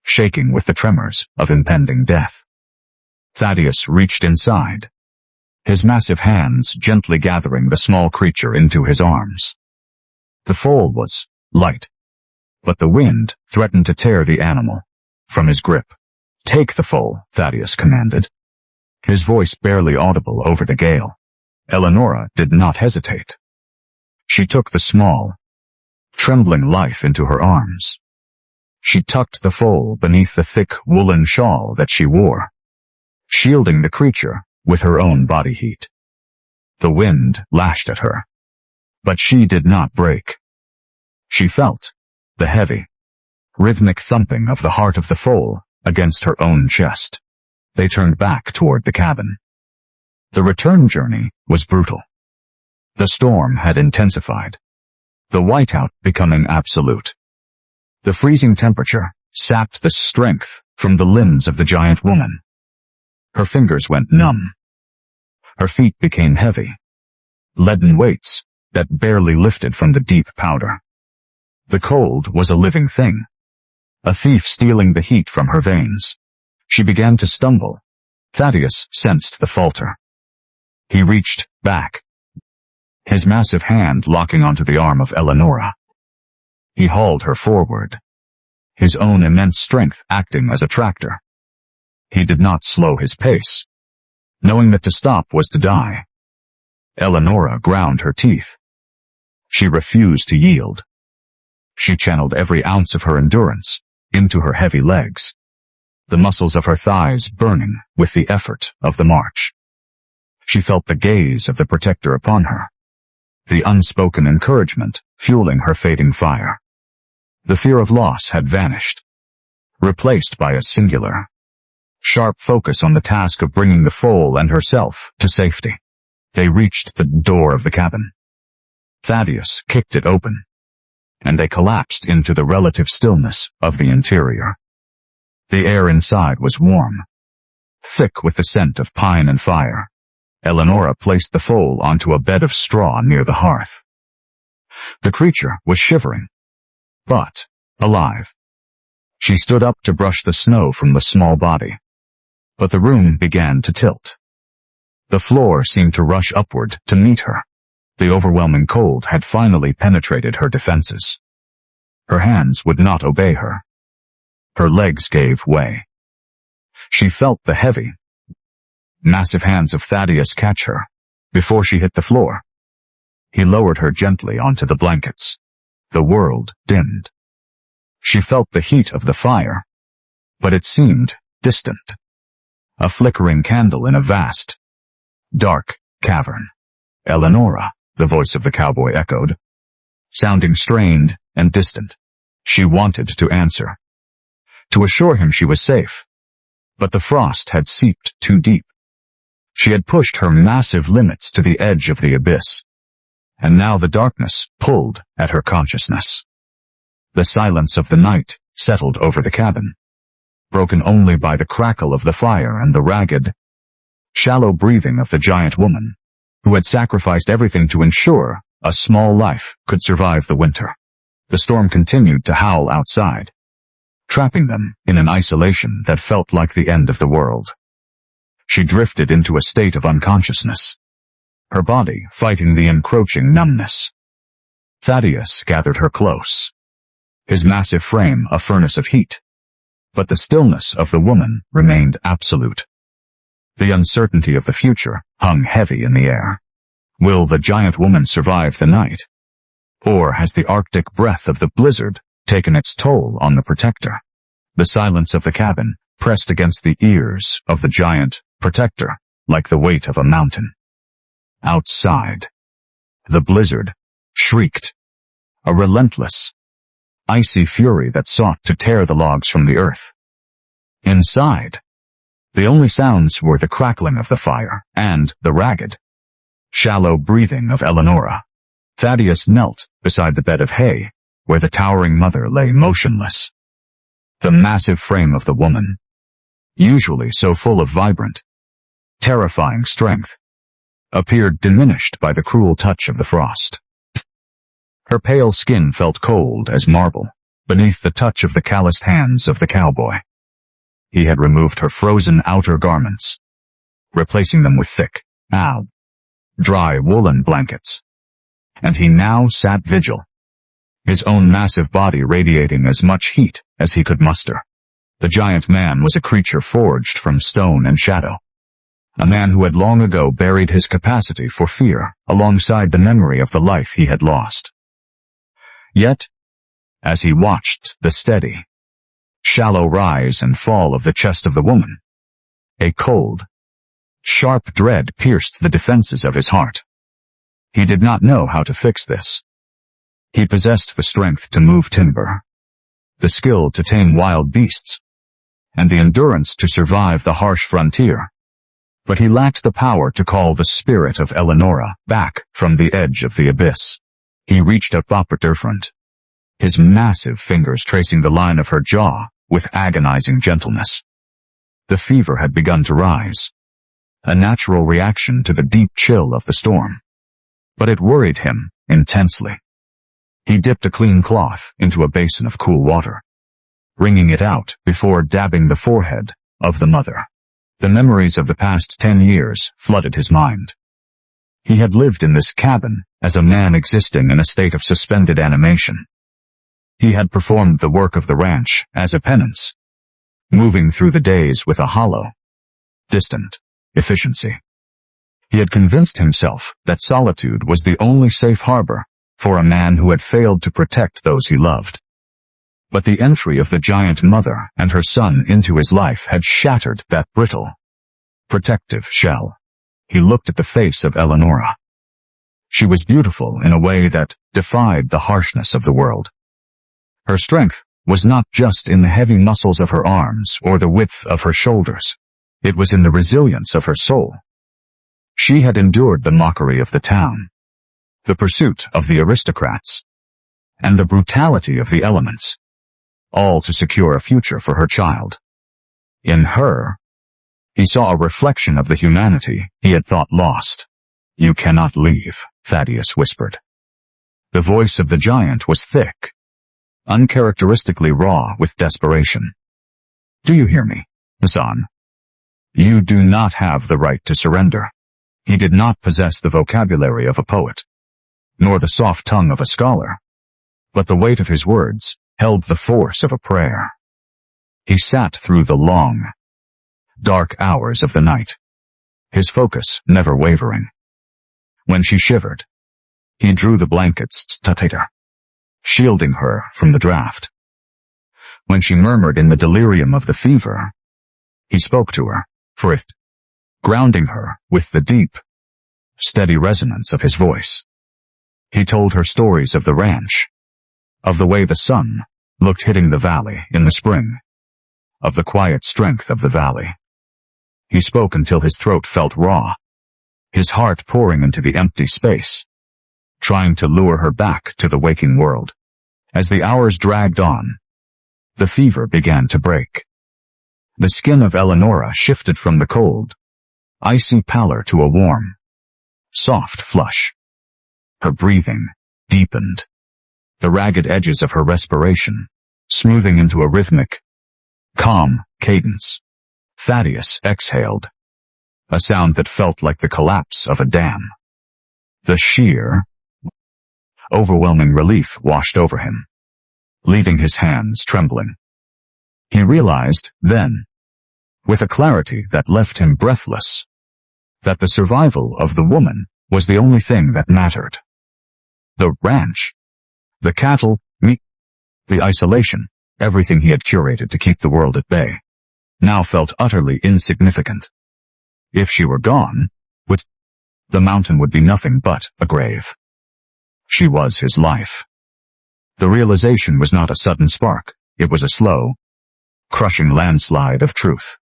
shaking with the tremors of impending death. Thaddeus reached inside, his massive hands gently gathering the small creature into his arms. The foal was light, but the wind threatened to tear the animal from his grip. "Take the foal," Thaddeus commanded, his voice barely audible over the gale. Elenora did not hesitate. She took the small, trembling life into her arms. She tucked the foal beneath the thick woolen shawl that she wore, shielding the creature with her own body heat. The wind lashed at her, but she did not break. She felt the heavy, rhythmic thumping of the heart of the foal against her own chest. They turned back toward the cabin. The return journey was brutal. The storm had intensified, the whiteout becoming absolute. The freezing temperature sapped the strength from the limbs of the giant woman. Her fingers went numb. Her feet became heavy, leaden weights that barely lifted from the deep powder. The cold was a living thing, a thief stealing the heat from her veins. She began to stumble. Thaddeus sensed the falter. He reached back, his massive hand locking onto the arm of Elenora. He hauled her forward, his own immense strength acting as a tractor. He did not slow his pace, knowing that to stop was to die. Elenora ground her teeth. She refused to yield. She channeled every ounce of her endurance into her heavy legs, the muscles of her thighs burning with the effort of the march. She felt the gaze of the protector upon her, the unspoken encouragement fueling her fading fire. The fear of loss had vanished, replaced by a singular, sharp focus on the task of bringing the foal and herself to safety. They reached the door of the cabin. Thaddeus kicked it open, and they collapsed into the relative stillness of the interior. The air inside was warm, thick with the scent of pine and fire. Elenora placed the foal onto a bed of straw near the hearth. The creature was shivering, but alive. She stood up to brush the snow from the small body, but the room began to tilt. The floor seemed to rush upward to meet her. The overwhelming cold had finally penetrated her defenses. Her hands would not obey her. Her legs gave way. She felt the heavy, massive hands of Thaddeus catch her before she hit the floor. He lowered her gently onto the blankets. The world dimmed. She felt the heat of the fire, but it seemed distant. A flickering candle in a vast, dark cavern. Elenora, the voice of the cowboy echoed, sounding strained and distant. She wanted to answer, to assure him she was safe, but the frost had seeped too deep. She had pushed her massive limits to the edge of the abyss, and now the darkness pulled at her consciousness. The silence of the night settled over the cabin, broken only by the crackle of the fire and the ragged, shallow breathing of the giant woman, who had sacrificed everything to ensure a small life could survive the winter. The storm continued to howl outside, trapping them in an isolation that felt like the end of the world. She drifted into a state of unconsciousness, her body fighting the encroaching numbness. Thaddeus gathered her close, his massive frame a furnace of heat, but the stillness of the woman remained absolute. The uncertainty of the future hung heavy in the air. Will the giant woman survive the night? Or has the arctic breath of the blizzard taken its toll on the protector? The silence of the cabin pressed against the ears of the giant protector like the weight of a mountain. Outside, the blizzard shrieked, a relentless, icy fury that sought to tear the logs from the earth. Inside, the only sounds were the crackling of the fire and the ragged, shallow breathing of Elenora. Thaddeus knelt beside the bed of hay, where the towering mother lay motionless. The massive frame of the woman, usually so full of vibrant, terrifying strength, appeared diminished by the cruel touch of the frost. Her pale skin felt cold as marble beneath the touch of the calloused hands of the cowboy. He had removed her frozen outer garments, replacing them with thick, dry woolen blankets. And he now sat vigil, his own massive body radiating as much heat as he could muster. The giant man was a creature forged from stone and shadow, a man who had long ago buried his capacity for fear alongside the memory of the life he had lost. Yet, as he watched the steady, shallow rise and fall of the chest of the woman, a cold, sharp dread pierced the defenses of his heart. He did not know how to fix this. He possessed the strength to move timber, the skill to tame wild beasts, and the endurance to survive the harsh frontier. But he lacked the power to call the spirit of Elenora back from the edge of the abyss. He reached out different, his massive fingers tracing the line of her jaw with agonizing gentleness. The fever had begun to rise, a natural reaction to the deep chill of the storm. But it worried him intensely. He dipped a clean cloth into a basin of cool water, wringing it out before dabbing the forehead of the mother. The memories of the past 10 years flooded his mind. He had lived in this cabin as a man existing in a state of suspended animation. He had performed the work of the ranch as a penance, moving through the days with a hollow, distant efficiency. He had convinced himself that solitude was the only safe harbor for a man who had failed to protect those he loved. But the entry of the giant mother and her son into his life had shattered that brittle, protective shell. He looked at the face of Elenora. She was beautiful in a way that defied the harshness of the world. Her strength was not just in the heavy muscles of her arms or the width of her shoulders. It was in the resilience of her soul. She had endured the mockery of the town, the pursuit of the aristocrats, and the brutality of the elements, all to secure a future for her child. In her, he saw a reflection of the humanity he had thought lost. "You cannot leave," Thaddeus whispered. The voice of the giant was thick, uncharacteristically raw with desperation. "Do you hear me, Hassan? You do not have the right to surrender." He did not possess the vocabulary of a poet, nor the soft tongue of a scholar, but the weight of his words held the force of a prayer. He sat through the long, dark hours of the night, his focus never wavering. When she shivered, he drew the blankets tighter, shielding her from the draft. When she murmured in the delirium of the fever, he spoke to her, for it, grounding her with the deep, steady resonance of his voice. He told her stories of the ranch, of the way the sun looked hitting the valley in the spring, of the quiet strength of the valley. He spoke until his throat felt raw, his heart pouring into the empty space, trying to lure her back to the waking world. As the hours dragged on, the fever began to break. The skin of Elenora shifted from the cold, icy pallor to a warm, soft flush. Her breathing deepened, the ragged edges of her respiration smoothing into a rhythmic, calm cadence. Thaddeus exhaled, a sound that felt like the collapse of a dam. The sheer, overwhelming relief washed over him, leaving his hands trembling. He realized, then, with a clarity that left him breathless, that the survival of the woman was the only thing that mattered. The ranch, the cattle, meat, the isolation, everything he had curated to keep the world at bay, now felt utterly insignificant. If she were gone, the mountain would be nothing but a grave. She was his life. The realization was not a sudden spark, it was a slow, crushing landslide of truth.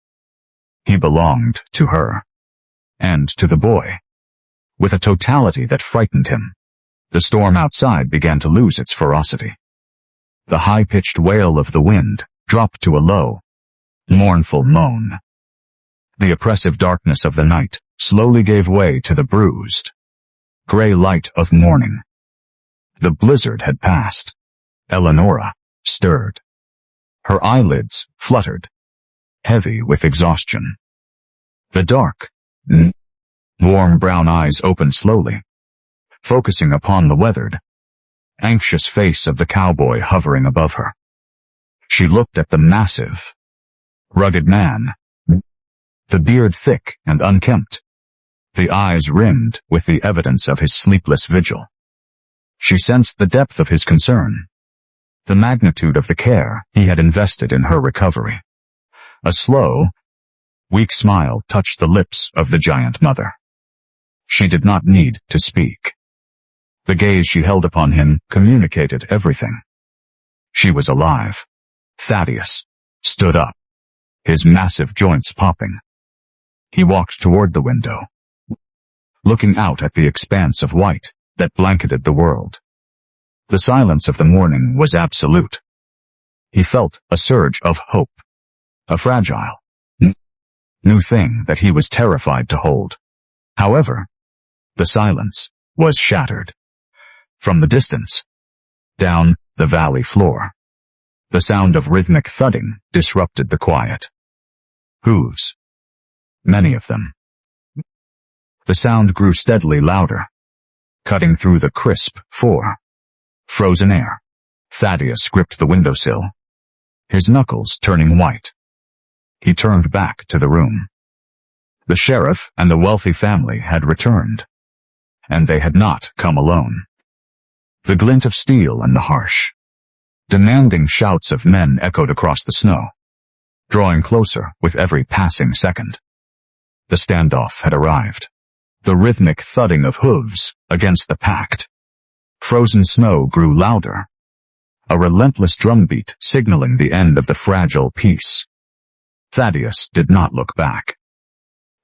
He belonged to her, and to the boy, with a totality that frightened him. The storm outside began to lose its ferocity. The high-pitched wail of the wind dropped to a low, mournful moan. The oppressive darkness of the night slowly gave way to the bruised, gray light of morning. The blizzard had passed. Elenora stirred. Her eyelids fluttered, heavy with exhaustion. The dark, warm brown eyes opened slowly, focusing upon the weathered, anxious face of the cowboy hovering above her. She looked at the massive, rugged man, the beard thick and unkempt, the eyes rimmed with the evidence of his sleepless vigil. She sensed the depth of his concern, the magnitude of the care he had invested in her recovery. A slow, weak smile touched the lips of the giant mother. She did not need to speak. The gaze she held upon him communicated everything. She was alive. Thaddeus stood up, his massive joints popping. He walked toward the window, looking out at the expanse of white that blanketed the world. The silence of the morning was absolute. He felt a surge of hope, a fragile, new thing that he was terrified to hold. However, the silence was shattered. From the distance, down the valley floor, the sound of rhythmic thudding disrupted the quiet. Hooves. Many of them. The sound grew steadily louder, cutting through the crisp, frozen air. Thaddeus gripped the windowsill, his knuckles turning white. He turned back to the room. The sheriff and the wealthy family had returned, and they had not come alone. The glint of steel and the harsh, demanding shouts of men echoed across the snow, drawing closer with every passing second. The standoff had arrived. The rhythmic thudding of hooves against the packed, frozen snow grew louder, a relentless drumbeat signaling the end of the fragile peace. Thaddeus did not look back.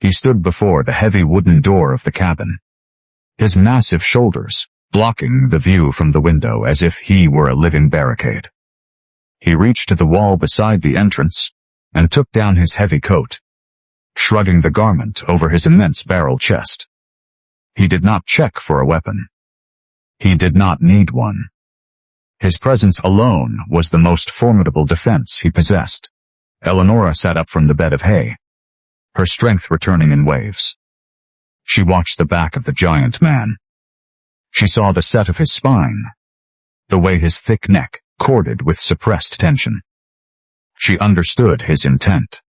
He stood before the heavy wooden door of the cabin, his massive shoulders blocking the view from the window as if he were a living barricade. He reached to the wall beside the entrance and took down his heavy coat, shrugging the garment over his immense barrel chest. He did not check for a weapon. He did not need one. His presence alone was the most formidable defense he possessed. Elenora sat up from the bed of hay, her strength returning in waves. She watched the back of the giant man. She saw the set of his spine, the way his thick neck corded with suppressed tension. She understood his intent.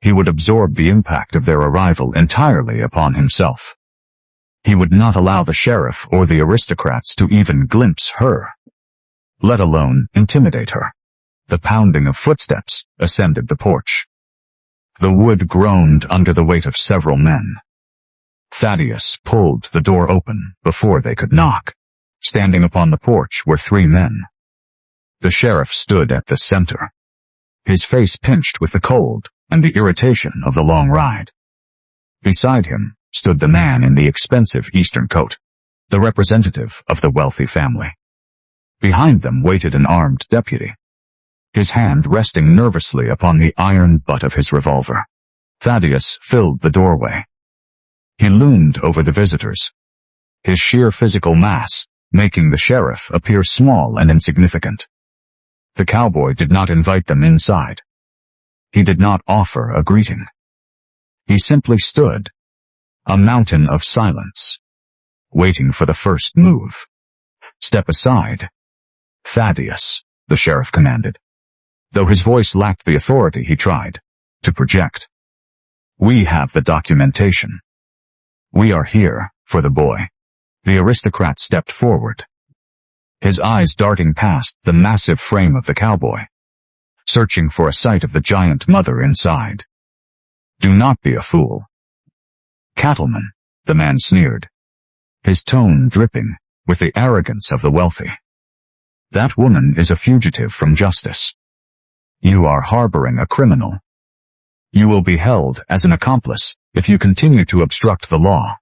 He would absorb the impact of their arrival entirely upon himself. He would not allow the sheriff or the aristocrats to even glimpse her, let alone intimidate her. The pounding of footsteps ascended the porch. The wood groaned under the weight of several men. Thaddeus pulled the door open before they could knock. Standing upon the porch were 3 men. The sheriff stood at the center, his face pinched with the cold and the irritation of the long ride. Beside him stood the man in the expensive Eastern coat, the representative of the wealthy family. Behind them waited an armed deputy, his hand resting nervously upon the iron butt of his revolver. Thaddeus filled the doorway. He loomed over the visitors, his sheer physical mass making the sheriff appear small and insignificant. The cowboy did not invite them inside. He did not offer a greeting. He simply stood, a mountain of silence, waiting for the first move. "Step aside, Thaddeus," the sheriff commanded, though his voice lacked the authority he tried to project. "We have the documentation. We are here for the boy." The aristocrat stepped forward, his eyes darting past the massive frame of the cowboy, searching for a sight of the giant mother inside. "Do not be a fool, cattleman," the man sneered, his tone dripping with the arrogance of the wealthy. "That woman is a fugitive from justice. You are harboring a criminal. You will be held as an accomplice if you continue to obstruct the law."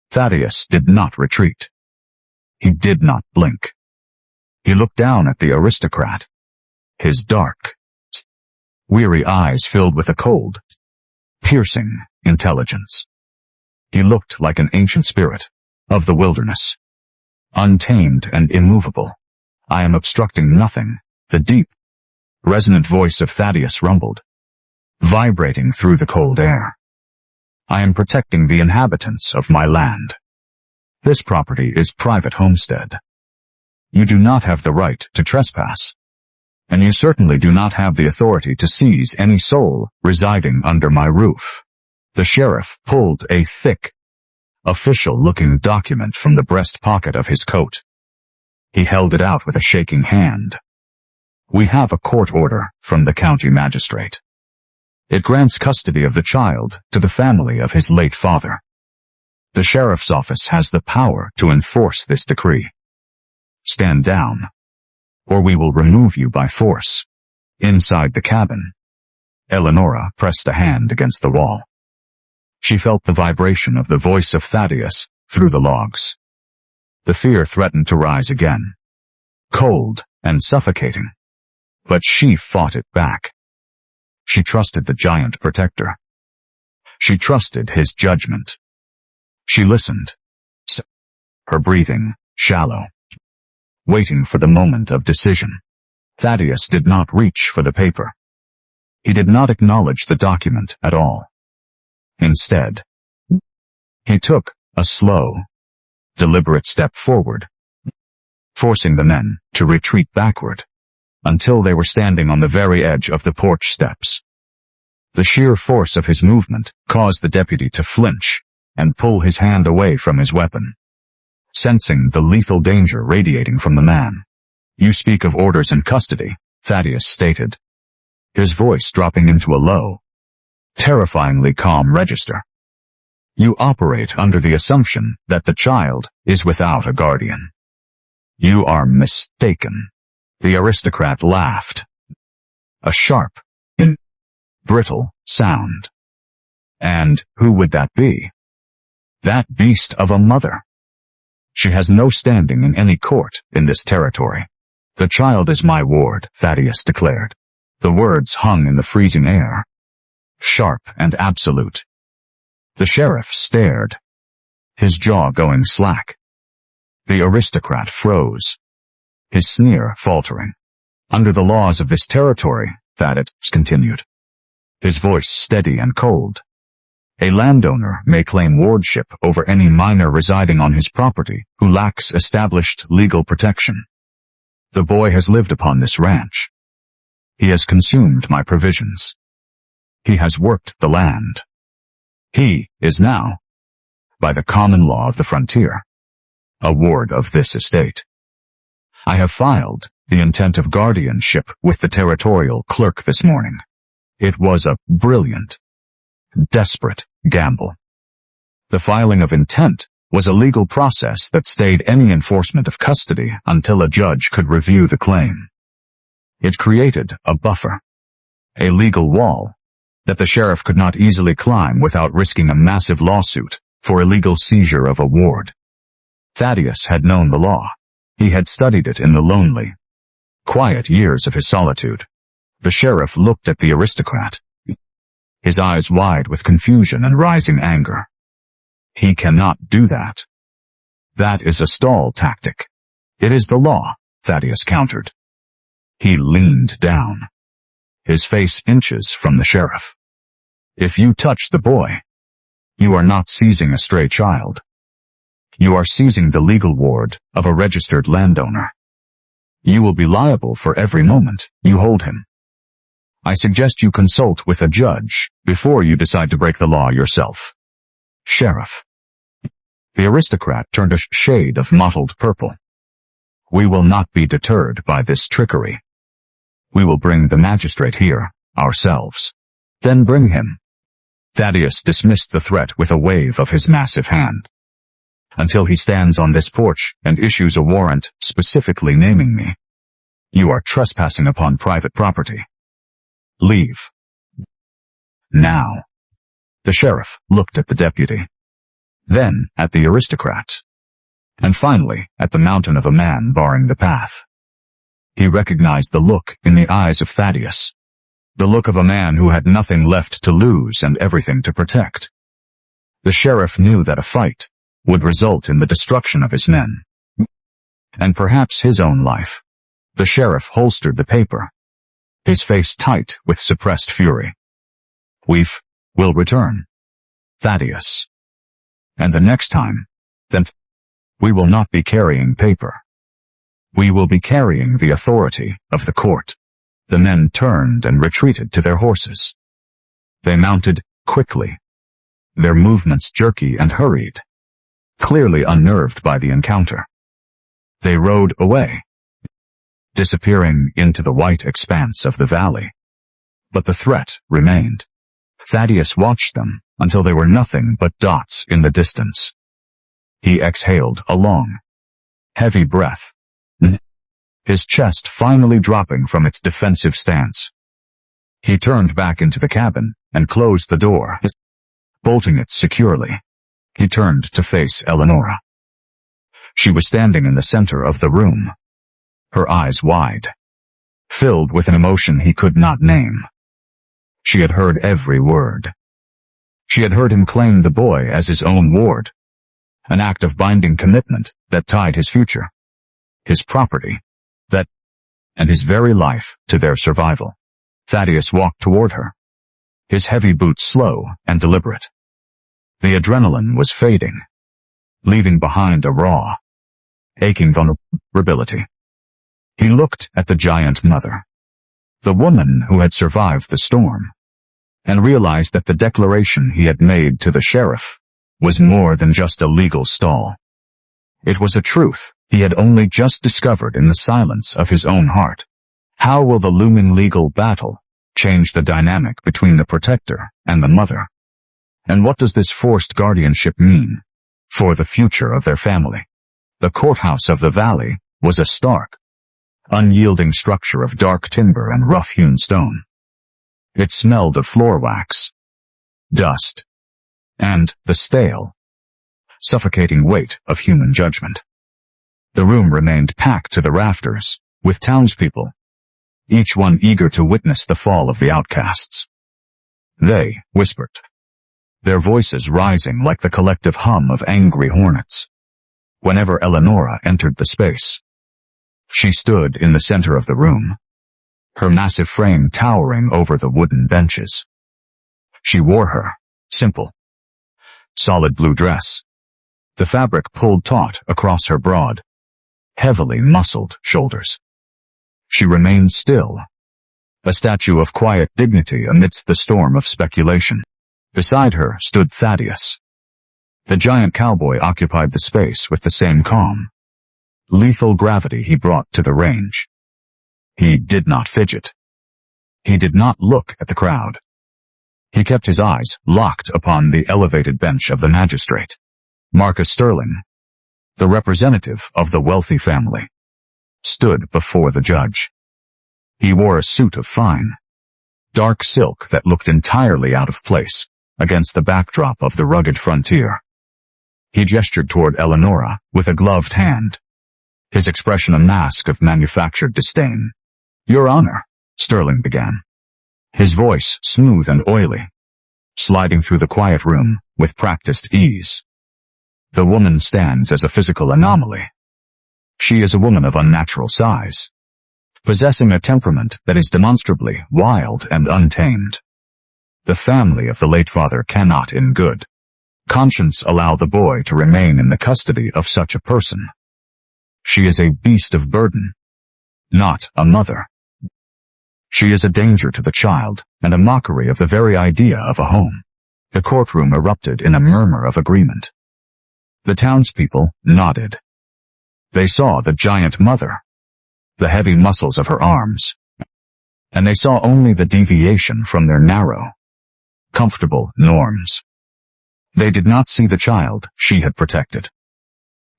Thaddeus did not retreat. He did not blink. He looked down at the aristocrat, his dark, weary eyes filled with a cold, piercing intelligence. He looked like an ancient spirit of the wilderness, untamed and immovable. "I am obstructing nothing," the deep, resonant voice of Thaddeus rumbled, vibrating through the cold air. "I am protecting the inhabitants of my land. This property is private homestead. You do not have the right to trespass, and you certainly do not have the authority to seize any soul residing under my roof." The sheriff pulled a thick, official-looking document from the breast pocket of his coat. He held it out with a shaking hand. "We have a court order from the county magistrate. It grants custody of the child to the family of his late father. The sheriff's office has the power to enforce this decree. Stand down, or we will remove you by force." Inside the cabin, Elenora pressed a hand against the wall. She felt the vibration of the voice of Thaddeus through the logs. The fear threatened to rise again, cold and suffocating, but she fought it back. She trusted the giant protector. She trusted his judgment. She listened, her breathing shallow, waiting for the moment of decision. Thaddeus did not reach for the paper. He did not acknowledge the document at all. Instead, he took a slow, deliberate step forward, forcing the men to retreat backward until they were standing on the very edge of the porch steps. The sheer force of his movement caused the deputy to flinch and pull his hand away from his weapon, sensing the lethal danger radiating from the man. "You speak of orders and custody," Thaddeus stated, his voice dropping into a low, terrifyingly calm register. "You operate under the assumption that the child is without a guardian. You are mistaken." The aristocrat laughed. A sharp, brittle sound. And who would that be? That beast of a mother. She has no standing in any court in this territory. The child is my ward, Thaddeus declared. The words hung in the freezing air, sharp and absolute. The sheriff stared, his jaw going slack. The aristocrat froze, his sneer faltering. Under the laws of this territory, Thaddeus continued, his voice steady and cold, a landowner may claim wardship over any minor residing on his property who lacks established legal protection. The boy has lived upon this ranch. He has consumed my provisions. He has worked the land. He is now, by the common law of the frontier, a ward of this estate. I have filed the intent of guardianship with the territorial clerk this morning. It was a brilliant, desperate gamble. The filing of intent was a legal process that stayed any enforcement of custody until a judge could review the claim. It created a buffer, a legal wall, that the sheriff could not easily climb without risking a massive lawsuit for illegal seizure of a ward. Thaddeus had known the law. He had studied it in the lonely, quiet years of his solitude. The sheriff looked at the aristocrat, his eyes wide with confusion and rising anger. He cannot do that. That is a stall tactic. It is the law, Thaddeus countered. He leaned down, his face inches from the sheriff. If you touch the boy, you are not seizing a stray child. You are seizing the legal ward of a registered landowner. You will be liable for every moment you hold him. I suggest you consult with a judge before you decide to break the law yourself. Sheriff. The aristocrat turned a shade of mottled purple. We will not be deterred by this trickery. We will bring the magistrate here, ourselves. Then bring him. Thaddeus dismissed the threat with a wave of his massive hand. Until he stands on this porch and issues a warrant specifically naming me. You are trespassing upon private property. Leave. Now. The sheriff looked at the deputy, then at the aristocrat, and finally at the mountain of a man barring the path. He recognized the look in the eyes of Thaddeus, the look of a man who had nothing left to lose and everything to protect. The sheriff knew that a fight would result in the destruction of his men, and perhaps his own life. The sheriff holstered the paper, his face tight with suppressed fury. We'll return, Thaddeus. And the next time, then, we will not be carrying paper. We will be carrying the authority of the court. The men turned and retreated to their horses. They mounted quickly, their movements jerky and hurried, clearly unnerved by the encounter. They rode away, disappearing into the white expanse of the valley. But the threat remained. Thaddeus watched them until they were nothing but dots in the distance. He exhaled a long, heavy breath, his chest finally dropping from its defensive stance. He turned back into the cabin and closed the door, bolting it securely. He turned to face Elenora. She was standing in the center of the room, her eyes wide, filled with an emotion he could not name. She had heard every word. She had heard him claim the boy as his own ward, an act of binding commitment that tied his future, his property, and his very life to their survival. Thaddeus walked toward her, his heavy boots slow and deliberate. The adrenaline was fading, leaving behind a raw, aching vulnerability. He looked at the giant mother, the woman who had survived the storm, and realized that the declaration he had made to the sheriff was more than just a legal stall. It was a truth he had only just discovered in the silence of his own heart. How will the looming legal battle change the dynamic between the protector and the mother? And what does this forced guardianship mean for the future of their family? The courthouse of the valley was a stark, unyielding structure of dark timber and rough-hewn stone. It smelled of floor wax, dust, and the stale, suffocating weight of human judgment. The room remained packed to the rafters, with townspeople, each one eager to witness the fall of the outcasts. They whispered, their voices rising like the collective hum of angry hornets. Whenever Elenora entered the space, she stood in the center of the room, her massive frame towering over the wooden benches. She wore her simple, solid blue dress, the fabric pulled taut across her broad, heavily muscled shoulders. She remained still, a statue of quiet dignity amidst the storm of speculation. Beside her stood Thaddeus. The giant cowboy occupied the space with the same calm, lethal gravity he brought to the range. He did not fidget. He did not look at the crowd. He kept his eyes locked upon the elevated bench of the magistrate. Marcus Sterling, the representative of the wealthy family, stood before the judge. He wore a suit of fine, dark silk that looked entirely out of place against the backdrop of the rugged frontier. He gestured toward Elenora with a gloved hand, his expression a mask of manufactured disdain. "Your Honor," Sterling began, his voice smooth and oily, sliding through the quiet room with practiced ease. "The woman stands as a physical anomaly. She is a woman of unnatural size, possessing a temperament that is demonstrably wild and untamed. The family of the late father cannot in good conscience allow the boy to remain in the custody of such a person. She is a beast of burden, not a mother. She is a danger to the child and a mockery of the very idea of a home." The courtroom erupted in a murmur of agreement. The townspeople nodded. They saw the giant mother, the heavy muscles of her arms, and they saw only the deviation from their narrow, comfortable norms. They did not see the child she had protected.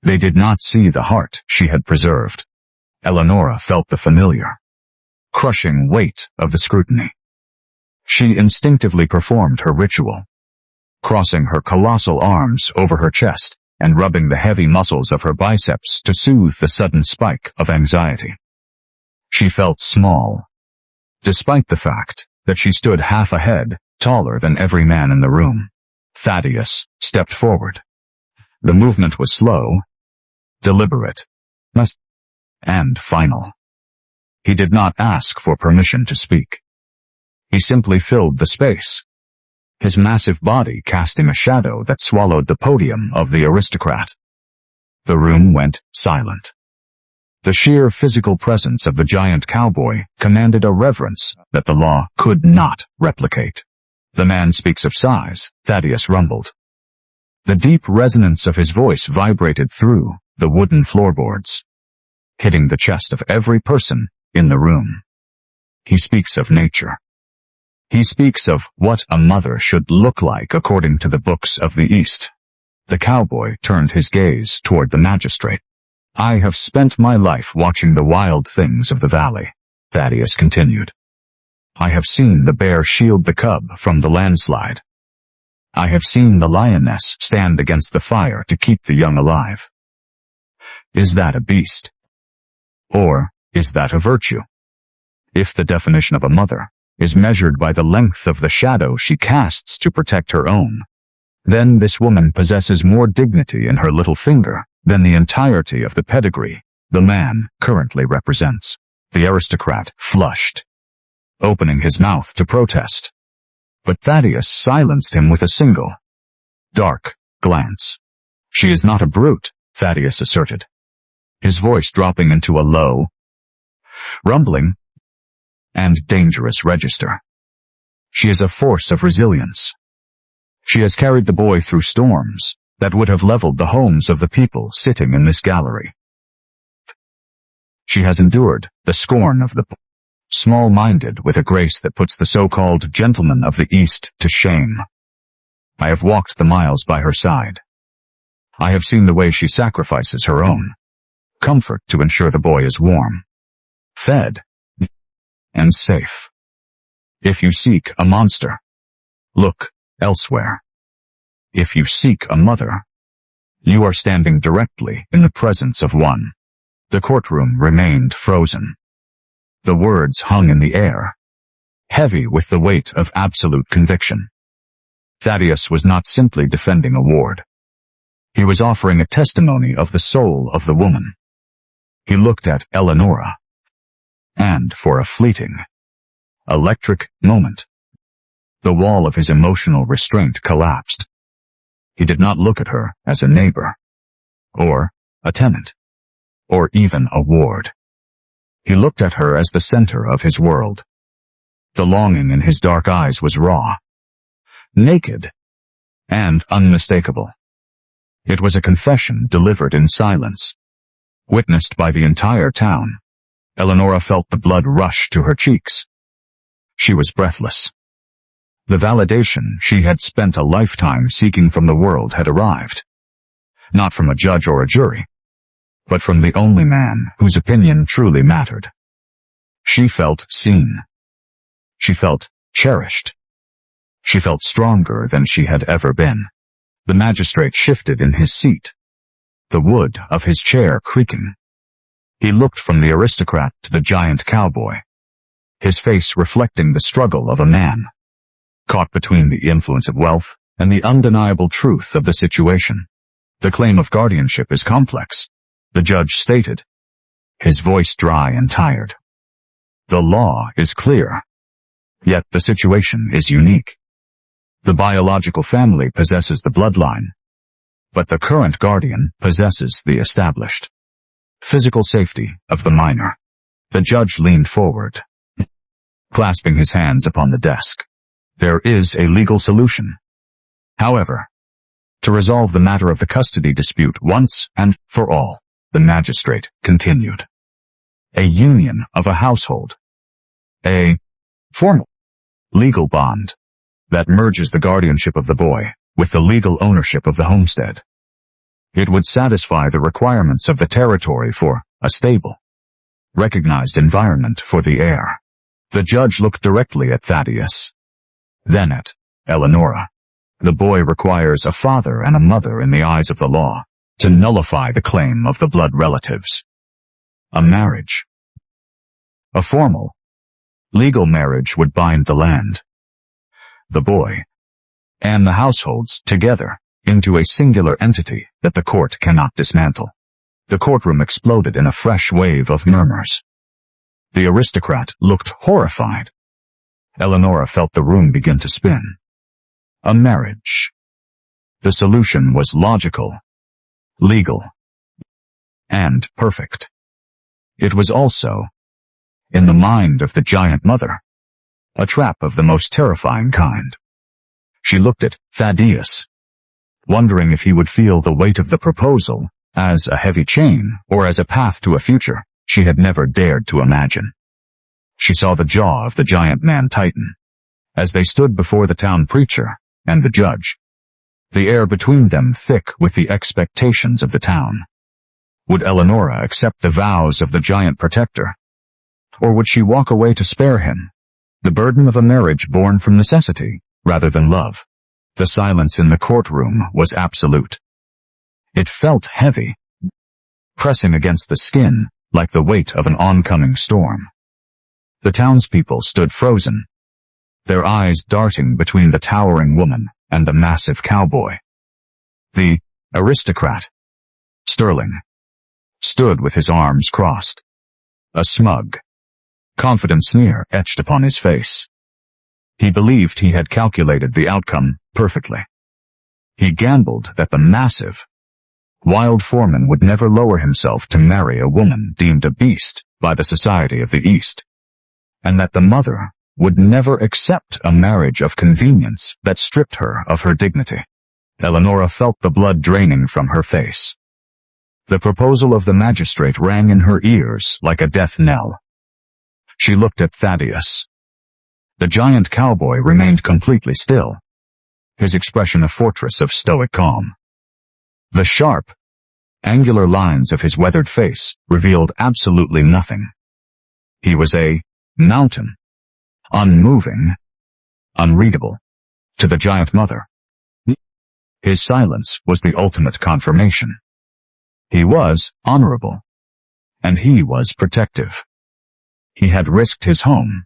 They did not see the heart she had preserved. Elenora felt the familiar, crushing weight of the scrutiny. She instinctively performed her ritual, crossing her colossal arms over her chest and rubbing the heavy muscles of her biceps to soothe the sudden spike of anxiety. She felt small, despite the fact that she stood half a head taller than every man in the room. Thaddeus stepped forward. The movement was slow, deliberate, and final. He did not ask for permission to speak. He simply filled the space, his massive body casting a shadow that swallowed the podium of the aristocrat. The room went silent. The sheer physical presence of the giant cowboy commanded a reverence that the law could not replicate. "The man speaks of size," Thaddeus rumbled. The deep resonance of his voice vibrated through the wooden floorboards, hitting the chest of every person in the room. "He speaks of nature. He speaks of what a mother should look like according to the books of the East." The cowboy turned his gaze toward the magistrate. "I have spent my life watching the wild things of the valley," Thaddeus continued. "I have seen the bear shield the cub from the landslide. I have seen the lioness stand against the fire to keep the young alive. Is that a beast? Or is that a virtue? If the definition of a mother is measured by the length of the shadow she casts to protect her own, then this woman possesses more dignity in her little finger than the entirety of the pedigree the man currently represents." The aristocrat flushed, opening his mouth to protest. But Thaddeus silenced him with a single, dark glance. "She is not a brute," Thaddeus asserted, his voice dropping into a low, rumbling, and dangerous register. "She is a force of resilience. She has carried the boy through storms that would have leveled the homes of the people sitting in this gallery. She has endured the scorn of the small-minded with a grace that puts the so-called gentlemen of the East to shame. I have walked the miles by her side. I have seen the way she sacrifices her own comfort to ensure the boy is warm. fed, and safe. If you seek a monster, look elsewhere. If you seek a mother, you are standing directly in the presence of one. The courtroom remained frozen. The words hung in the air, heavy with the weight of absolute conviction. Thaddeus was not simply defending a ward. He was offering a testimony of the soul of the woman. He looked at Elenora, and for a fleeting, electric moment, the wall of his emotional restraint collapsed. He did not look at her as a neighbor, or a tenant, or even a ward. He looked at her as the center of his world. The longing in his dark eyes was raw, naked, and unmistakable. It was a confession delivered in silence, witnessed by the entire town. Elenora felt the blood rush to her cheeks. She was breathless. The validation she had spent a lifetime seeking from the world had arrived. Not from a judge or a jury, but from the only man whose opinion truly mattered. She felt seen. She felt cherished. She felt stronger than she had ever been. The magistrate shifted in his seat, the wood of his chair creaking. He looked from the aristocrat to the giant cowboy, his face reflecting the struggle of a man, caught between the influence of wealth and the undeniable truth of the situation. The claim of guardianship is complex, the judge stated, his voice dry and tired. The law is clear, yet the situation is unique. The biological family possesses the bloodline, but the current guardian possesses the established physical safety of the minor. The judge leaned forward, clasping his hands upon the desk. There is a legal solution. However, to resolve the matter of the custody dispute once and for all, the magistrate continued. A union of a household. A formal legal bond that merges the guardianship of the boy with the legal ownership of the homestead. It would satisfy the requirements of the territory for a stable, recognized environment for the heir. The judge looked directly at Thaddeus, then at Elenora. The boy requires a father and a mother in the eyes of the law to nullify the claim of the blood relatives. A marriage. A formal, legal marriage would bind the land, the boy, and the households together into a singular entity that the court cannot dismantle. The courtroom exploded in a fresh wave of murmurs. The aristocrat looked horrified. Elenora felt the room begin to spin. A marriage. The solution was logical, legal, and perfect. It was also, in the mind of the giant mother, a trap of the most terrifying kind. She looked at Thaddeus, wondering if he would feel the weight of the proposal as a heavy chain or as a path to a future she had never dared to imagine. She saw the jaw of the giant man tighten as they stood before the town preacher and the judge, the air between them thick with the expectations of the town. Would Elenora accept the vows of the giant protector, or would she walk away to spare him the burden of a marriage born from necessity rather than love? The silence in the courtroom was absolute. It felt heavy, pressing against the skin like the weight of an oncoming storm. The townspeople stood frozen, their eyes darting between the towering woman and the massive cowboy. The aristocrat, Sterling, stood with his arms crossed, a smug, confident sneer etched upon his face. He believed he had calculated the outcome perfectly. He gambled that the massive, wild foreman would never lower himself to marry a woman deemed a beast by the society of the East, and that the mother would never accept a marriage of convenience that stripped her of her dignity. Elenora felt the blood draining from her face. The proposal of the magistrate rang in her ears like a death knell. She looked at Thaddeus. The giant cowboy remained completely still, his expression a fortress of stoic calm. The sharp, angular lines of his weathered face revealed absolutely nothing. He was a mountain, unmoving, unreadable, to the giant mother. His silence was the ultimate confirmation. He was honorable, and he was protective. He had risked his home,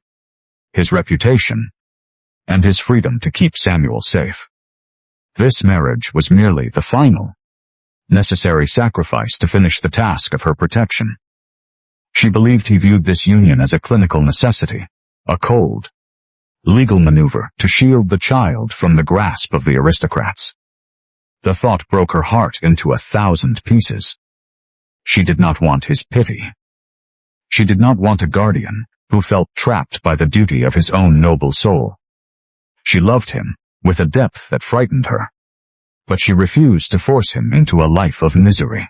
his reputation, and his freedom to keep Samuel safe. This marriage was merely the final, necessary sacrifice to finish the task of her protection. She believed he viewed this union as a clinical necessity, a cold, legal maneuver to shield the child from the grasp of the aristocrats. The thought broke her heart into 1,000 pieces. She did not want his pity. She did not want a guardian who felt trapped by the duty of his own noble soul. She loved him with a depth that frightened her, but she refused to force him into a life of misery.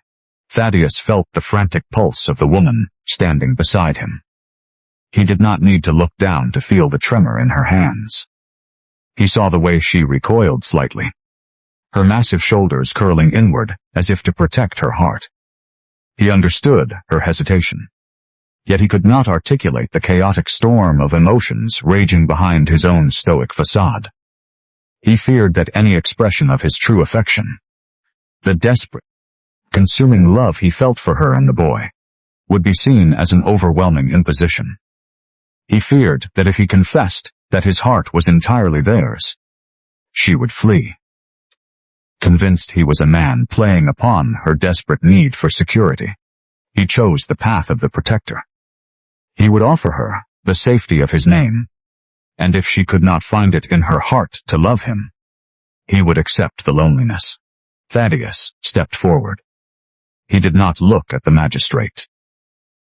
Thaddeus felt the frantic pulse of the woman standing beside him. He did not need to look down to feel the tremor in her hands. He saw the way she recoiled slightly, her massive shoulders curling inward as if to protect her heart. He understood her hesitation, yet he could not articulate the chaotic storm of emotions raging behind his own stoic facade. He feared that any expression of his true affection, the desperate, consuming love he felt for her and the boy, would be seen as an overwhelming imposition. He feared that if he confessed that his heart was entirely theirs, she would flee. Convinced he was a man playing upon her desperate need for security, he chose the path of the protector. He would offer her the safety of his name, and if she could not find it in her heart to love him, he would accept the loneliness. Thaddeus stepped forward. He did not look at the magistrate.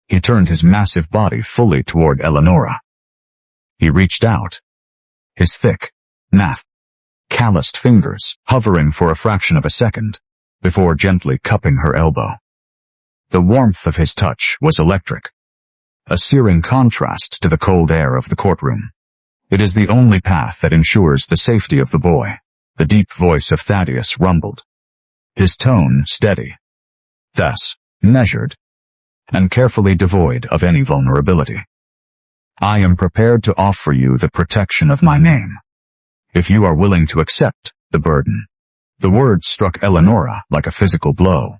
He turned his massive body fully toward Elenora. He reached out, his thick, calloused fingers hovering for a fraction of a second before gently cupping her elbow. The warmth of his touch was electric, a searing contrast to the cold air of the courtroom. "It is the only path that ensures the safety of the boy," the deep voice of Thaddeus rumbled, his tone steady, thus measured, and carefully devoid of any vulnerability. "I am prepared to offer you the protection of my name, if you are willing to accept the burden." The words struck Elenora like a physical blow.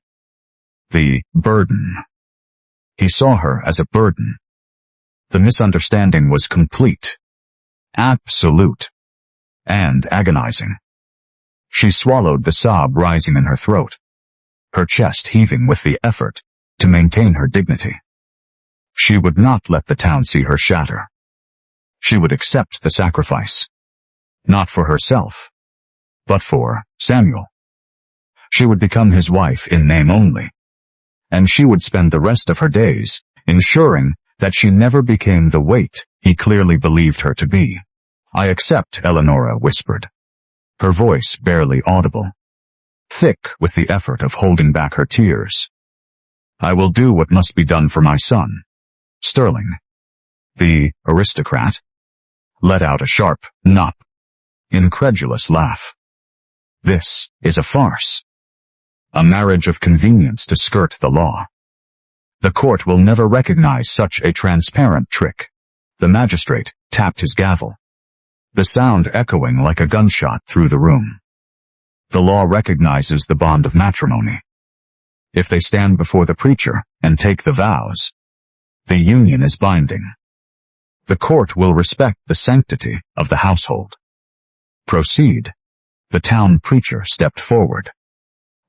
The burden. He saw her as a burden. The misunderstanding was complete, absolute, and agonizing. She swallowed the sob rising in her throat, her chest heaving with the effort to maintain her dignity. She would not let the town see her shatter. She would accept the sacrifice, not for herself, but for Samuel. She would become his wife in name only, and she would spend the rest of her days ensuring that she never became the weight he clearly believed her to be. "I accept," Elenora whispered, her voice barely audible, thick with the effort of holding back her tears. "I will do what must be done for my son." Sterling, the aristocrat, let out a sharp, incredulous laugh. "This is a farce. A marriage of convenience to skirt the law. The court will never recognize such a transparent trick." The magistrate tapped his gavel, the sound echoing like a gunshot through the room. "The law recognizes the bond of matrimony. If they stand before the preacher and take the vows, the union is binding. The court will respect the sanctity of the household. Proceed." The town preacher stepped forward,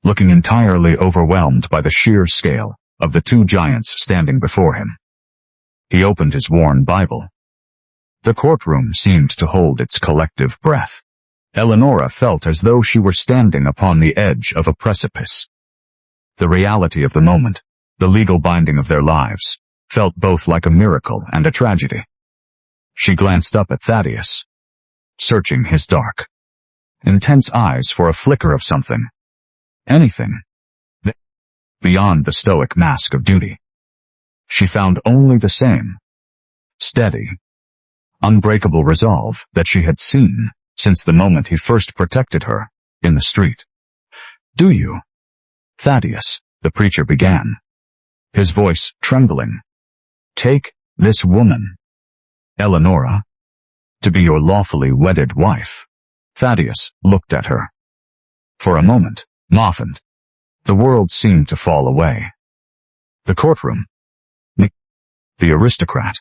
looking entirely overwhelmed by the sheer scale of the two giants standing before him. He opened his worn Bible. The courtroom seemed to hold its collective breath. Elenora felt as though she were standing upon the edge of a precipice. The reality of the moment, the legal binding of their lives, felt both like a miracle and a tragedy. She glanced up at Thaddeus, searching his dark, intense eyes for a flicker of something, anything, beyond the stoic mask of duty. She found only the same, steady, unbreakable resolve that she had seen since the moment he first protected her in the street. "Do you, Thaddeus?" the preacher began, his voice trembling. "Take This woman, Elenora, to be your lawfully wedded wife. Thaddeus looked at her. For a moment, Moffat, the world seemed to fall away. The courtroom, the aristocrat,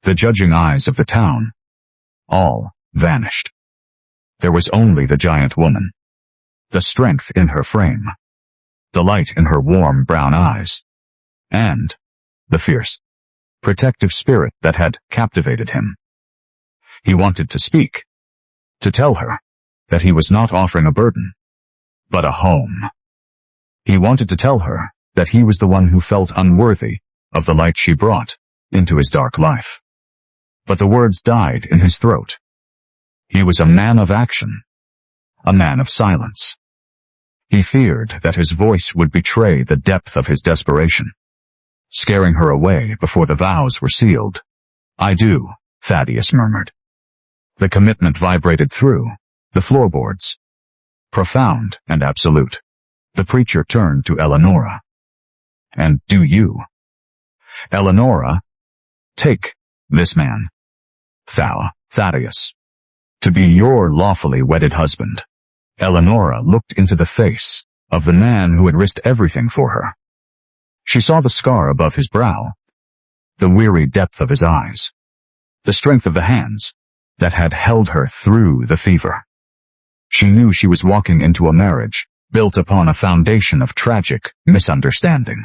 the judging eyes of the town, all vanished. There was only the giant woman, the strength in her frame, the light in her warm brown eyes, and the fierce, protective spirit that had captivated him. He wanted to speak, to tell her that he was not offering a burden, but a home. He wanted to tell her that he was the one who felt unworthy of the light she brought into his dark life. But the words died in his throat. He was a man of action, a man of silence. He feared that his voice would betray the depth of his desperation, scaring her away before the vows were sealed. "I do," Thaddeus murmured. The commitment vibrated through the floorboards, profound and absolute. The preacher turned to Elenora. "And do you, Elenora, take this man, Thaddeus, to be your lawfully wedded husband?" Elenora looked into the face of the man who had risked everything for her. She saw the scar above his brow, the weary depth of his eyes, the strength of the hands that had held her through the fever. She knew she was walking into a marriage built upon a foundation of tragic misunderstanding.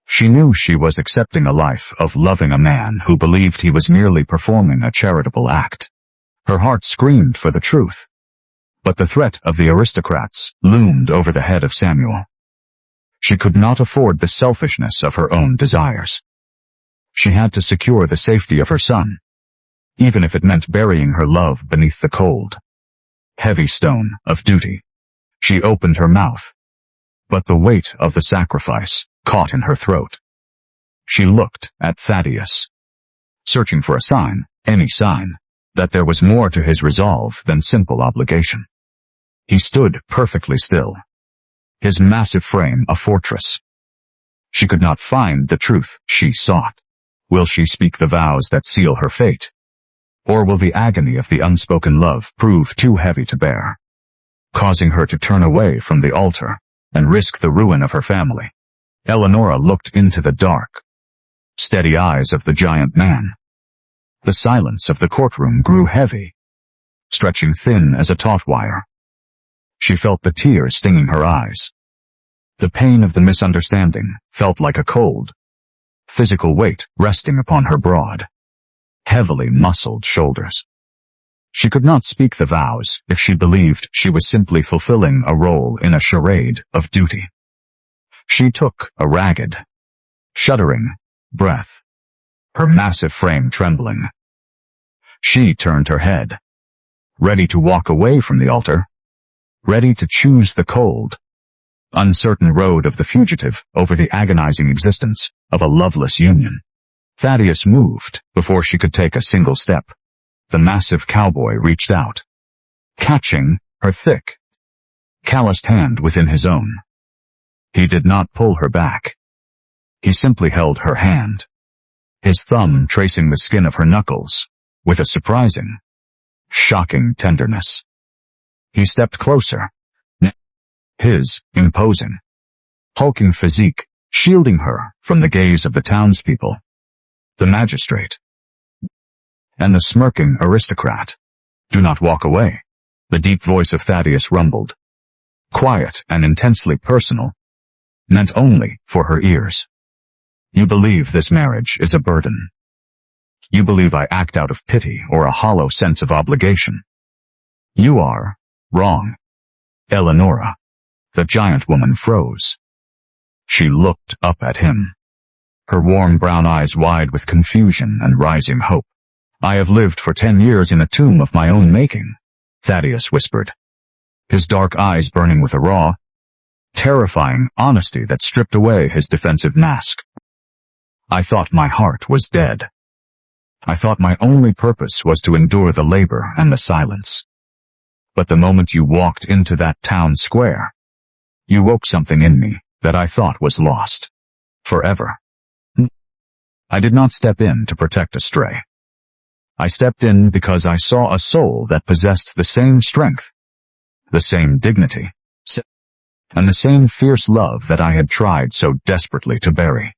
She knew she was accepting a life of loving a man who believed he was merely performing a charitable act. Her heart screamed for the truth, but the threat of the aristocrats loomed over the head of Samuel. She could not afford the selfishness of her own desires. She had to secure the safety of her son, even if it meant burying her love beneath the cold, heavy stone of duty. She opened her mouth, but the weight of the sacrifice caught in her throat. She looked at Thaddeus, searching for a sign, any sign, that there was more to his resolve than simple obligation. He stood perfectly still, his massive frame a fortress. She could not find the truth she sought. Will she speak the vows that seal her fate? Or will the agony of the unspoken love prove too heavy to bear, causing her to turn away from the altar and risk the ruin of her family? Elenora looked into the dark, steady eyes of the giant man. The silence of the courtroom grew heavy, stretching thin as a taut wire. She felt the tears stinging her eyes. The pain of the misunderstanding felt like a cold, physical weight resting upon her broad, heavily muscled shoulders. She could not speak the vows if she believed she was simply fulfilling a role in a charade of duty. She took a ragged, shuddering breath, her massive frame trembling. She turned her head, ready to walk away from the altar, ready to choose the cold, uncertain road of the fugitive over the agonizing existence of a loveless union. Thaddeus moved before she could take a single step. The massive cowboy reached out, catching her thick, calloused hand within his own. He did not pull her back. He simply held her hand, his thumb tracing the skin of her knuckles with a surprising, shocking tenderness. He stepped closer, his imposing, hulking physique shielding her from the gaze of the townspeople, the magistrate, and the smirking aristocrat. "Do not walk away," the deep voice of Thaddeus rumbled, quiet and intensely personal, meant only for her ears. "You believe this marriage is a burden. You believe I act out of pity or a hollow sense of obligation. You are wrong." Elenora, the giant woman, froze. She looked up at him, her warm brown eyes wide with confusion and rising hope. "I have lived for 10 years in a tomb of my own making," Thaddeus whispered, his dark eyes burning with a raw, terrifying honesty that stripped away his defensive mask. "I thought my heart was dead. I thought my only purpose was to endure the labor and the silence. But the moment you walked into that town square, you woke something in me that I thought was lost. Forever. I did not step in to protect a stray. I stepped in because I saw a soul that possessed the same strength, the same dignity, and the same fierce love that I had tried so desperately to bury.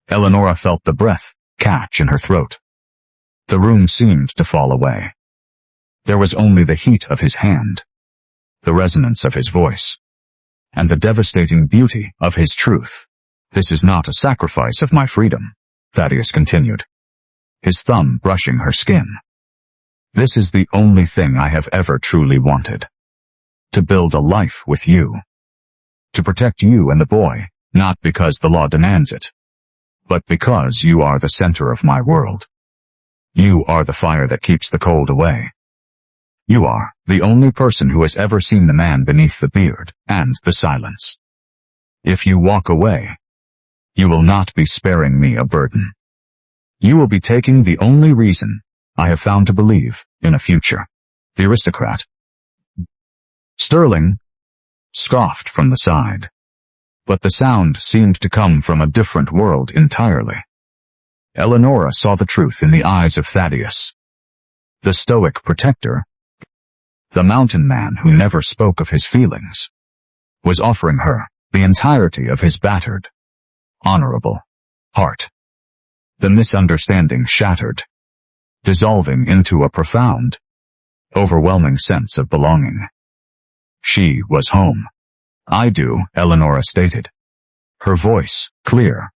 Elenora felt the breath catch in her throat. The room seemed to fall away. There was only the heat of his hand, the resonance of his voice, and the devastating beauty of his truth. This is not a sacrifice of my freedom, Thaddeus continued, his thumb brushing her skin. This is the only thing I have ever truly wanted. To build a life with you. To protect you and the boy, not because the law demands it, but because you are the center of my world. You are the fire that keeps the cold away. You are the only person who has ever seen the man beneath the beard and the silence. If you walk away, you will not be sparing me a burden. You will be taking the only reason I have found to believe in a future. The aristocrat, Sterling, scoffed from the side, but the sound seemed to come from a different world entirely. Elenora saw the truth in the eyes of Thaddeus. The stoic protector, the mountain man who never spoke of his feelings, was offering her the entirety of his battered, honorable heart. The misunderstanding shattered, dissolving into a profound, overwhelming sense of belonging. She was home. I do, Elenora stated, her voice clear,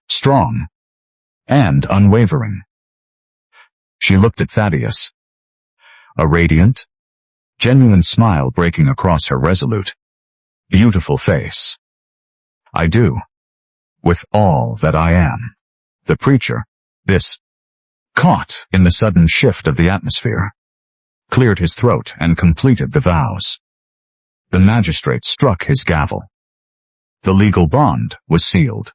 strong, and unwavering. She looked at Thaddeus, a radiant, genuine smile breaking across her resolute, beautiful face. I do, with all that I am. The preacher, this, caught in the sudden shift of the atmosphere, cleared his throat and completed the vows. The magistrate struck his gavel. The legal bond was sealed.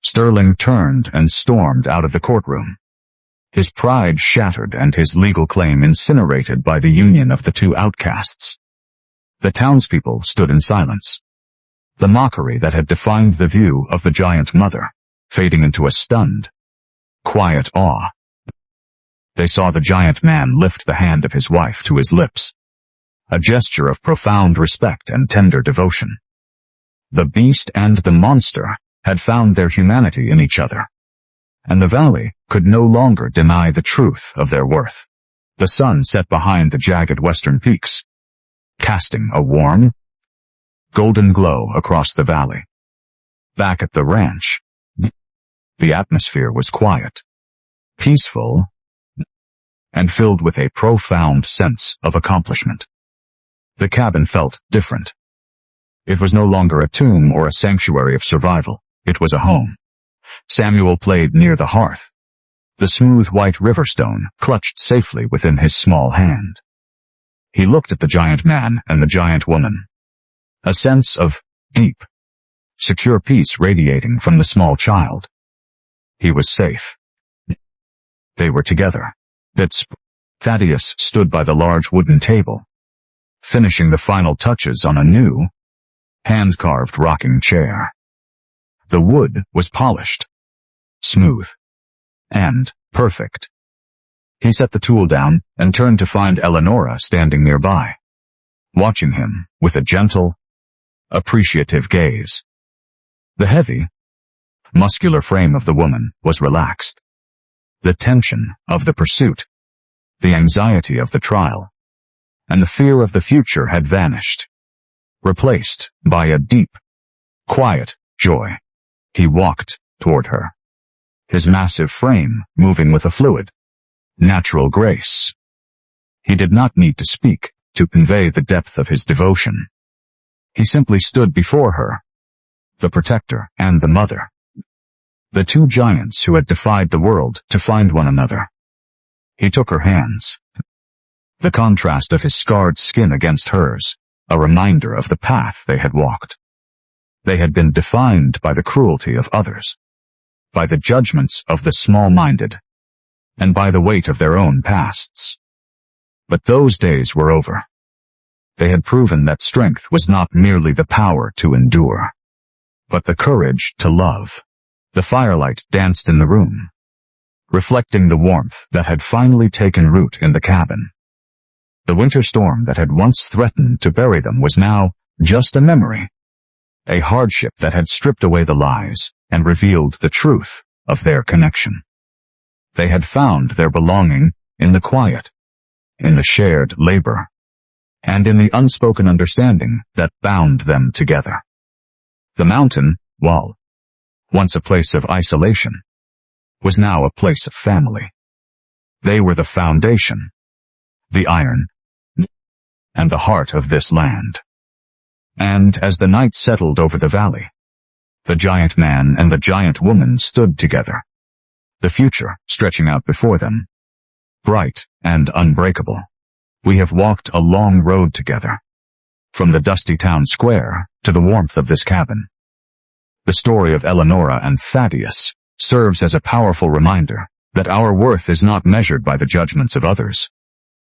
Sterling turned and stormed out of the courtroom, his pride shattered and his legal claim incinerated by the union of the two outcasts. The townspeople stood in silence, the mockery that had defined the view of the giant mother fading into a stunned, quiet awe. They saw the giant man lift the hand of his wife to his lips, a gesture of profound respect and tender devotion. The beast and the monster had found their humanity in each other, and the valley could no longer deny the truth of their worth. The sun set behind the jagged western peaks, casting a warm, golden glow across the valley. Back at the ranch, the atmosphere was quiet, peaceful, and filled with a profound sense of accomplishment. The cabin felt different. It was no longer a tomb or a sanctuary of survival. It was a home. Samuel played near the hearth, the smooth white riverstone clutched safely within his small hand. He looked at the giant man and the giant woman, a sense of deep, secure peace radiating from the small child. He was safe. They were together. Thaddeus stood by the large wooden table, finishing the final touches on a new, hand-carved rocking chair. The wood was polished, smooth, and perfect. He set the tool down and turned to find Elenora standing nearby, watching him with a gentle, appreciative gaze. The heavy, muscular frame of the woman was relaxed. The tension of the pursuit, the anxiety of the trial, and the fear of the future had vanished, replaced by a deep, quiet joy. He walked toward her, his massive frame moving with a fluid, natural grace. He did not need to speak to convey the depth of his devotion. He simply stood before her, the protector and the mother, the two giants who had defied the world to find one another. He took her hands, the contrast of his scarred skin against hers, a reminder of the path they had walked. They had been defined by the cruelty of others, by the judgments of the small-minded, and by the weight of their own pasts. But those days were over. They had proven that strength was not merely the power to endure, but the courage to love. The firelight danced in the room, reflecting the warmth that had finally taken root in the cabin. The winter storm that had once threatened to bury them was now just a memory, a hardship that had stripped away the lies and revealed the truth of their connection. They had found their belonging in the quiet, in the shared labor, and in the unspoken understanding that bound them together. The mountain, while once a place of isolation, was now a place of family. They were the foundation, the iron, and the heart of this land. And as the night settled over the valley, the giant man and the giant woman stood together, the future stretching out before them, bright and unbreakable. We have walked a long road together, from the dusty town square to the warmth of this cabin. The story of Elenora and Thaddeus serves as a powerful reminder that our worth is not measured by the judgments of others,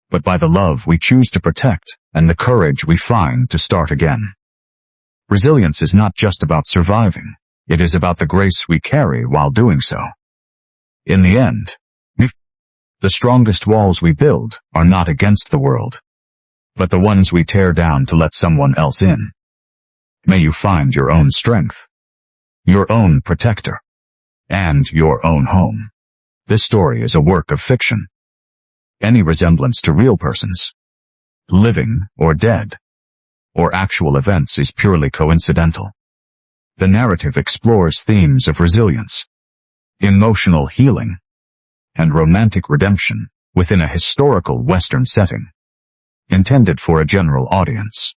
but by the love we choose to protect and the courage we find to start again. Resilience is not just about surviving, it is about the grace we carry while doing so. In the end, the strongest walls we build are not against the world, but the ones we tear down to let someone else in. May you find your own strength, your own protector, and your own home. This story is a work of fiction. Any resemblance to real persons, living or dead, or actual events is purely coincidental. The narrative explores themes of resilience, emotional healing, and romantic redemption within a historical Western setting, intended for a general audience.